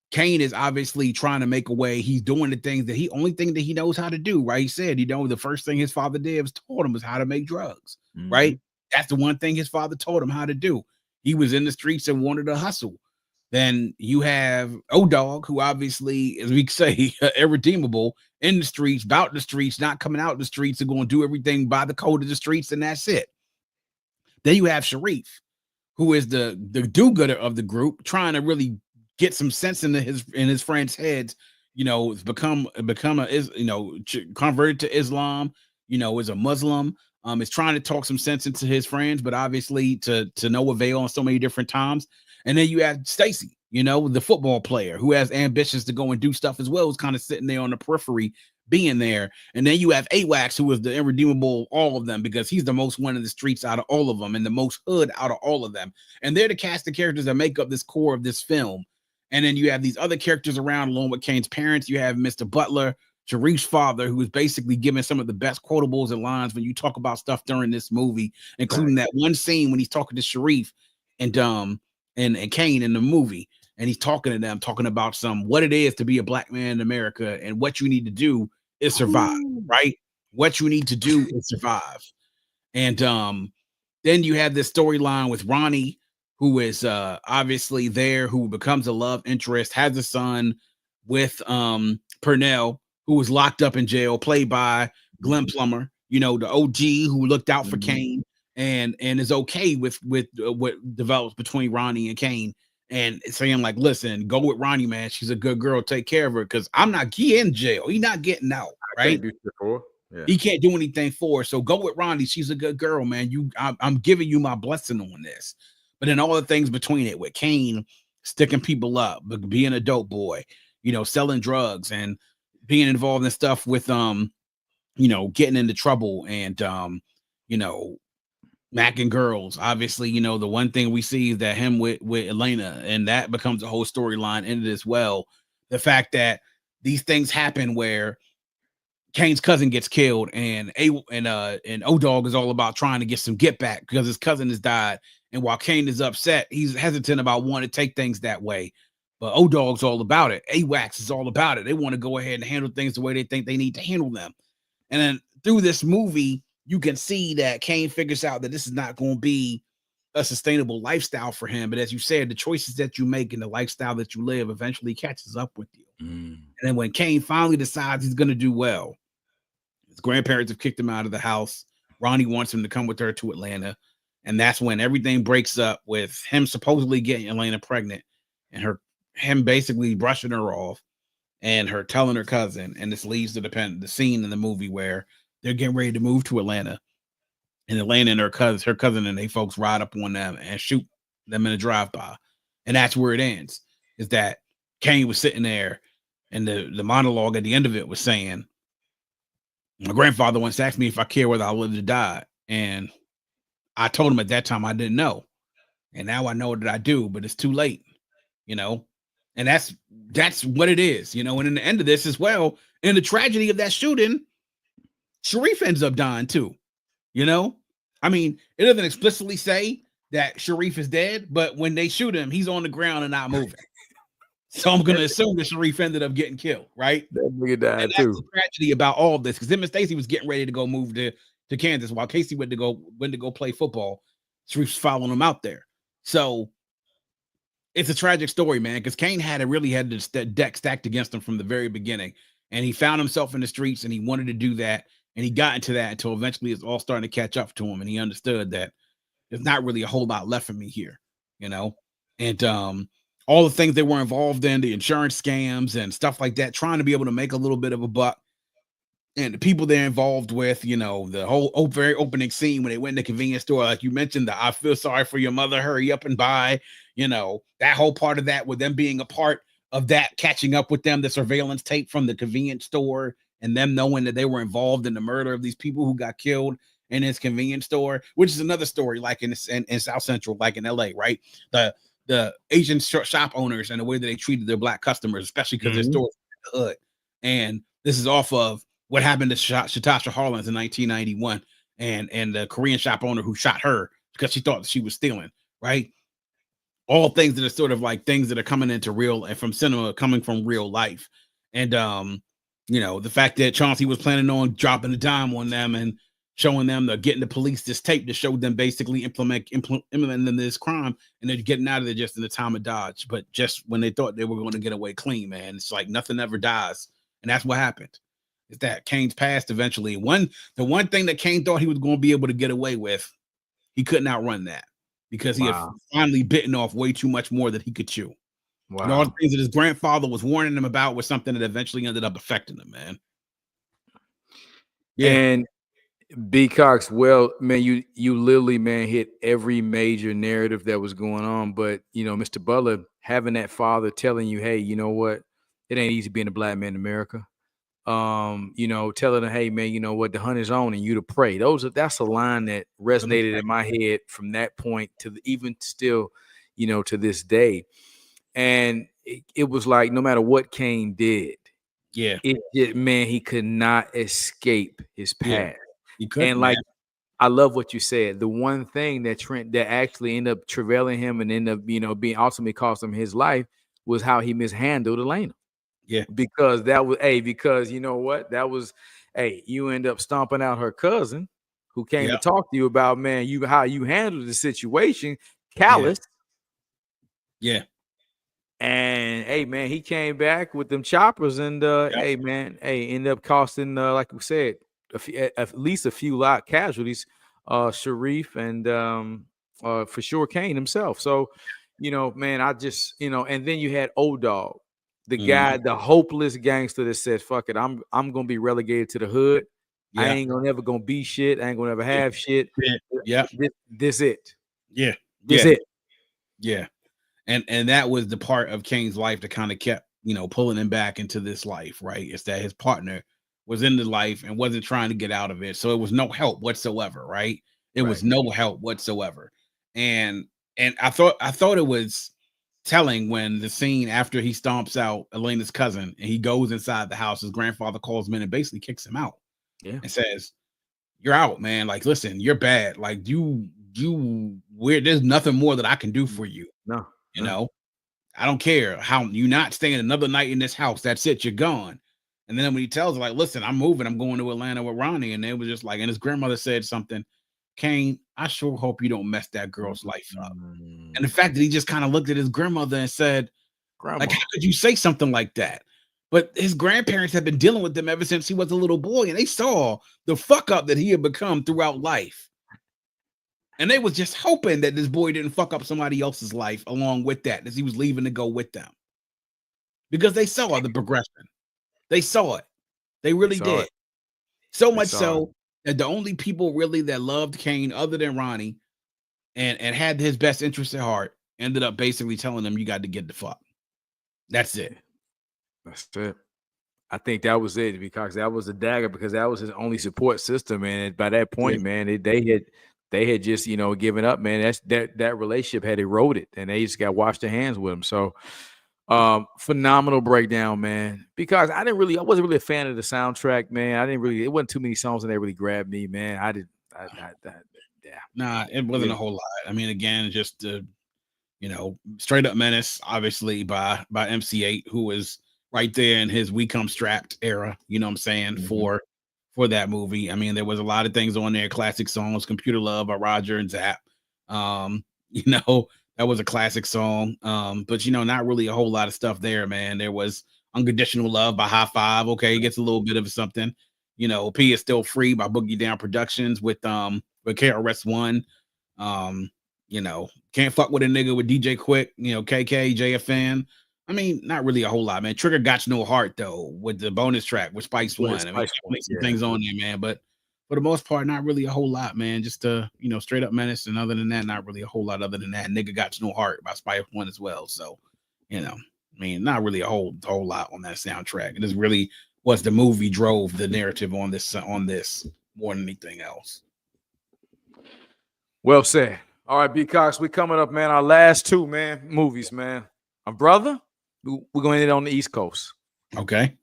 Kane is obviously trying to make a way. He's doing the things that only thing that he knows how to do, right? He said, the first thing his father did was taught him was how to make drugs, right? That's the one thing his father taught him how to do. He was in the streets and wanted to hustle. Then you have O-Dog, who obviously, as we say, irredeemable in the streets, about the streets, not coming out the streets, and going to do everything by the code of the streets, and that's it. Then you have Sharif, who is the do-gooder of the group, trying to really get some sense into his friends' heads, become converted to Islam, is a Muslim, is trying to talk some sense into his friends, but obviously to no avail on so many different times. And then you have Stacy, the football player who has ambitions to go and do stuff as well, is kind of sitting there on the periphery, being there. And then you have AWACS, who is the irredeemable of all of them, because he's the most one in the streets out of all of them and the most hood out of all of them. And they're the cast of characters that make up this core of this film. And then you have these other characters around, along with Kane's parents. You have Mr. Butler, Sharif's father, who is basically giving some of the best quotables and lines when you talk about stuff during this movie, including that one scene when he's talking to Sharif and Kane in the movie. And he's talking to them, talking about what it is to be a black man in America and what you need to do is survive, right? What you need to do is survive. And then you have this storyline with Ronnie, who is obviously there, who becomes a love interest, has a son with Purnell, who was locked up in jail, played by Glenn Plummer, the OG who looked out for Kane and is okay with what develops between Ronnie and Kane, and saying like, listen, go with Ronnie, man. She's a good girl. Take care of her, because he in jail. He's not getting out, right?
Yeah.
He can't do anything for her. So go with Ronnie. She's a good girl, man. I'm giving you my blessing on this. But then all the things between it, with Kane sticking people up, but being a dope boy, selling drugs and being involved in stuff with getting into trouble and macking girls. Obviously, the one thing we see is that him with Elena, and that becomes a whole storyline in it as well. The fact that these things happen where Kane's cousin gets killed, and O-Dog is all about trying to get some get back because his cousin has died. And while Kane is upset, he's hesitant about wanting to take things that way. But O-Dog's all about it. AWACS is all about it. They want to go ahead and handle things the way they think they need to handle them. And then through this movie, you can see that Kane figures out that this is not going to be a sustainable lifestyle for him. But as you said, the choices that you make and the lifestyle that you live eventually catches up with you. And then when Kane finally decides he's going to do well, his grandparents have kicked him out of the house. Ronnie wants him to come with her to Atlanta. And that's when everything breaks up, with him supposedly getting Elena pregnant and him basically brushing her off and her telling her cousin. And this leads to the scene in the movie where they're getting ready to move to Atlanta. And Atlanta and her cousin and they folks ride up on them and shoot them in a drive-by. And that's where it ends, is that Kane was sitting there, and the monologue at the end of it was saying, my grandfather once asked me if I care whether I live or die. And I told him at that time I didn't know. And now I know that I do, but it's too late, and that's what it is, and in the end of this as well, in the tragedy of that shooting, Sharif ends up dying too, I mean, it doesn't explicitly say that Sharif is dead, but when they shoot him, he's on the ground and not moving. So I'm going to assume that Sharif ended up getting killed, right?
That nigga died
and that's
too.
The tragedy about all of this, because him and Stacy was getting ready to go move to Kansas, while Casey went to go play football. Sharif's following him out there. So it's a tragic story, man, because Kane really had the deck stacked against him from the very beginning. And he found himself in the streets, and he wanted to do that. And he got into that until eventually it's all starting to catch up to him. And he understood that there's not really a whole lot left for me here, And all the things they were involved in, the insurance scams and stuff like that, trying to be able to make a little bit of a buck. And the people they're involved with, the whole very opening scene when they went in the convenience store, like you mentioned, I feel sorry for your mother, hurry up and buy, that whole part of that, with them being a part of that, catching up with them, the surveillance tape from the convenience store, and them knowing that they were involved in the murder of these people who got killed in his convenience store, which is another story, like in South Central, like in LA, right? The Asian shop owners and the way that they treated their black customers, especially because their stores the hood. And this is off of what happened to Shatasha Harlins in 1991, and the Korean shop owner who shot her because she thought she was stealing, right? All things that are sort of like things that are coming into real and from cinema, coming from real life. And the fact that Chauncey was planning on dropping a dime on them and showing them, getting the police this tape to show them basically implementing this crime, and they're getting out of there just in the time of dodge. But just when they thought they were going to get away clean, man, it's like nothing ever dies, and that's what happened. Is that Kane's passed eventually. The one thing that Kane thought he was going to be able to get away with, he couldn't outrun that because he had finally bitten off way too much more than he could chew. Wow. And all the things that his grandfather was warning him about was something that eventually ended up affecting him, man.
Yeah. And B.Cox, well, man, you literally, man, hit every major narrative that was going on. But, Mr. Butler, having that father telling you, hey, you know what? It ain't easy being a black man in America. Telling them, hey, man, you know what? The hunt is on and you to pray. That's a line that resonated in my head from that point to even still, to this day. And it was like, no matter what Kane did, he could not escape his past.
Yeah, he couldn't.
And like, I love what you said. The one thing that actually ended up travailing him and ended up, being ultimately cost him his life was how he mishandled Elena.
Yeah,
because you know what? That was, you end up stomping out her cousin who came to talk to you about, man, how you handled the situation, callous.
Yeah.
And hey, man, he came back with them choppers and ended up costing, like we said, at least a few lot casualties, Sharif and for sure Kane himself. So, man, I just, and then you had Old Dog. The guy, the hopeless gangster that says, fuck it, I'm gonna be relegated to the hood. Yeah. I ain't never gonna be shit. I ain't gonna ever have shit.
Yeah.
This it.
Yeah.
This it.
Yeah. And that was the part of Kane's life that kind of kept, pulling him back into this life, right? It's that his partner was in the life and wasn't trying to get out of it. So it was no help whatsoever, right? It was no help whatsoever. And I thought it was telling when the scene after he stomps out Elena's cousin and he goes inside the house, his grandfather calls him in and basically kicks him out and says, you're out, man. Like, listen, you're bad. Like there's nothing more that I can do for you.
No,
I don't care how you not staying another night in this house. That's it. You're gone. And then when he tells her, like, listen, I'm moving, I'm going to Atlanta with Ronnie. And it was just like, and his grandmother said something, Kane, I sure hope you don't mess that girl's life up. And the fact that he just kind of looked at his grandmother and said, like, how could you say something like that? But his grandparents have been dealing with them ever since he was a little boy, and they saw the fuck up that he had become throughout life. And they was just hoping that this boy didn't fuck up somebody else's life along with that, as he was leaving to go with them. Because they saw the progression. They saw it. They really did. So much so that the only people really that loved Kane other than Ronnie and had his best interest at heart ended up basically telling him, you got to get the fuck. That's it.
That's it. I think that was it, because that was the dagger, because that was his only support system. And by that point, man, they had just, given up, man. That relationship had eroded and they just got washed their hands with him. So phenomenal breakdown, man, because I wasn't really a fan of the soundtrack, man. It wasn't too many songs that really grabbed me, man.
Nah, it wasn't a whole lot. I mean, again, just straight up Menace, obviously by MC8, who was right there in his We Come Strapped era, you know what I'm saying, for that movie. I mean, there was a lot of things on there, classic songs, Computer Love by Roger and Zapp. That was a classic song. But not really a whole lot of stuff there, man. There was Unconditional Love by High Five. Okay, it gets a little bit of something. P Is Still Free by Boogie Down Productions with KRS-One. Can't Fuck With a Nigga with DJ Quick, KK, JFN. I mean, not really a whole lot, man. Trigger Got No Heart, though, with the bonus track with Spice One. I mean, some things on there, man. But for the most part, not really a whole lot, man. Just straight up Menace. And other than that, not really a whole lot other than that. Nigga Got No Heart by Spice One as well. So, not really a whole lot on that soundtrack. It just really was the movie drove the narrative on this more than anything else.
Well said. All right, B.Cox, we coming up, man. Our last two, man, movies, man. My brother, we're going to hit on the East Coast.
Okay.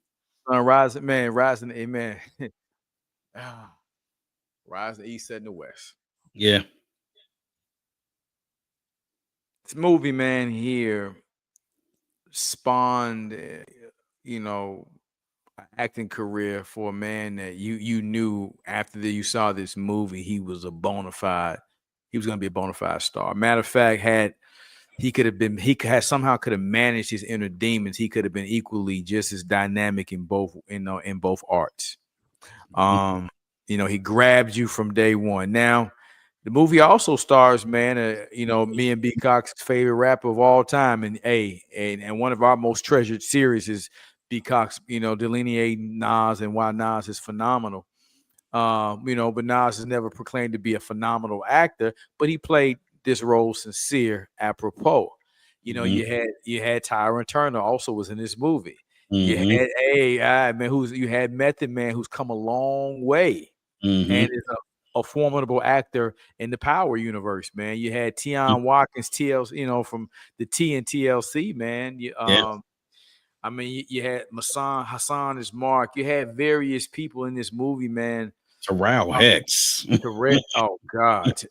Rising, man, rising, amen. Rising east and the west.
Yeah.
This movie, man, here spawned, you know, an acting career for a man that you knew after you saw this movie, he was a bona fide, he was gonna be a bona fide star. Matter of fact, somehow could have managed his inner demons. He could have been equally just as dynamic in both, in both arts. He grabbed you from day one. Now, the movie also stars, man, me and B.Cox's favorite rapper of all time, and one of our most treasured series is B.Cox, delineating Nas and why Nas is phenomenal. But Nas has never proclaimed to be a phenomenal actor, but he played this role sincere, apropos. You had Tyron Turner also was in this movie. You had you had Method Man, who's come a long way and is a formidable actor in the Power universe, man. You had Tion Watkins, TLC, from the T and TLC, man. You had Hassan is Mark. You had various people in this movie, man.
Terrell Hicks.
Oh God.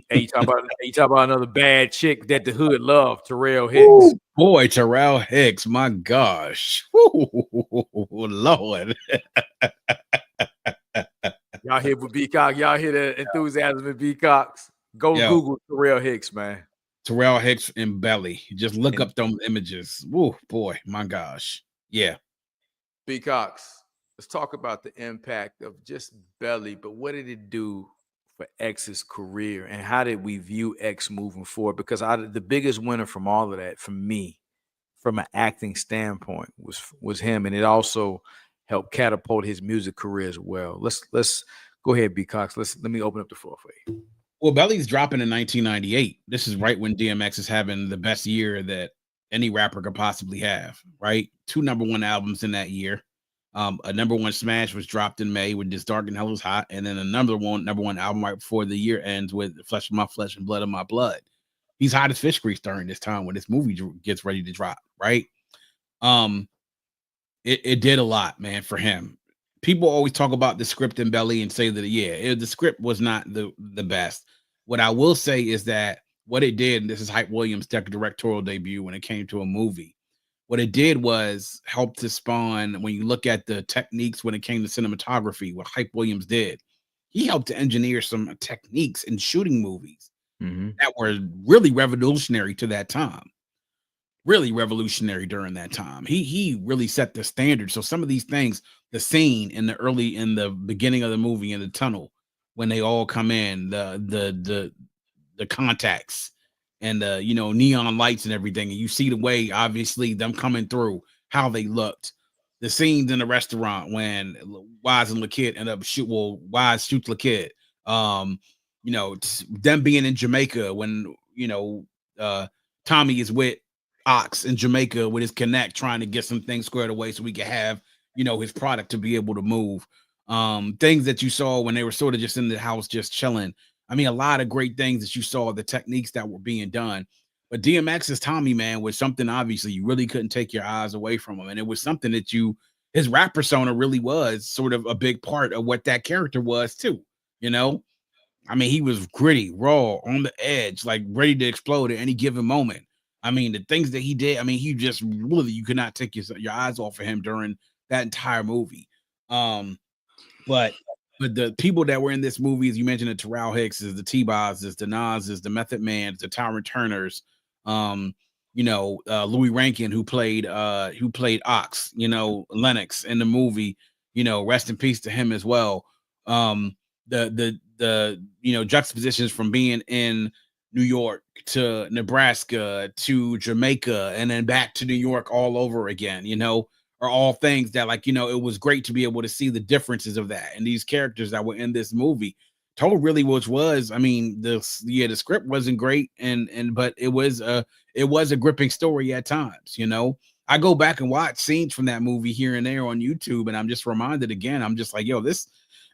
Hey, you talk about another bad chick that the hood loved, Terrell Hicks. Ooh,
boy, Terrell Hicks, my gosh. Ooh, Lord.
Y'all hear with B.Cox, y'all hear the enthusiasm in B.Cox. Go Google Terrell Hicks, man.
Terrell Hicks in Belly. Just look up those images. Oh boy, my gosh. Yeah.
B.Cox, let's talk about the impact of just Belly, but what did it do for X's career, and how did we view X moving forward? Because the biggest winner from all of that, for me, from an acting standpoint, was him, and it also helped catapult his music career as well. Let's go ahead, B.Cox. Let me open up the floor for you.
Well, Belly's dropping in 1998. This is right when DMX is having the best year that any rapper could possibly have, right? 2 #1 albums in that year. A #1 smash was dropped in May with This Dark and Hell Is Hot, and then a #1 album right before the year ends with Flesh of My Flesh and Blood of My Blood. He's hot as fish grease during this time when this movie gets ready to drop, right? It did a lot, man, for him. People always talk about the script in Belly and say that, the script was not the best. What I will say is that what it did, and this is Hype Williams' directorial debut when it came to a movie, what it did was help to spawn, when you look at the techniques when it came to cinematography, what Hype Williams did, he helped to engineer some techniques in shooting movies that were really revolutionary to that time. Really revolutionary during that time. He really set the standard. So some of these things, the scene in the beginning of the movie in the tunnel, when they all come in, the contacts and the neon lights and everything, and you see the way obviously them coming through, how they looked. The scenes in the restaurant when Wise and LaKid end up Wise shoots LaKid. Them being in Jamaica when Tommy is with Ox in Jamaica with his connect, trying to get some things squared away so we can have his product to be able to move. Things that you saw when they were sort of just in the house just chilling. I mean, a lot of great things that you saw, the techniques that were being done. But DMX's Tommy, man, was something obviously you really couldn't take your eyes away from him. And it was something that his rap persona really was sort of a big part of what that character was too. I mean, he was gritty, raw, on the edge, like ready to explode at any given moment. I mean, the things that he did, I mean, he just really, you could not take your eyes off of him during that entire movie. But the people that were in this movie, as you mentioned, the Terrell Hicks, is the T-Boz, is the Nas, is the Method Man, the Tyron Turners, Louis Rankin, who played Ox, Lennox in the movie, rest in peace to him as well. The juxtapositions from being in New York to Nebraska to Jamaica and then back to New York all over again, are all things that it was great to be able to see the differences of that. And these characters that were in this movie told really I mean, the script wasn't great but it was a gripping story at times. I go back and watch scenes from that movie here and there on YouTube, and I'm just reminded again, I'm just like, this.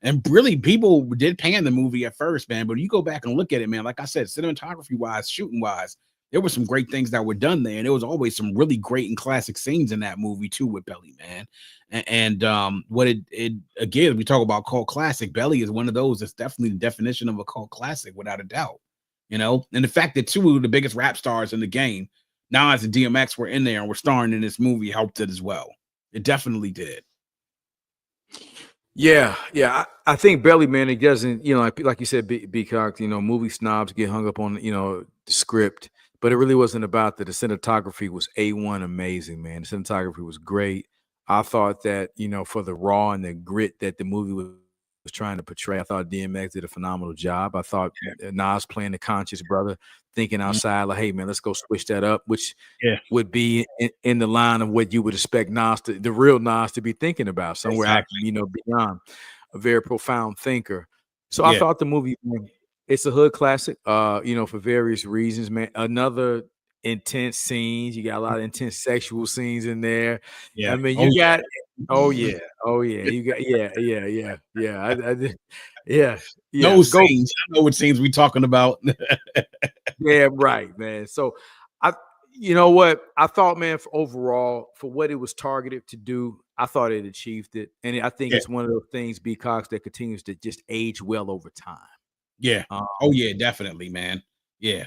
And really, people did pan the movie at first, man. But you go back and look at it, man. Like I said, cinematography wise, shooting wise, there were some great things that were done there, and there was always some really great and classic scenes in that movie too with Belly, man. What it again, we talk about cult classic. Belly is one of those that's definitely the definition of a cult classic, without a doubt. You know, and the fact that two of the biggest rap stars in the game, Nas and DMX, were in there and were starring in this movie helped it as well. It definitely did.
Yeah, yeah. I think Belly, man, it doesn't, like you said, B.Cox, movie snobs get hung up on, the script, but it really wasn't about that. The cinematography was A1 amazing, man. The cinematography was great. I thought that, for the raw and the grit that the movie was trying to portray, I thought DMX did a phenomenal job. I thought Nas playing the conscious brother, thinking outside, like, hey, man, let's go switch that up, which would be in the line of what you would expect Nas the real Nas to be thinking about, somewhere beyond a very profound thinker. So I thought the movie, it's a hood classic, for various reasons, man. Another intense scenes. You got a lot of intense sexual scenes in there.
Yeah.
I mean, you got you got yeah.
Those scenes. I know what scenes we talking about.
Yeah, right, man. So you know what? I thought, man, overall, for what it was targeted to do, I thought it achieved it. And I think it's one of those things, B.Cox, that continues to just age well over time.
Yeah. Definitely, man. Yeah.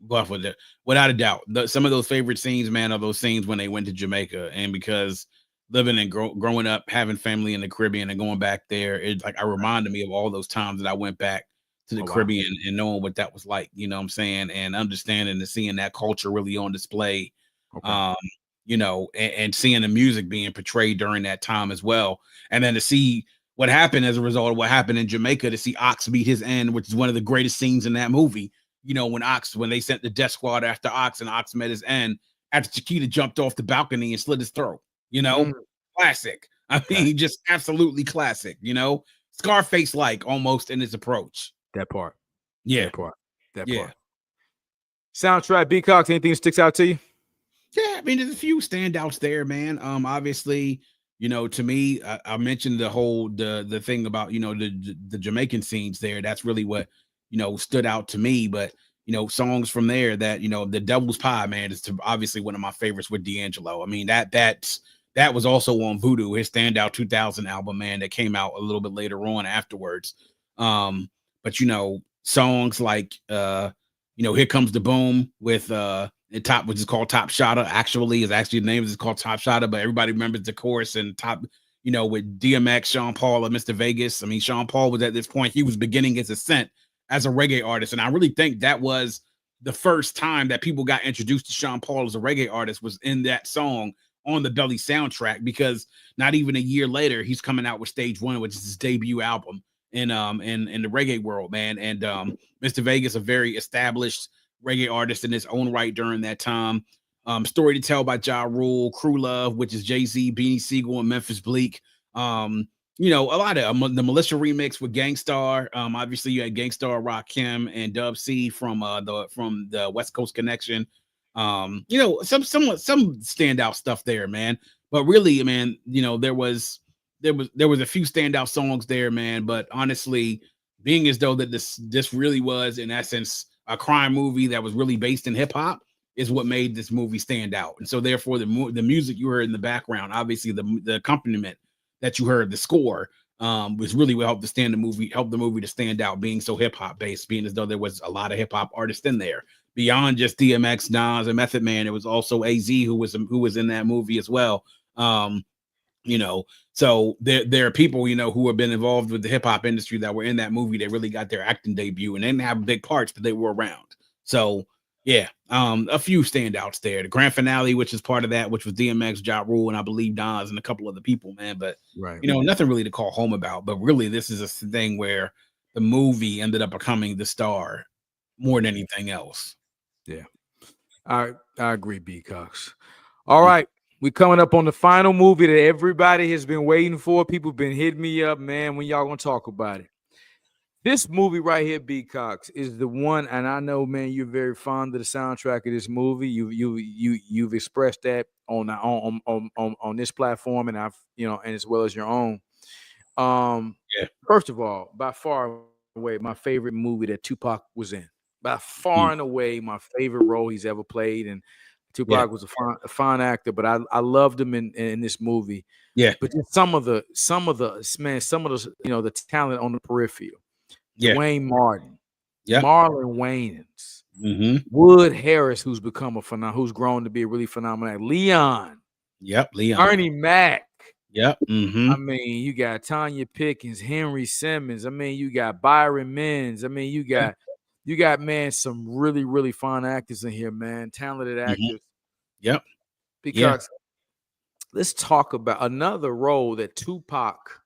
But without a doubt, some of those favorite scenes, man, are those scenes when they went to Jamaica. And because living and growing up, having family in the Caribbean and going back there, it reminded me of all those times that I went back to the Caribbean and knowing what that was like, you know what I'm saying? And understanding and seeing that culture really on display, and seeing the music being portrayed during that time as well. And then to see what happened as a result of what happened in Jamaica, to see Ox meet his end, which is one of the greatest scenes in that movie. When they sent the death squad after Ox and Ox met his end after Chiquita jumped off the balcony and slit his throat, classic. I mean, just absolutely classic, Scarface like almost in his approach.
That part.
Yeah.
That part. Soundtrack, B.Cox, anything sticks out to you?
Yeah, I mean, there's a few standouts there, man. Obviously, to me, I mentioned the thing about, the Jamaican scenes there. That's really what, stood out to me. But, songs from there that, the Devil's Pie, man, is obviously one of my favorites with D'Angelo. I mean, that was also on Voodoo, his standout 2000 album, man, that came out a little bit later on afterwards. But, songs like, Here Comes the Boom with the top, which is called Top Shotta. Actually, the name is called Top Shotta, but everybody remembers the chorus and top, with DMX, Sean Paul, and Mr. Vegas. I mean, Sean Paul was at this point, he was beginning his ascent as a reggae artist. And I really think that was the first time that people got introduced to Sean Paul as a reggae artist, was in that song on the Belly soundtrack, because not even a year later, he's coming out with Stage One, which is his debut album in the reggae world, man. And Mr. Vegas, a very established reggae artist in his own right during that time. Story to Tell by Ja Rule, Crew Love, which is Jay-Z, Beanie Siegel, and Memphis Bleak. A lot of the Militia remix with Gangstar. Obviously, you had Gangstar, Rakim, and Dub C from the West Coast Connection. Some standout stuff there, man. But really, man, there was a few standout songs there, man. But honestly, being as though that this really was in essence a crime movie that was really based in hip hop is what made this movie stand out. And so therefore the music you heard in the background, obviously the accompaniment that you heard, the score, was really what helped the movie to stand out, being so hip hop based, being as though there was a lot of hip hop artists in there beyond just DMX, Nas, and Method Man. It was also AZ who was in that movie as well. So there are people, who have been involved with the hip hop industry that were in that movie. They really got their acting debut, and they didn't have big parts, but they were around. So yeah, a few standouts there. The grand finale, which is part of that, which was DMX, Ja Rule, and I believe Nas and a couple other people, man. But nothing really to call home about. But really, this is a thing where the movie ended up becoming the star more than anything else.
Yeah, I agree, B.Cox. All right. We're coming up on the final movie that everybody has been waiting for. People have been hitting me up, man, when y'all gonna talk about it. This movie right here, B.Cox, is the one, and I know, man, you're very fond of the soundtrack of this movie. You've expressed that on this platform, and I've and as well as your own. First of all, by far away, my favorite movie that Tupac was in. by far and away my favorite role he's ever played. And Tupac was a fine actor, but I loved him in this movie.
Yeah.
But just some of the the talent on the peripheral.
Yeah.
Dwayne Martin,
Yep.
Marlon Wayans, Wood Harris, who's become who's grown to be a really phenomenal. Leon.
Yep. Leon.
Ernie Mac.
Yep.
I mean, you got Tanya Pickens, Henry Simmons. I mean, you got Byron Mins. I mean, you got man, some really, really fine actors in here, man. Talented actors.
Yep.
Because let's talk about another role that Tupac,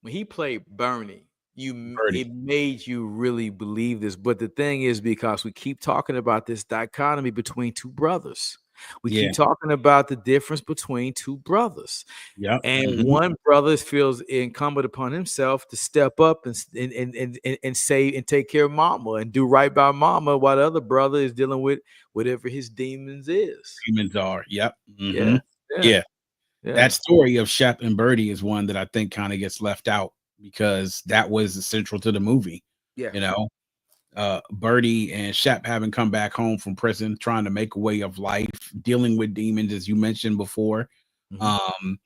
when he played Bernie, it made you really believe this. But the thing is, because we keep talking about this dichotomy between two brothers. We keep talking about the difference between two brothers.
Yeah.
And one brother feels incumbent upon himself to step up and say and take care of mama and do right by mama, while the other brother is dealing with whatever his demons is.
Demons are. Yep.
Yeah.
That story of Shep and Birdie is one that I think kind of gets left out because that was central to the movie.
Yeah.
You know, Birdie and Shep having come back home from prison, trying to make a way of life, dealing with demons, as you mentioned before, and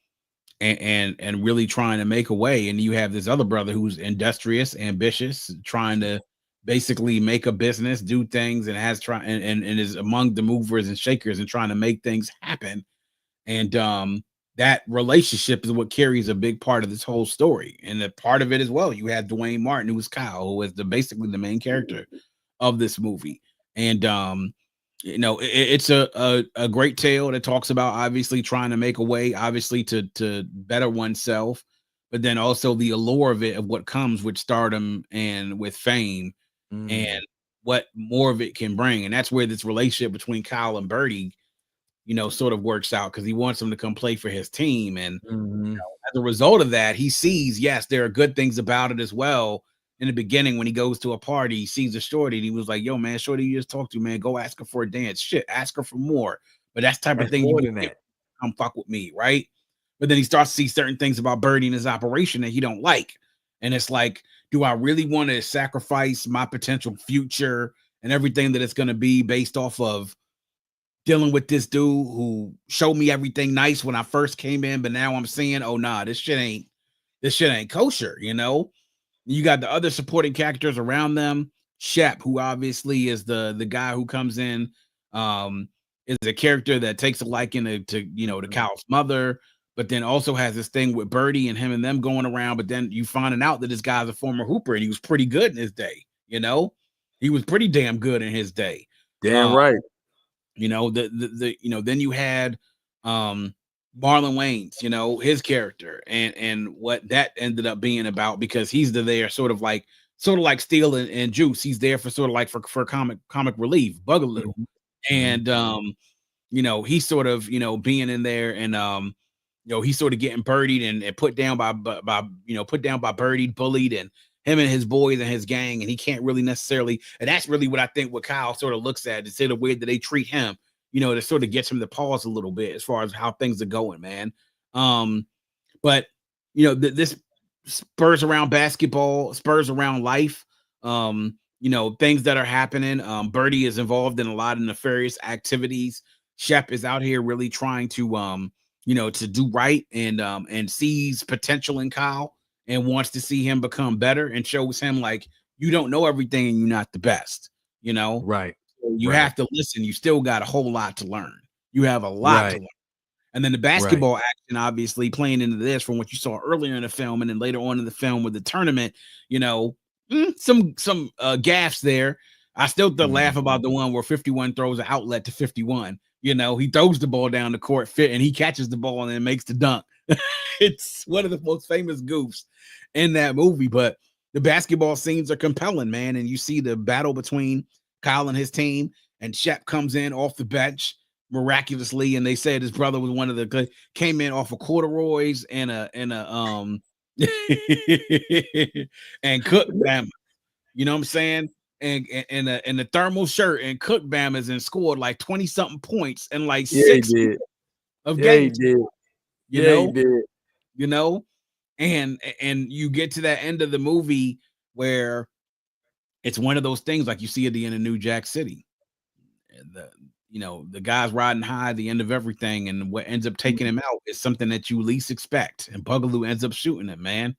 really trying to make a way. And you have this other brother who's industrious, ambitious, trying to basically make a business, do things, and and is among the movers and shakers and trying to make things happen. And that relationship is what carries a big part of this whole story. And a part of it as well, you had Dwayne Martin, who was Kyle, who was basically the main character of this movie. And it's a great tale that talks about obviously trying to make a way, obviously to better oneself, but then also the allure of it, of what comes with stardom and with fame and what more of it can bring. And that's where this relationship between Kyle and Birdie sort of works out, because he wants him to come play for his team. And as a result of that, he sees, yes, there are good things about it as well. In the beginning, when he goes to a party, he sees a shorty, and he was like, yo, man, shorty you just talked to, man, go ask her for a dance. Shit, ask her for more. But that's the type of thing you get, come fuck with me, right? But then he starts to see certain things about Birdie and his operation that he don't like. And it's like, do I really want to sacrifice my potential future and everything that it's going to be based off of dealing with this dude who showed me everything nice when I first came in, but now I'm seeing, oh nah, this shit ain't kosher, You got the other supporting characters around them. Shep, who obviously is the guy who comes in, is a character that takes a liking to Kyle's mother, but then also has this thing with Birdie and him and them going around. But then you finding out that this guy's a former hooper and he was pretty good in his day. He was pretty damn good in his day.
Damn right.
Then you had Marlon Wayans, his character and what that ended up being about, because he's there sort of like Steel and Juice. He's there for sort of like for comic relief, Bugaloo. And he's sort of being in there, and he's sort of getting birdied and put down by Birdie, bullied, and him and his boys and his gang, and he can't really necessarily, and that's really what I think what Kyle sort of looks at, is the way that they treat him, that sort of gets him to pause a little bit as far as how things are going, man. But this spurs around basketball, spurs around life, things that are happening. Birdie is involved in a lot of nefarious activities. Shep is out here really trying to to do right, and sees potential in Kyle and wants to see him become better, and shows him like, you don't know everything and you're not the best,
Right.
So you have to listen. You still got a whole lot to learn. You have a lot to learn. And then the basketball action, obviously playing into this from what you saw earlier in the film, and then later on in the film with the tournament, some gaffes there. I still laugh about the one where 51 throws an outlet to 51. He throws the ball down the court and he catches the ball and then makes the dunk. It's one of the most famous goofs in that movie. But the basketball scenes are compelling, man. And you see the battle between Kyle and his team, and Shep comes in off the bench miraculously, and they said his brother was one of the came in off of corduroys and a and cooked Bama. You know what I'm saying? And the thermal shirt, and cooked Bamas, and scored like 20 something points and like 6 of games. And you get to that end of the movie where it's one of those things like you see at the end of New Jack City. The guys riding high at the end of everything, and what ends up taking him out is something that you least expect. And Bugaloo ends up shooting him, man.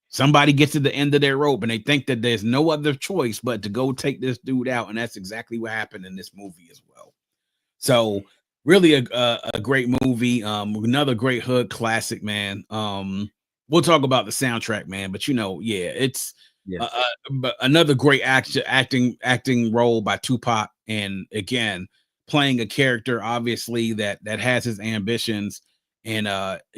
Somebody gets to the end of their rope and they think that there's no other choice but to go take this dude out. And that's exactly what happened in this movie as well. So really a great movie. Another great hood classic, man. We'll talk about the soundtrack, man, but it's but another great acting role by Tupac. And again, playing a character, obviously, that has his ambitions and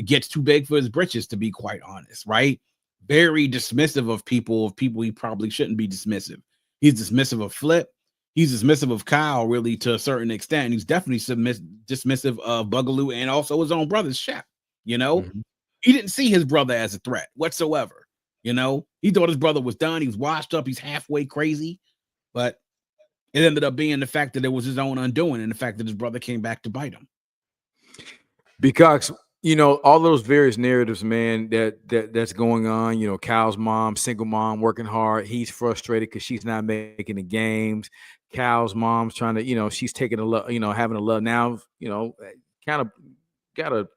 gets too big for his britches, to be quite honest, right? Very dismissive of people he probably shouldn't be dismissive. He's dismissive of Flip. He's dismissive of Kyle, really, to a certain extent. He's definitely dismissive of Bugaloo and also his own brother, Shep. He didn't see his brother as a threat whatsoever. He thought his brother was done. He was washed up. He's halfway crazy. But it ended up being the fact that it was his own undoing, and the fact that his brother came back to bite him.
B.Cox, all those various narratives, man, that's going on. Kyle's mom, single mom, working hard. He's frustrated because she's not making the games. Kyle's mom's trying to, she's taking a love, having a love now, kind of got a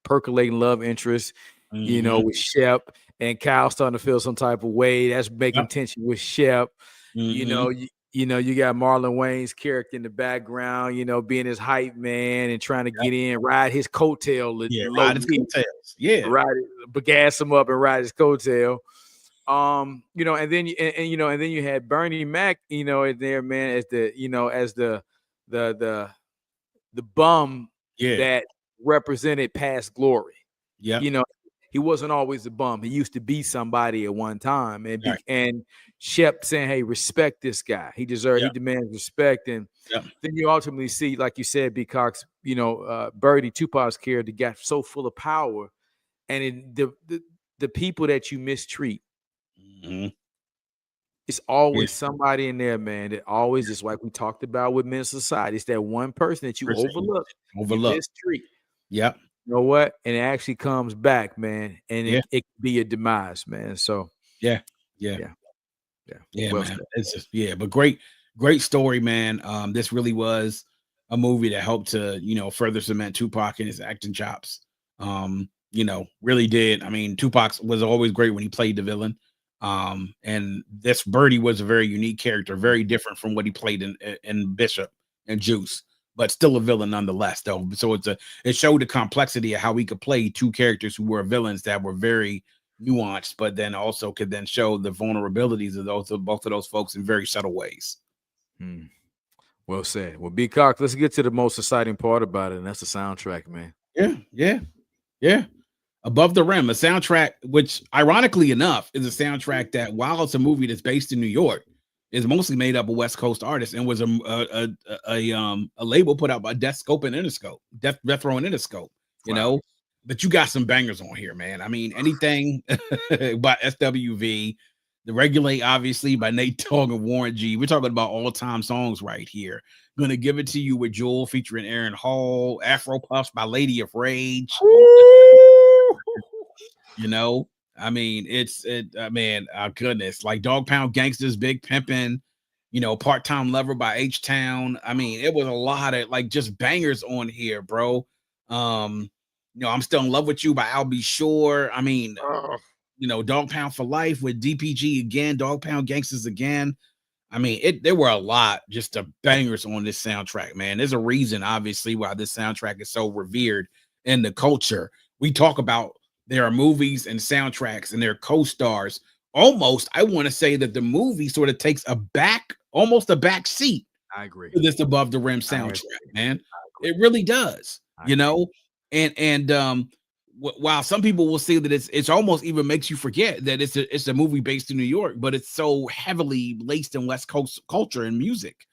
percolating love interest, with Shep, and Kyle starting to feel some type of way. That's making tension with Shep. You got Marlon Wayne's character in the background, being his hype man and trying to get in, ride his coattail.
Ride his coattails. Yeah.
But gas him up and ride his coattail. And then you had Bernie Mac, in there, man, as the bum that represented past glory.
Yeah.
He wasn't always a bum. He used to be somebody at one time, and Shep saying, "Hey, respect this guy. He demands respect." And then you ultimately see, like you said, B.Cox, Birdie, Tupac's character, got so full of power, and the people that you mistreat, it's always somebody in there, man. That always, just like we talked about with Menace society, it's that one person that you overlook, you mistreat.
Yep.
You know what? And it actually comes back, man. And it could be a demise, man. So
yeah, well, man. It's just but great story, man. This really was a movie that helped to further cement Tupac and his acting chops. Really did. I mean, Tupac was always great when he played the villain. And this Birdie was a very unique character, very different from what he played in Bishop and Juice, but still a villain nonetheless, though. So it showed the complexity of how we could play two characters who were villains that were very nuanced, but then also could then show the vulnerabilities of both of those folks in very subtle ways.
Well said. Well, B.Cox, let's get to the most exciting part about it, and that's the soundtrack, man.
Yeah. Above the Rim, a soundtrack which, ironically enough, is a soundtrack that, while it's a movie that's based in New York, is mostly made up of West Coast artists, and was a label put out by Death Row and Interscope, But you got some bangers on here, man. I mean, anything by SWV, The Regulate, obviously, by Nate Dogg and Warren G. We're talking about all-time songs right here. Gonna Give It to You with Jewel featuring Aaron Hall, Afro Puffs by Lady of Rage. I mean, goodness, like Dog Pound Gangsters, Big Pimpin', Part-Time Lover by H-Town. I mean, it was a lot of just bangers on here, bro. I'm Still in Love with You by I'll Be Sure. I mean, Dog Pound for Life with DPG again, Dog Pound Gangsters again. I mean, there were a lot just of bangers on this soundtrack, man. There's a reason, obviously, why this soundtrack is so revered in the culture. We talk about there are movies and soundtracks and their co-stars. Almost, I want to say that the movie sort of takes almost a back seat.
I agree.
To this Above the Rim soundtrack, man. It really does, And while some people will say that it's almost even makes you forget that it's a movie based in New York, but it's so heavily laced in West Coast culture and music,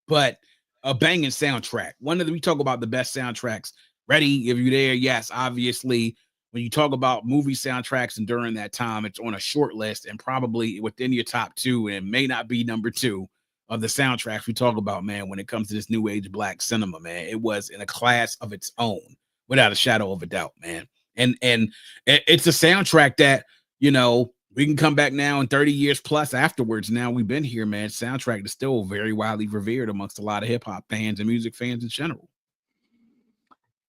But a banging soundtrack. We talk about the best soundtracks. Ready? If you're there, yes, obviously. When you talk about movie soundtracks and during that time, it's on a short list and probably within your top two, and it may not be number two of the soundtracks we talk about, man. When it comes to this new age black cinema, man, it was in a class of its own, without a shadow of a doubt, man. And it's a soundtrack that We can come back now, and 30 years plus afterwards. Now we've been here, man. Soundtrack is still very widely revered amongst a lot of hip hop fans and music fans in general.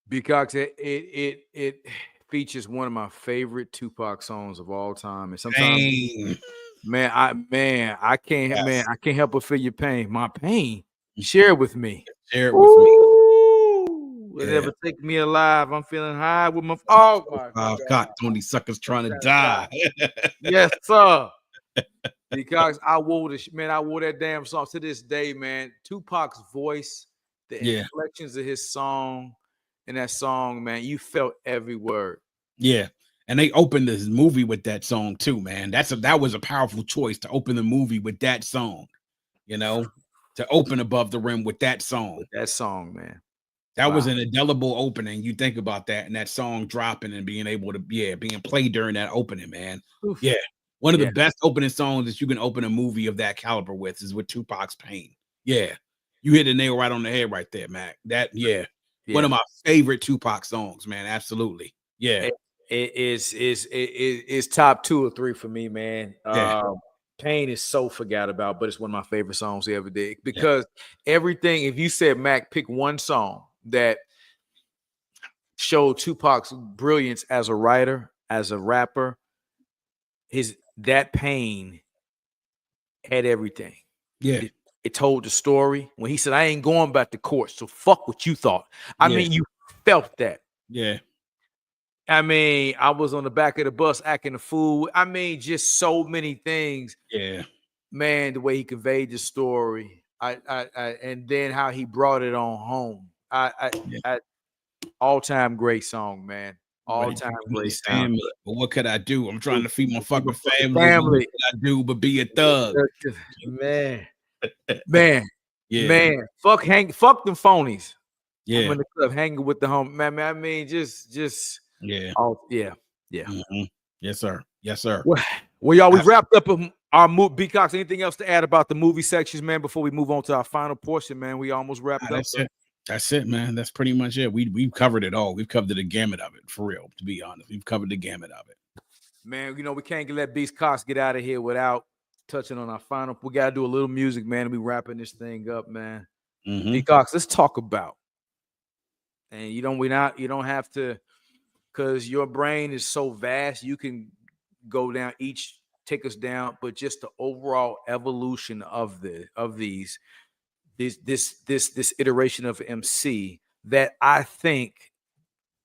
B.Cox, it features one of my favorite Tupac songs of all time, and sometimes, I can't help but feel your pain. My pain, share it with me.
Share it with me.
Will never take me alive. I'm feeling high with my. Oh my
God, Tony suckers trying to die.
Yes, sir. Because I wore that damn song to this day, man. Tupac's voice, the inflections of his song, and that song, man, you felt every word.
Yeah. And they opened this movie with that song too, man. That was a powerful choice to open the movie with that song, to open Above the Rim with that song.
That song, man.
That was an indelible opening. You think about that, and that song dropping and being able to, being played during that opening, man. Oof. Yeah. One of the best opening songs that you can open a movie of that caliber with is with Tupac's Pain. Yeah. You hit the nail right on the head right there, Mac. One of my favorite Tupac songs, man. Absolutely. Yeah.
It is top 2 or 3 for me, man. Pain is so forgot about, but it's one of my favorite songs he ever did, because everything, if you said, Mac, pick one song that showed Tupac's brilliance as a writer, as a rapper, that Pain had everything.
Yeah.
It told the story when he said, I ain't going back to court, so fuck what you thought. I mean, you felt that.
Yeah.
I mean, I was on the back of the bus acting a fool. I mean, just so many things.
Yeah.
Man, the way he conveyed the story. And then how he brought it on home. All-time great song, man. All-time great song.
But what could I do? I'm trying to feed my fucking family. What could I do but be a thug?
Man. Man. Fuck them phonies.
Yeah.
I'm in the club hanging with the home. Man, I mean, just
Mm-hmm. Yes, sir.
Well, y'all, we've wrapped up our movie. B.Cox, anything else to add about the movie sections, man, before we move on to our final portion, man? We almost wrapped up.
That's it, man. That's pretty much it. We've covered it all. We've covered the gamut of it, for real, to be honest. We've covered the gamut of it.
Man, we can't let B.Cox get out of here without touching on our final. We got to do a little music, man, and we wrapping this thing up, man.
Mm-hmm.
B.Cox, let's talk about. And you don't have to, because your brain is so vast, you can go down take us down, but just the overall evolution of this iteration of MC that I think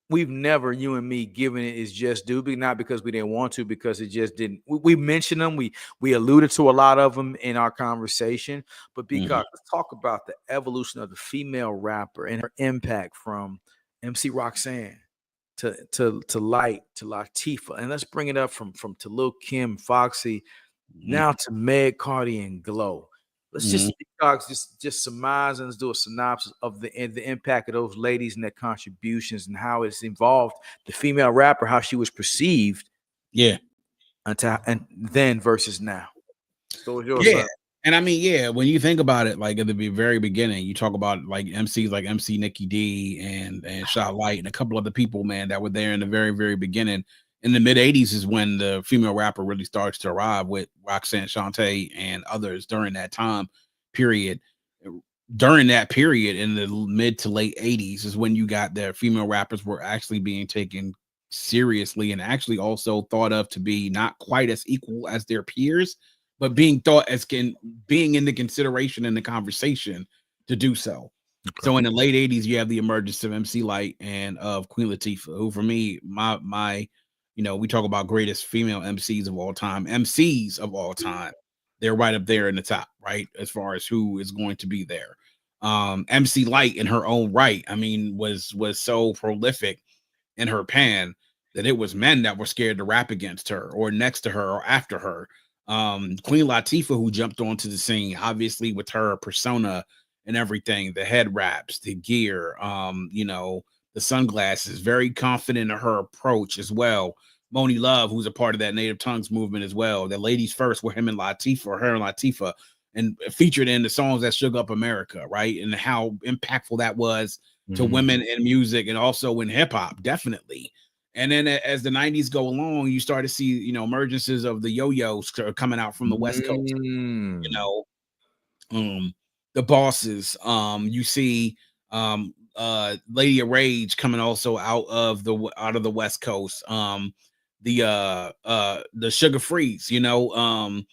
we've never, you and me, given it is just due, not because we didn't want to, because it just didn't. We mentioned them, we alluded to a lot of them in our conversation, but because let's talk about the evolution of the female rapper and her impact from MC Roxanne to Light, to Latifah, and let's bring it up from to Lil Kim, Foxy, now to Meg, Cardi, and Glow. Let's just surmise and let's do a synopsis of the impact of those ladies and their contributions and how it's involved the female rapper, how she was perceived, and then versus now. So it's yours, sir.
And I mean, when you think about it, like at the very beginning, you talk about like MCs like MC Nikki D and Shot Light and a couple other people, man, that were there in the very, very beginning. In the mid 80s is when the female rapper really starts to arrive with Roxanne Shante and others during that time period. During that period in the mid to late 80s is when you got the female rappers were actually being taken seriously and actually also thought of to be not quite as equal as their peers, but being thought as being in the consideration in the conversation to do so. Okay. So in the late 80s, you have the emergence of MC Light and of Queen Latifah, who for me, my we talk about greatest female MCs of all time, they're right up there in the top, right? As far as who is going to be there. MC Light in her own right, I mean, was so prolific in her pen that it was men that were scared to rap against her or next to her or after her. Queen Latifah, who jumped onto the scene, obviously with her persona and everything, the head wraps, the gear, the sunglasses, very confident in her approach as well. Moni Love, who's a part of that Native Tongues movement as well. The Ladies First were her and Latifah, and featured in the songs that shook up America, right? And how impactful that was to women in music and also in hip hop, definitely. And then as the 90s go along, you start to see, you know, emergences of the yo-yos coming out from the West Coast, you know, the bosses. You see Lady of Rage coming also out of the West Coast. The Sugar Freeze, you know,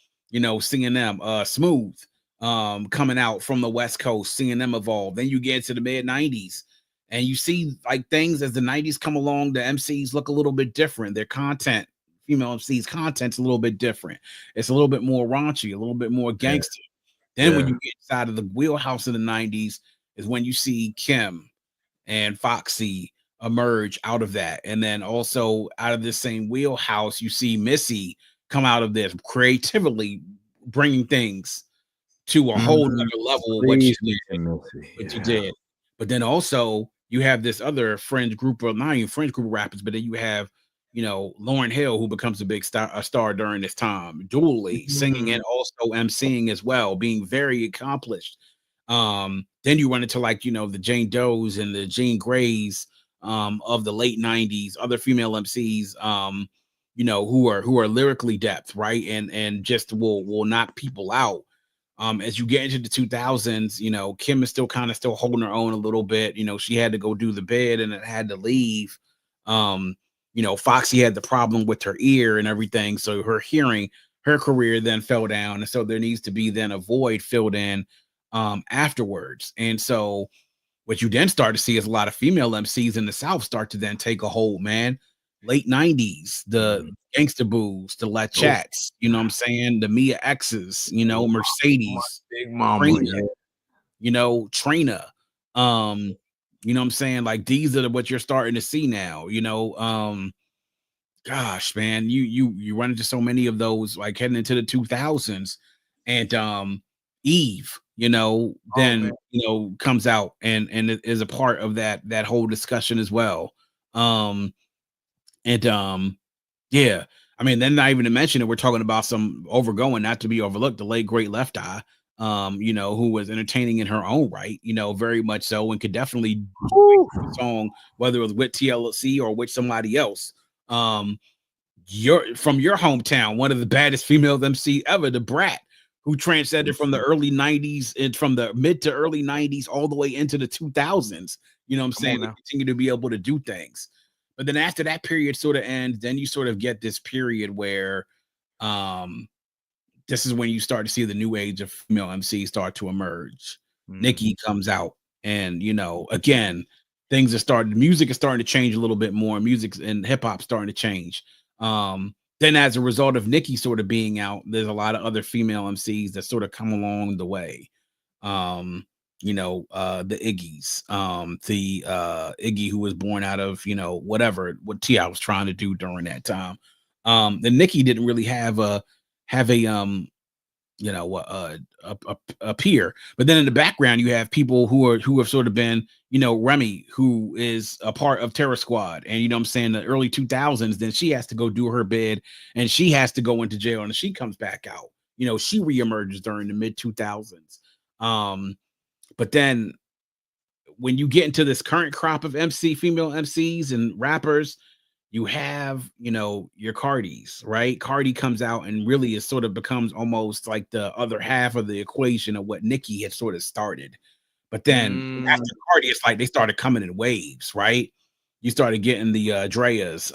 seeing them Smooth coming out from the West Coast, seeing them evolve. Then you get to the mid 90s and you see like things as the 90s come along, the MCs look a little bit different. Their content, female MCs content's a little bit different. It's a little bit more raunchy, a little bit more gangster. Then when you get inside of the wheelhouse of the 90s is when you see Kim and Foxy emerge out of that. And then also out of this same wheelhouse, you see Missy come out of this creatively bringing things to a whole nother level of what you did. But then also you have this other fringe group of, not even fringe group of rappers, but then you have, you know, Lauryn Hill, who becomes a big star during this time, dually singing and also emceeing as well, being very accomplished. Then you run into like, you know, the Jane Does and the Jean Greys of the late 90s, other female MCs, you know, who are lyrically depth, right? And just will knock people out. As you get into the 2000s, you know, Kim is still kind of still holding her own a little bit. You know, she had to go do the bid and it had to leave. You know, Foxy had the problem with her ear and everything. So her hearing, her career then fell down. And so there needs to be then a void filled in afterwards. And so what you then start to see is a lot of female MCs in the South start to then take a hold, man. Late 90s, the Gangsta Boos, the La Chats, you know what I'm saying? The Mia X's, you know, Mercedes,
Big Mama,
Trina, you know, Trina. You know what I'm saying? Like these are what you're starting to see now, you know. Gosh, man, you run into so many of those like heading into the 2000s. And Eve, you know, then you know, comes out and it is a part of that whole discussion as well. Yeah, I mean, then not even to mention that we're talking about some overgoing, not to be overlooked, the late great Left Eye, you know, who was entertaining in her own right, you know, very much so, and could definitely do a song, whether it was with TLC or with somebody else. You're from your hometown, one of the baddest female MC ever, the Brat, who transcended from the early 90s and from the mid to early 90s all the way into the 2000s. You know what I'm saying? To continue to be able to do things. But then after that period sort of ends, then you sort of get this period where this is when you start to see the new age of female MC start to emerge. Nicki comes out, and you know, again, things are starting, music is starting to change a little bit more. Music and hip-hop starting to change. Then as a result of Nicki sort of being out, there's a lot of other female MCs that sort of come along the way. You know, the Iggy's, the Iggy who was born out of, you know, what T.I. was trying to do during that time. The Nicki didn't really have a you know, a peer, but then in the background you have people who have sort of been, you know, Remy, who is a part of Terror Squad, and you know what I'm saying, the early 2000s, then she has to go do her bid and she has to go into jail and she comes back out, you know, she reemerges during the mid 2000s. But then when you get into this current crop of female MCs and rappers, you have, you know, your Cardis, right? Cardi comes out and really is sort of becomes almost like the other half of the equation of what Nicki had sort of started. But then after Cardi, it's like they started coming in waves, right? You started getting the Dreas,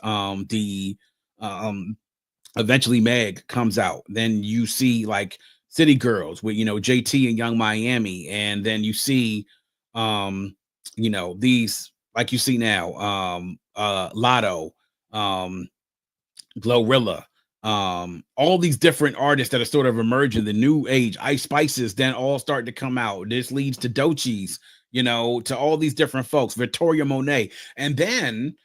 eventually Meg comes out. Then you see like City Girls with, you know, JT and Young Miami, and then you see you know, these like you see now, Lotto, Glorilla, all these different artists that are sort of emerging, the new age, Ice Spices, then all start to come out. This leads to Doechis, you know, to all these different folks, Victoria Monet. And then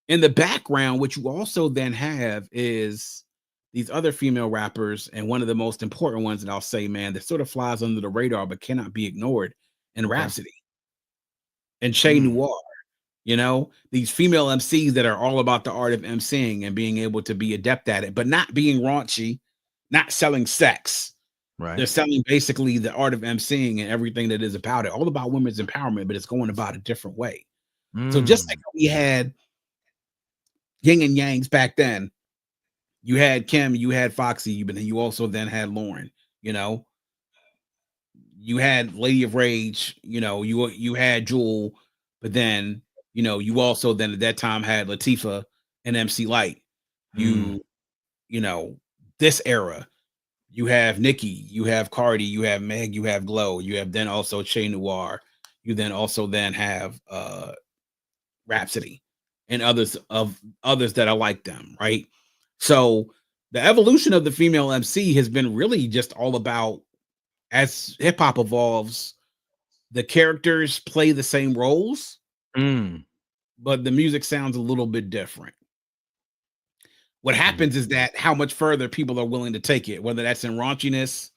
in the background, what you also then have is these other female rappers, and one of the most important ones, and I'll say, man, that sort of flies under the radar but cannot be ignored, in Rhapsody and Che Noir. You know, these female MCs that are all about the art of MCing and being able to be adept at it, but not being raunchy, not selling sex. Right. They're selling basically the art of MCing and everything that is about it, all about women's empowerment, but it's going about a different way. So just like we had yin and yangs back then. You had Kim, you had Foxy, but then you also then had Lauren. You know, you had Lady of Rage. You know, you had Jewel, but then you also then at that time had Latifah and MC Light. You know, this era, you have Nicki, you have Cardi, you have Meg, you have Glow, you have then also Che Noir, you then also then have Rhapsody and others that are like them, right? So the evolution of the female MC has been really just all about, as hip hop evolves, the characters play the same roles, but the music sounds a little bit different. What happens is that how much further people are willing to take it, whether that's in raunchiness,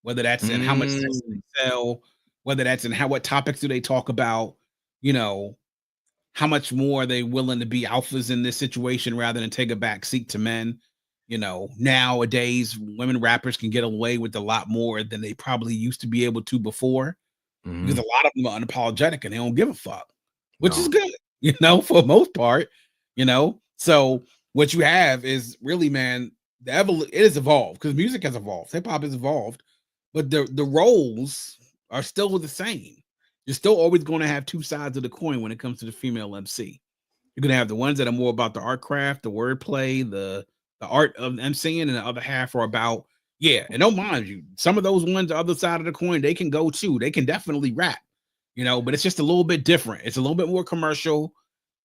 whether that's in how much sex they sell, whether that's in what topics do they talk about, how much more are they willing to be alphas in this situation rather than take a back seat to men. Nowadays, women rappers can get away with a lot more than they probably used to be able to before, because a lot of them are unapologetic and they don't give a fuck, which is good, for the most part, So what you have is really, man, it has evolved because music has evolved, hip hop has evolved, but the roles are still the same. You're still always going to have two sides of the coin when it comes to the female MC. You're going to have the ones that are more about the art craft, the wordplay, the art of MCing, and the other half are about, and don't mind you, some of those ones, the other side of the coin, they can go too. They can definitely rap, but it's just a little bit different. It's a little bit more commercial.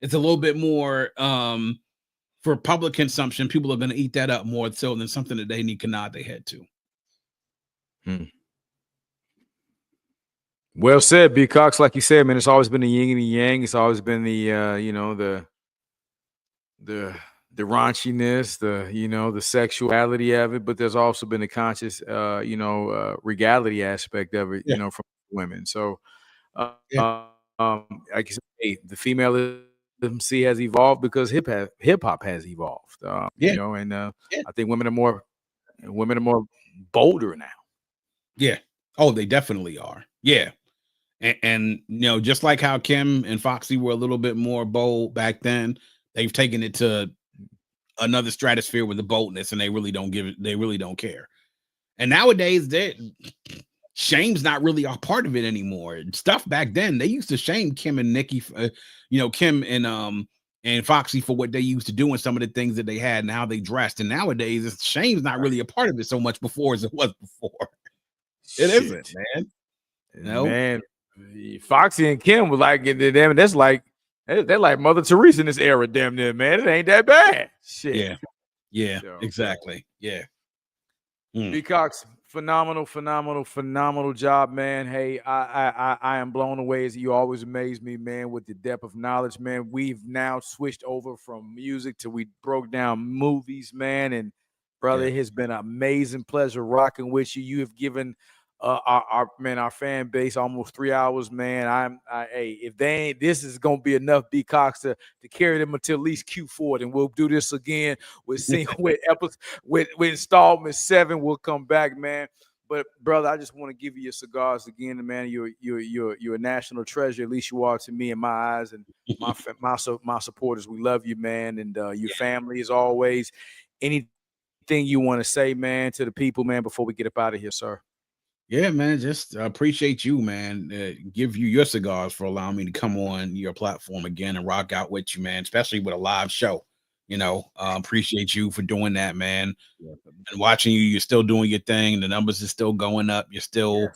It's a little bit more for public consumption. People are going to eat that up more so than something that they can nod their head to.
Well said, B.Cox. Like you said, man, it's always been the yin and the yang. It's always been the the raunchiness, the sexuality of it, but there's also been the conscious regality aspect of it, from women. So like you said, hey, the female MC has evolved because hip hop has evolved. And I think women are more bolder now.
Yeah. Oh, they definitely are. Yeah. And just like how Kim and Foxy were a little bit more bold back then, they've taken it to another stratosphere with the boldness, and they really don't care. And nowadays, shame's not really a part of it anymore. Stuff back then, they used to shame Kim and Nicki, Kim and Foxy for what they used to do and some of the things that they had and how they dressed. And nowadays, shame's not really a part of it so much before as it was before. It isn't, man.
Man, Foxy and Kim was like, damn, that's like, they're like Mother Teresa in this era, damn near, man. It ain't that bad. Shit.
Yeah, exactly. Yeah.
B.Cox, phenomenal job, man. Hey, I am blown away as you always amaze me, man, with the depth of knowledge, man. We've now switched over from music to we broke down movies, man. And brother, it has been an amazing pleasure rocking with you. You have given our fan base almost 3 hours, man. Hey, if they ain't, this is gonna be enough, B.Cox, to carry them until at least Q4, and we'll do this again with installment 7. We'll come back, man. But brother, I just want to give you your cigars again, man. You're a national treasure, at least you are to me in my eyes, and my supporters. We love you, man, and your family as always. Anything you want to say, man, to the people, man, before we get up out of here, sir?
Yeah, man, just appreciate you, man. Give you your cigars for allowing me to come on your platform again and rock out with you, man, especially with a live show. Appreciate you for doing that, man. And watching you, you're still doing your thing. The numbers are still going up. You're still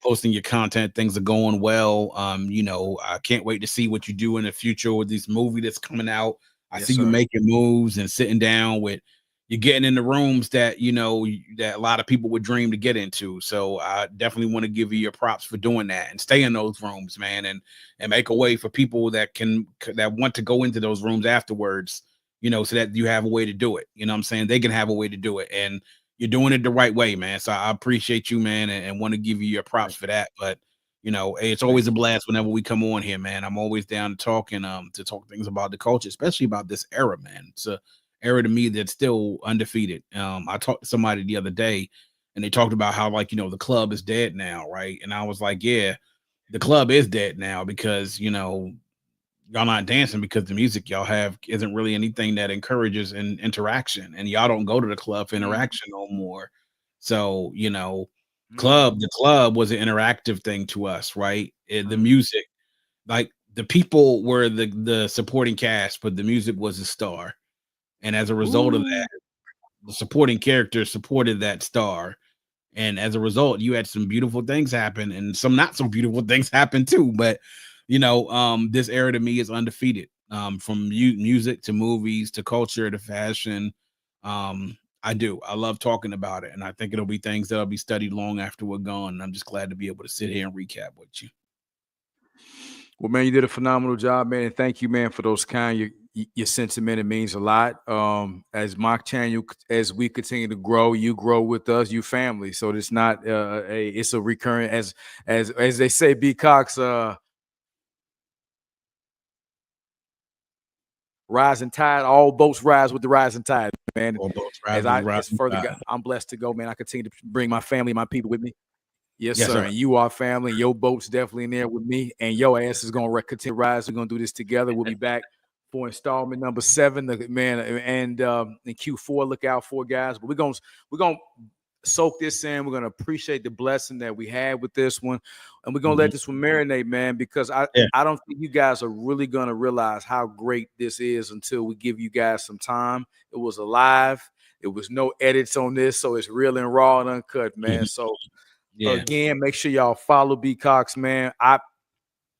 posting your content. Things are going well. I can't wait to see what you do in the future with this movie that's coming out. I see you making moves and sitting down with, you're getting in the rooms that, that a lot of people would dream to get into. So I definitely want to give you your props for doing that and stay in those rooms, man, and make a way for people that want to go into those rooms afterwards, so that you have a way to do it. You know what I'm saying? They can have a way to do it, and you're doing it the right way, man. So I appreciate you, man, and want to give you your props for that. But, hey, it's always a blast whenever we come on here, man. I'm always down to talk and to talk things about the culture, especially about this era, man. It's a era to me that's still undefeated. I talked to somebody the other day and they talked about how, like, the club is dead now, right? And I was like, yeah, the club is dead now because, y'all not dancing because the music y'all have isn't really anything that encourages interaction, and y'all don't go to the club for interaction no more. So, you know, the club was an interactive thing to us, right? The music, like the people were the supporting cast, but the music was the star. And as a result of that, the supporting characters supported that star. And as a result, you had some beautiful things happen and some not so beautiful things happen too. But you know, this era to me is undefeated. From music to movies to culture to fashion. I love talking about it, and I think it'll be things that'll be studied long after we're gone. And I'm just glad to be able to sit here and recap with you.
Well, man, you did a phenomenal job, man. And thank you, man, for those your sentiment. It means a lot. As my channel, as we continue to grow, you grow with us, you family. So it's not it's a recurrent, as they say, B.Cox, rising tide, all boats rise with the rising tide, man. I'm blessed to go, man. I continue to bring my family, my people with me. Yes, sir. And you are family. Your boat's definitely in there with me, and your ass is gonna continue to rise. We're gonna do this together. We'll be back for installment number 7, man. And in Q4, look out for, guys. But we're gonna soak this in. We're gonna appreciate the blessing that we had with this one, and we're gonna let this one marinate, man. Because I don't think you guys are really gonna realize how great this is until we give you guys some time. It was alive. It was no edits on this, so it's real and raw and uncut, man. So. Yeah. Again, make sure y'all follow B.Cox, man.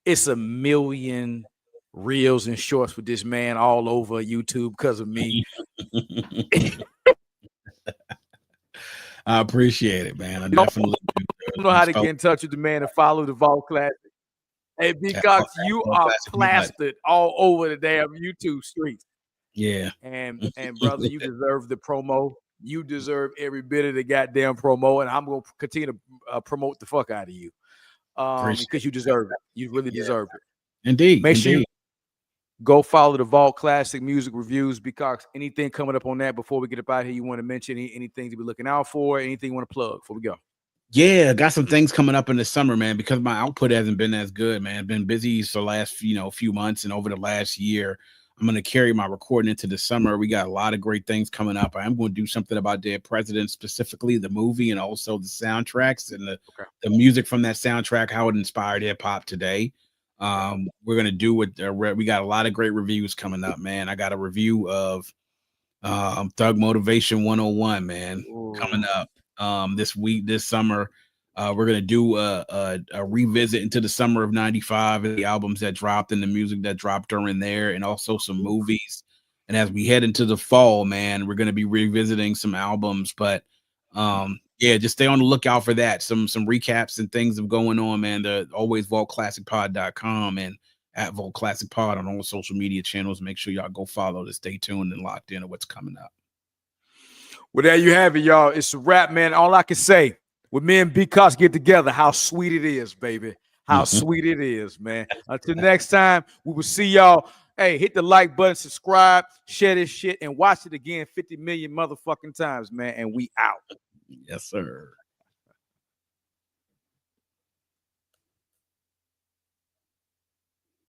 It's a million reels and shorts with this man all over YouTube because of me.
I appreciate it, man. I definitely
don't know how to get in touch with the man and follow the Vault Classic. Hey, B.Cox, you are plastered all over the damn YouTube streets.
Yeah.
And brother, you deserve the promo. You deserve every bit of the goddamn promo, and I'm going to continue to promote the fuck out of you because you deserve it. You really deserve it.
Indeed.
Make sure you go follow the Vault Classic Music Reviews. B.Cox, anything coming up on that before we get up out here you want to mention? Anything to be looking out for? Anything you want to plug before we go?
Yeah, got some things coming up in the summer, man, because my output hasn't been as good, man. I've been busy for the last few months and over the last year. I'm going to carry my recording into the summer. We got a lot of great things coming up. I am going to do something about Dead President, specifically the movie and also the soundtracks and the music from that soundtrack, how it inspired hip hop today. We're going to do it. We got a lot of great reviews coming up, man. I got a review of Thug Motivation 101, man, coming up this summer. We're gonna do a revisit into the summer of '95 and the albums that dropped and the music that dropped during there, and also some movies. And as we head into the fall, man, we're gonna be revisiting some albums. But just stay on the lookout for that. Some recaps and things of going on, man. The always vaultclassicpod.com and at Vault Classic Pod on all social media channels. Make sure y'all go follow to stay tuned and locked in on what's coming up.
Well, there you have it, y'all. It's a wrap, man. All I can say, when me and B.Cox get together, how sweet it is, baby. How sweet it is, man. Until next time, we will see y'all. Hey, hit the like button, subscribe, share this shit, and watch it again 50 million motherfucking times, man. And we out.
Yes, sir.